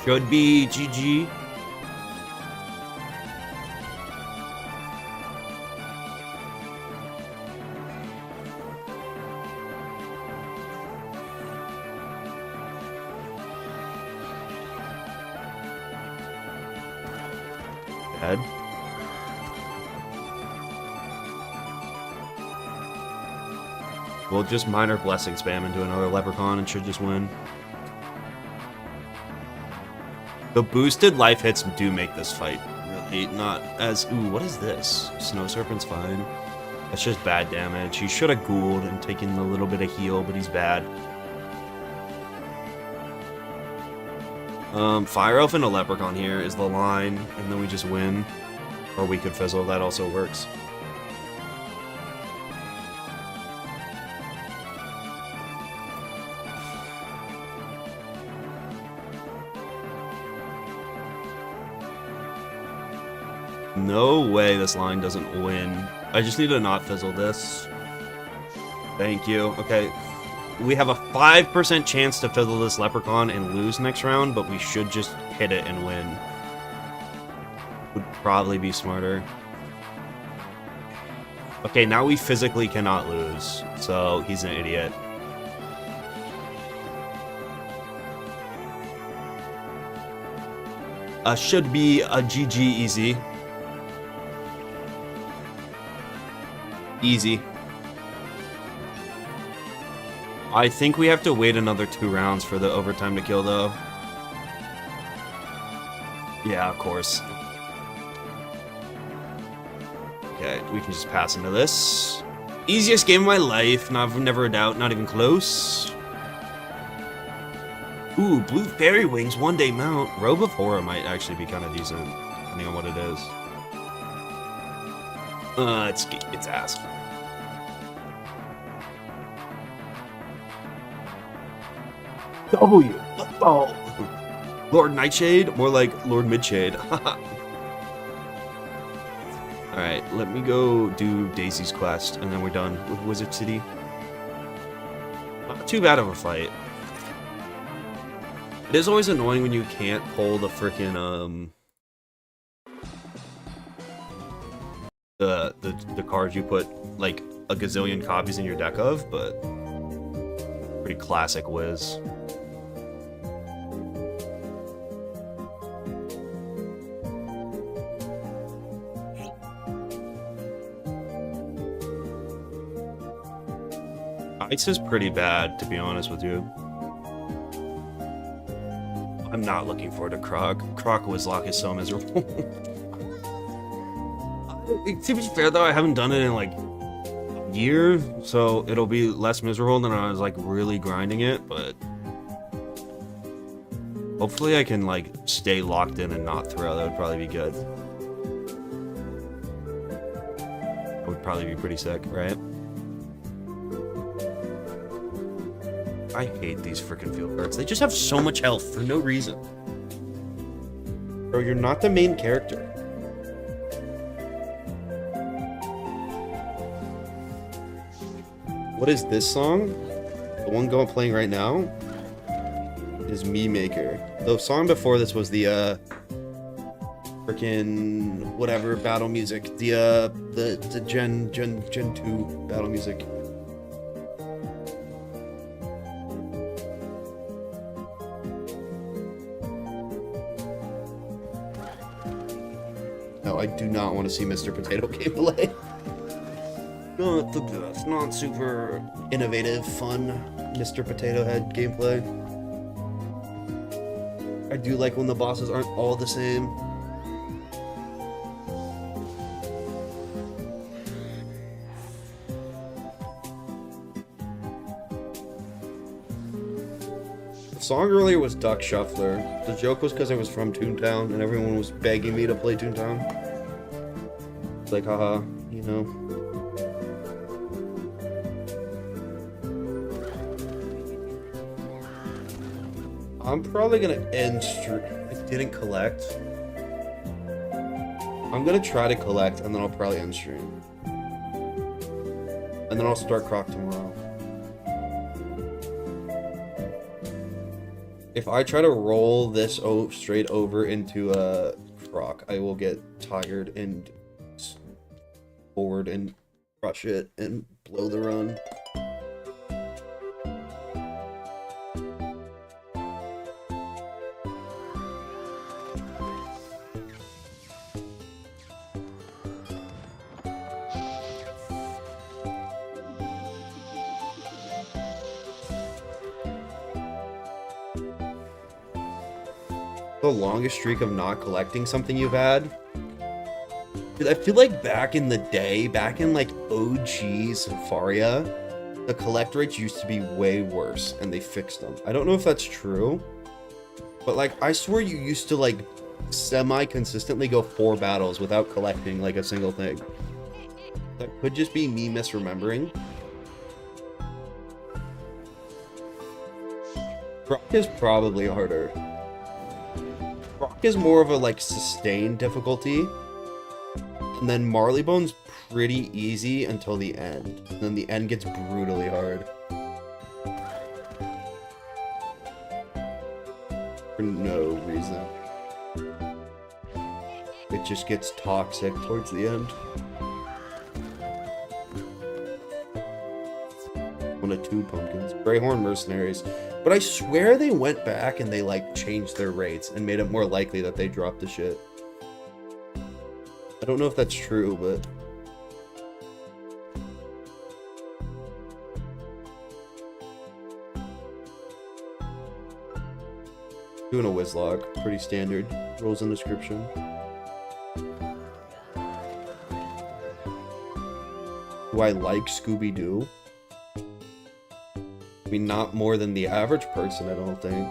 Should be GG. Dead. We'll just minor blessing spam into another leprechaun and should just win. The boosted life hits do make this fight really not as... Ooh, what is this? Snow Serpent's fine. That's just bad damage. He should have ghouled and taken a little bit of heal, but he's bad. Fire Elf and a Leprechaun here is the line, and then we just win. Or we could fizzle, that also works. No way this line doesn't win. I just need to not fizzle this. Thank you. Okay. We have a 5% chance to fizzle this leprechaun and lose next round, but we should just hit it and win. Would probably be smarter. Okay, now we physically cannot lose, so he's an idiot. Should be a GG easy. Easy. I think we have to wait another 2 rounds for the overtime to kill, though. Yeah, of course. Okay, we can just pass into this. Easiest game of my life, never a doubt, not even close. Ooh, blue fairy wings, 1-day mount. Robe of Horror might actually be kind of decent, depending on what it is. It's ass. W. Oh. Lord Nightshade? More like Lord Midshade. Alright, let me go do Daisy's quest, and then we're done with Wizard City. Not too bad of a fight. It is always annoying when you can't pull the frickin', the cards you put, like, a gazillion copies in your deck of, but pretty classic Wiz. Ice is pretty bad, to be honest with you. I'm not looking forward to Croc. Croc Nuzlocke is so miserable. To be fair, though, I haven't done it in, like, a year, so it'll be less miserable than I was, like, really grinding it, but hopefully I can, like, stay locked in and not throw. That would probably be good. That would probably be pretty sick, right? I hate these freaking field cards. They just have so much health for no reason. Bro, you're not the main character. What is this song? The one playing right now is Me Maker. The song before this was the freaking whatever battle music. The Gen 2 battle music. I do not want to see Mr. Potato gameplay. Not the best, not super innovative, fun Mr. Potato Head gameplay. I do like when the bosses aren't all the same. The song earlier was Duck Shuffler. The joke was because I was from Toontown and everyone was begging me to play Toontown. Like, haha, you know. I'm probably gonna end stream. I didn't collect. I'm gonna try to collect and then I'll probably end stream. And then I'll start Croc tomorrow. If I try to roll this straight over into a Croc, I will get tired and forward and crush it and blow the run. The longest streak of not collecting something you've had? I feel like back in the day, back in like OG Safaria, the collect rates used to be way worse and they fixed them. I don't know if that's true, but like I swear you used to like semi-consistently go 4 battles without collecting like a single thing. That could just be me misremembering. Croc is probably harder. Croc is more of a like sustained difficulty. And then Marleybone's pretty easy until the end. And then the end gets brutally hard. For no reason. It just gets toxic towards the end. 1 of 2 pumpkins. Greyhorn Mercenaries. But I swear they went back and they like changed their rates and made it more likely that they dropped the shit. I don't know if that's true, but... Doing a Nuzlocke. Pretty standard. Rules and description. Do I like Scooby-Doo? I mean, not more than the average person, I don't think.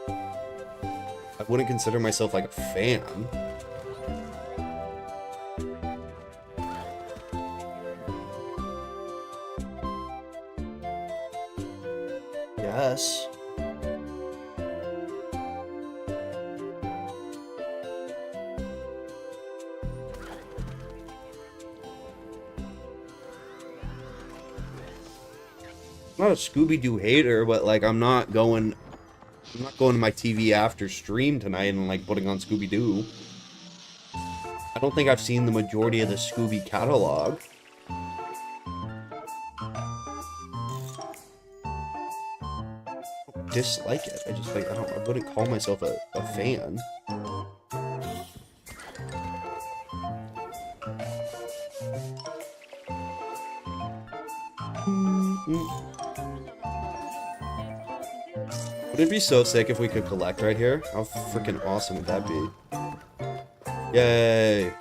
I wouldn't consider myself like a fan. Yes. I'm not a Scooby-Doo hater, but like I'm not going to my TV after stream tonight and like putting on Scooby-Doo. I don't think I've seen the majority of the Scooby catalog. Dislike it. I just like I wouldn't call myself a fan. Would it be so sick if we could collect right here? How freaking awesome would that be? Yay!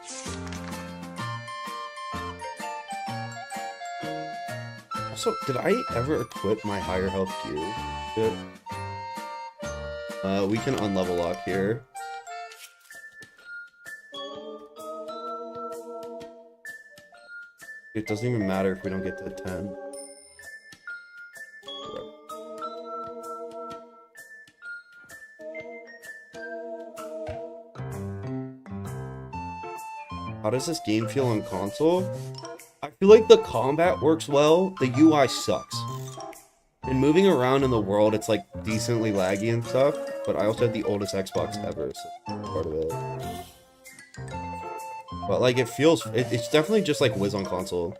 Also, did I ever equip my higher health gear? Shit. We can unlevel lock here. It doesn't even matter if we don't get to 10. How does this game feel on console? I feel like the combat works well, the UI sucks. And moving around in the world, it's like decently laggy and stuff, but I also have the oldest Xbox ever, so that's part of it. But like it feels, it's definitely just like Wiz on console.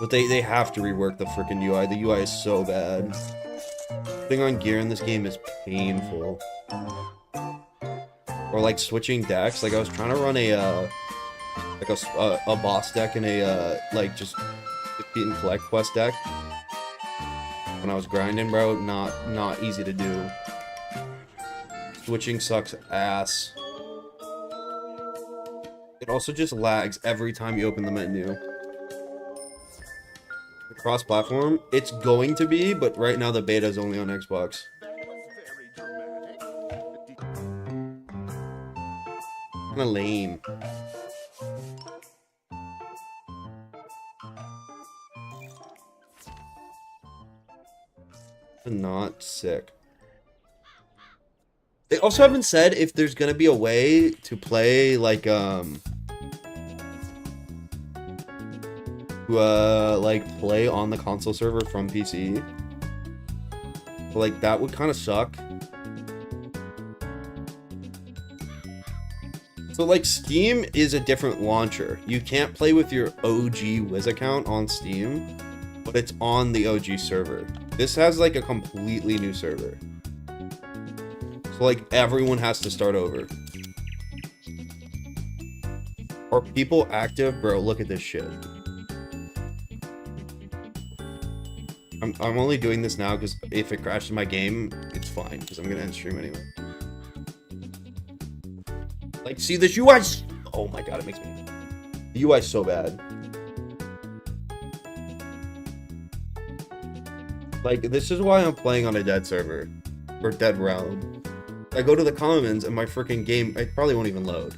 But they have to rework the freaking UI. The UI is so bad. Putting on gear in this game is painful. Or like switching decks. Like I was trying to run a boss deck and a like just defeat and collect quest deck. When I was grinding, bro, not easy to do. Switching sucks ass. It also just lags every time you open the menu. The cross-platform, it's going to be, but right now the beta is only on Xbox. Kinda lame. Not sick. They also haven't said if there's gonna be a way to play like play on the console server from PC. But, like that would kind of suck. So like Steam is a different launcher. You can't play with your OG Wiz account on Steam, but it's on the OG server. This has like a completely new server. So like everyone has to start over. Are people active? Bro, look at this shit. I'm only doing this now because if it crashes my game, it's fine because I'm gonna end stream anyway. Like, see this UI? Oh my god, it makes me. The UI is so bad. Like, this is why I'm playing on a dead server or dead realm. I go to the commons and my freaking game, it probably won't even load.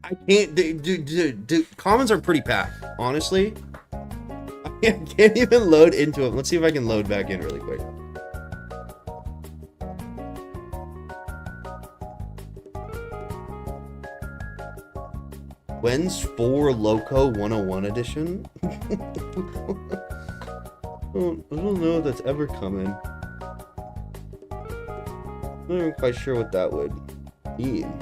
I can't, dude, commons are pretty packed, honestly. I I can't even load into it. Let's see if I can load back in really quick. When's 4 Loco 101 edition? I don't know if that's ever coming. I'm not even quite sure what that would mean.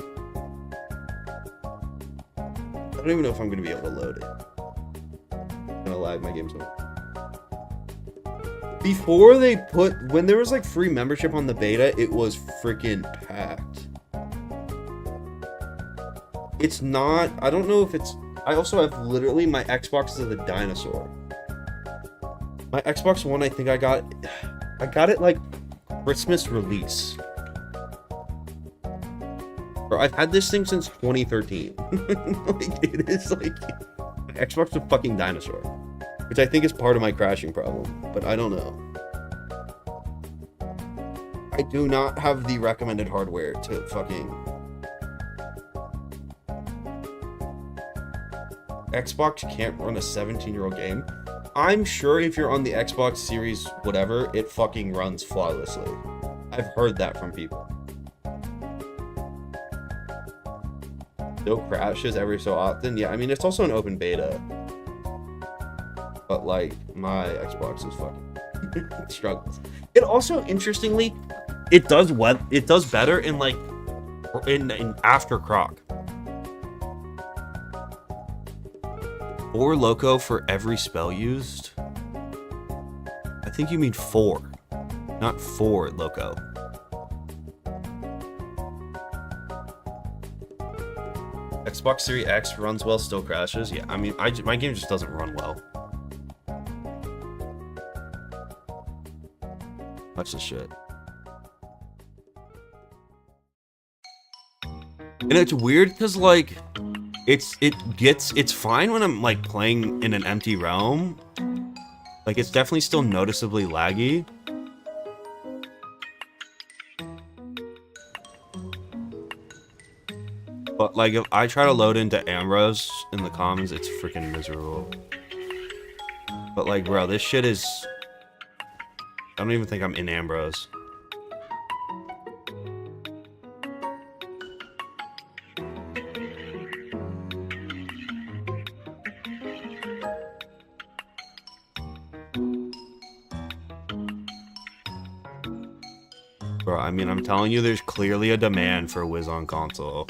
I don't even know if I'm going to be able to load it. I'm gonna lag my game so much. Before they put, when there was like free membership on the beta, it was freaking packed. It's not, I don't know if it's, I also have literally my Xbox is a dinosaur. My Xbox One, I think I got it like Christmas release. Bro, I've had this thing since 2013. Like, it is like, my Xbox is a fucking dinosaur. Which I think is part of my crashing problem, but I don't know. I do not have the recommended hardware to fucking... Xbox can't run a 17-year-old game. I'm sure if you're on the Xbox Series whatever, it fucking runs flawlessly. I've heard that from people. No crashes every so often. Yeah, I mean, it's also an open beta. But like, my Xbox is fucking struggles. It also, interestingly, it does better in like, in after Croc. 4 Loco for every spell used? I think you mean 4, not 4 Loco. Xbox Series X runs well, still crashes. Yeah, I mean, my game just doesn't run well. Watch this shit. And it's weird because like it's fine when I'm like playing in an empty realm. Like it's definitely still noticeably laggy. But like if I try to load into Ambrose in the commons, it's freaking miserable. But like bro, this shit is, I don't even think I'm in Ambrose. Bro, I mean, I'm telling you, there's clearly a demand for Wiz on console.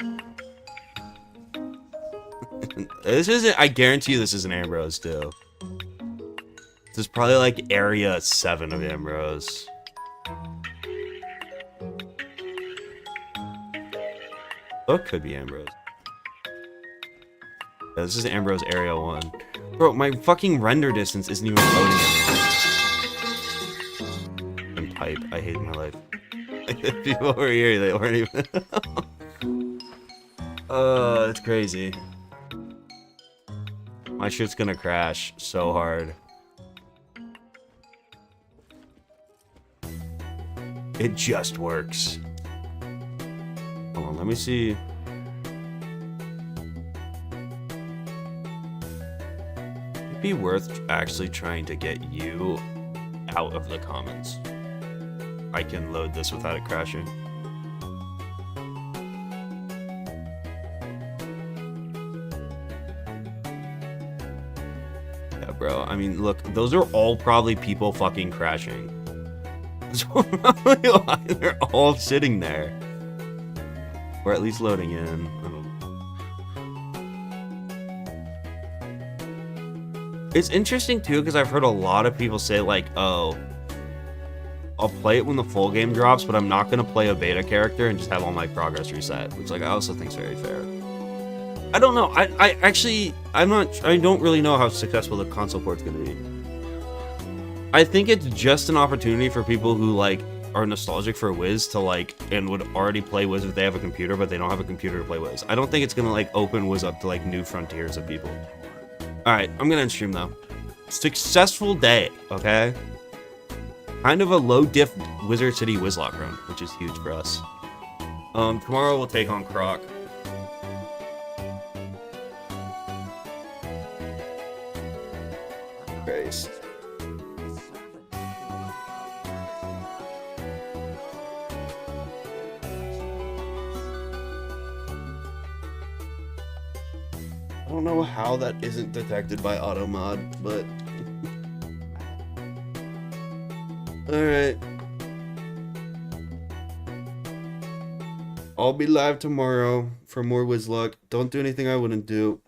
This isn't, I guarantee you this isn't Ambrose too. This is probably like area 7 of Ambrose. Oh, it could be Ambrose. Yeah, this is Ambrose area 1. Bro, my fucking render distance isn't even loading anymore. And pipe, I hate my life. People over here, they weren't even. It's crazy. My shit's gonna crash so hard. It just works. Hold on, let me see. It'd be worth actually trying to get you out of the comments. I can load this without it crashing. Yeah, bro. I mean, look, those are all probably people fucking crashing. They're all sitting there. Or at least loading in. I don't know. It's interesting too, because I've heard a lot of people say like, oh, I'll play it when the full game drops, but I'm not going to play a beta character and just have all my progress reset, which like I also think is very fair. I don't know. I don't really know how successful the console port's going to be. I think it's just an opportunity for people who like are nostalgic for Wiz to like, and would already play Wiz if they have a computer, but they don't have a computer to play Wiz. I don't think it's going to like open Wiz up to like new frontiers of people. All right, I'm going to end stream though. Successful day, okay? Kind of a low diff Wizard City Nuzlocke run, which is huge for us. Tomorrow we'll take on Croc. base. I don't know how that isn't detected by auto mod, but alright. I'll be live tomorrow for more Nuzlocke. Don't do anything I wouldn't do.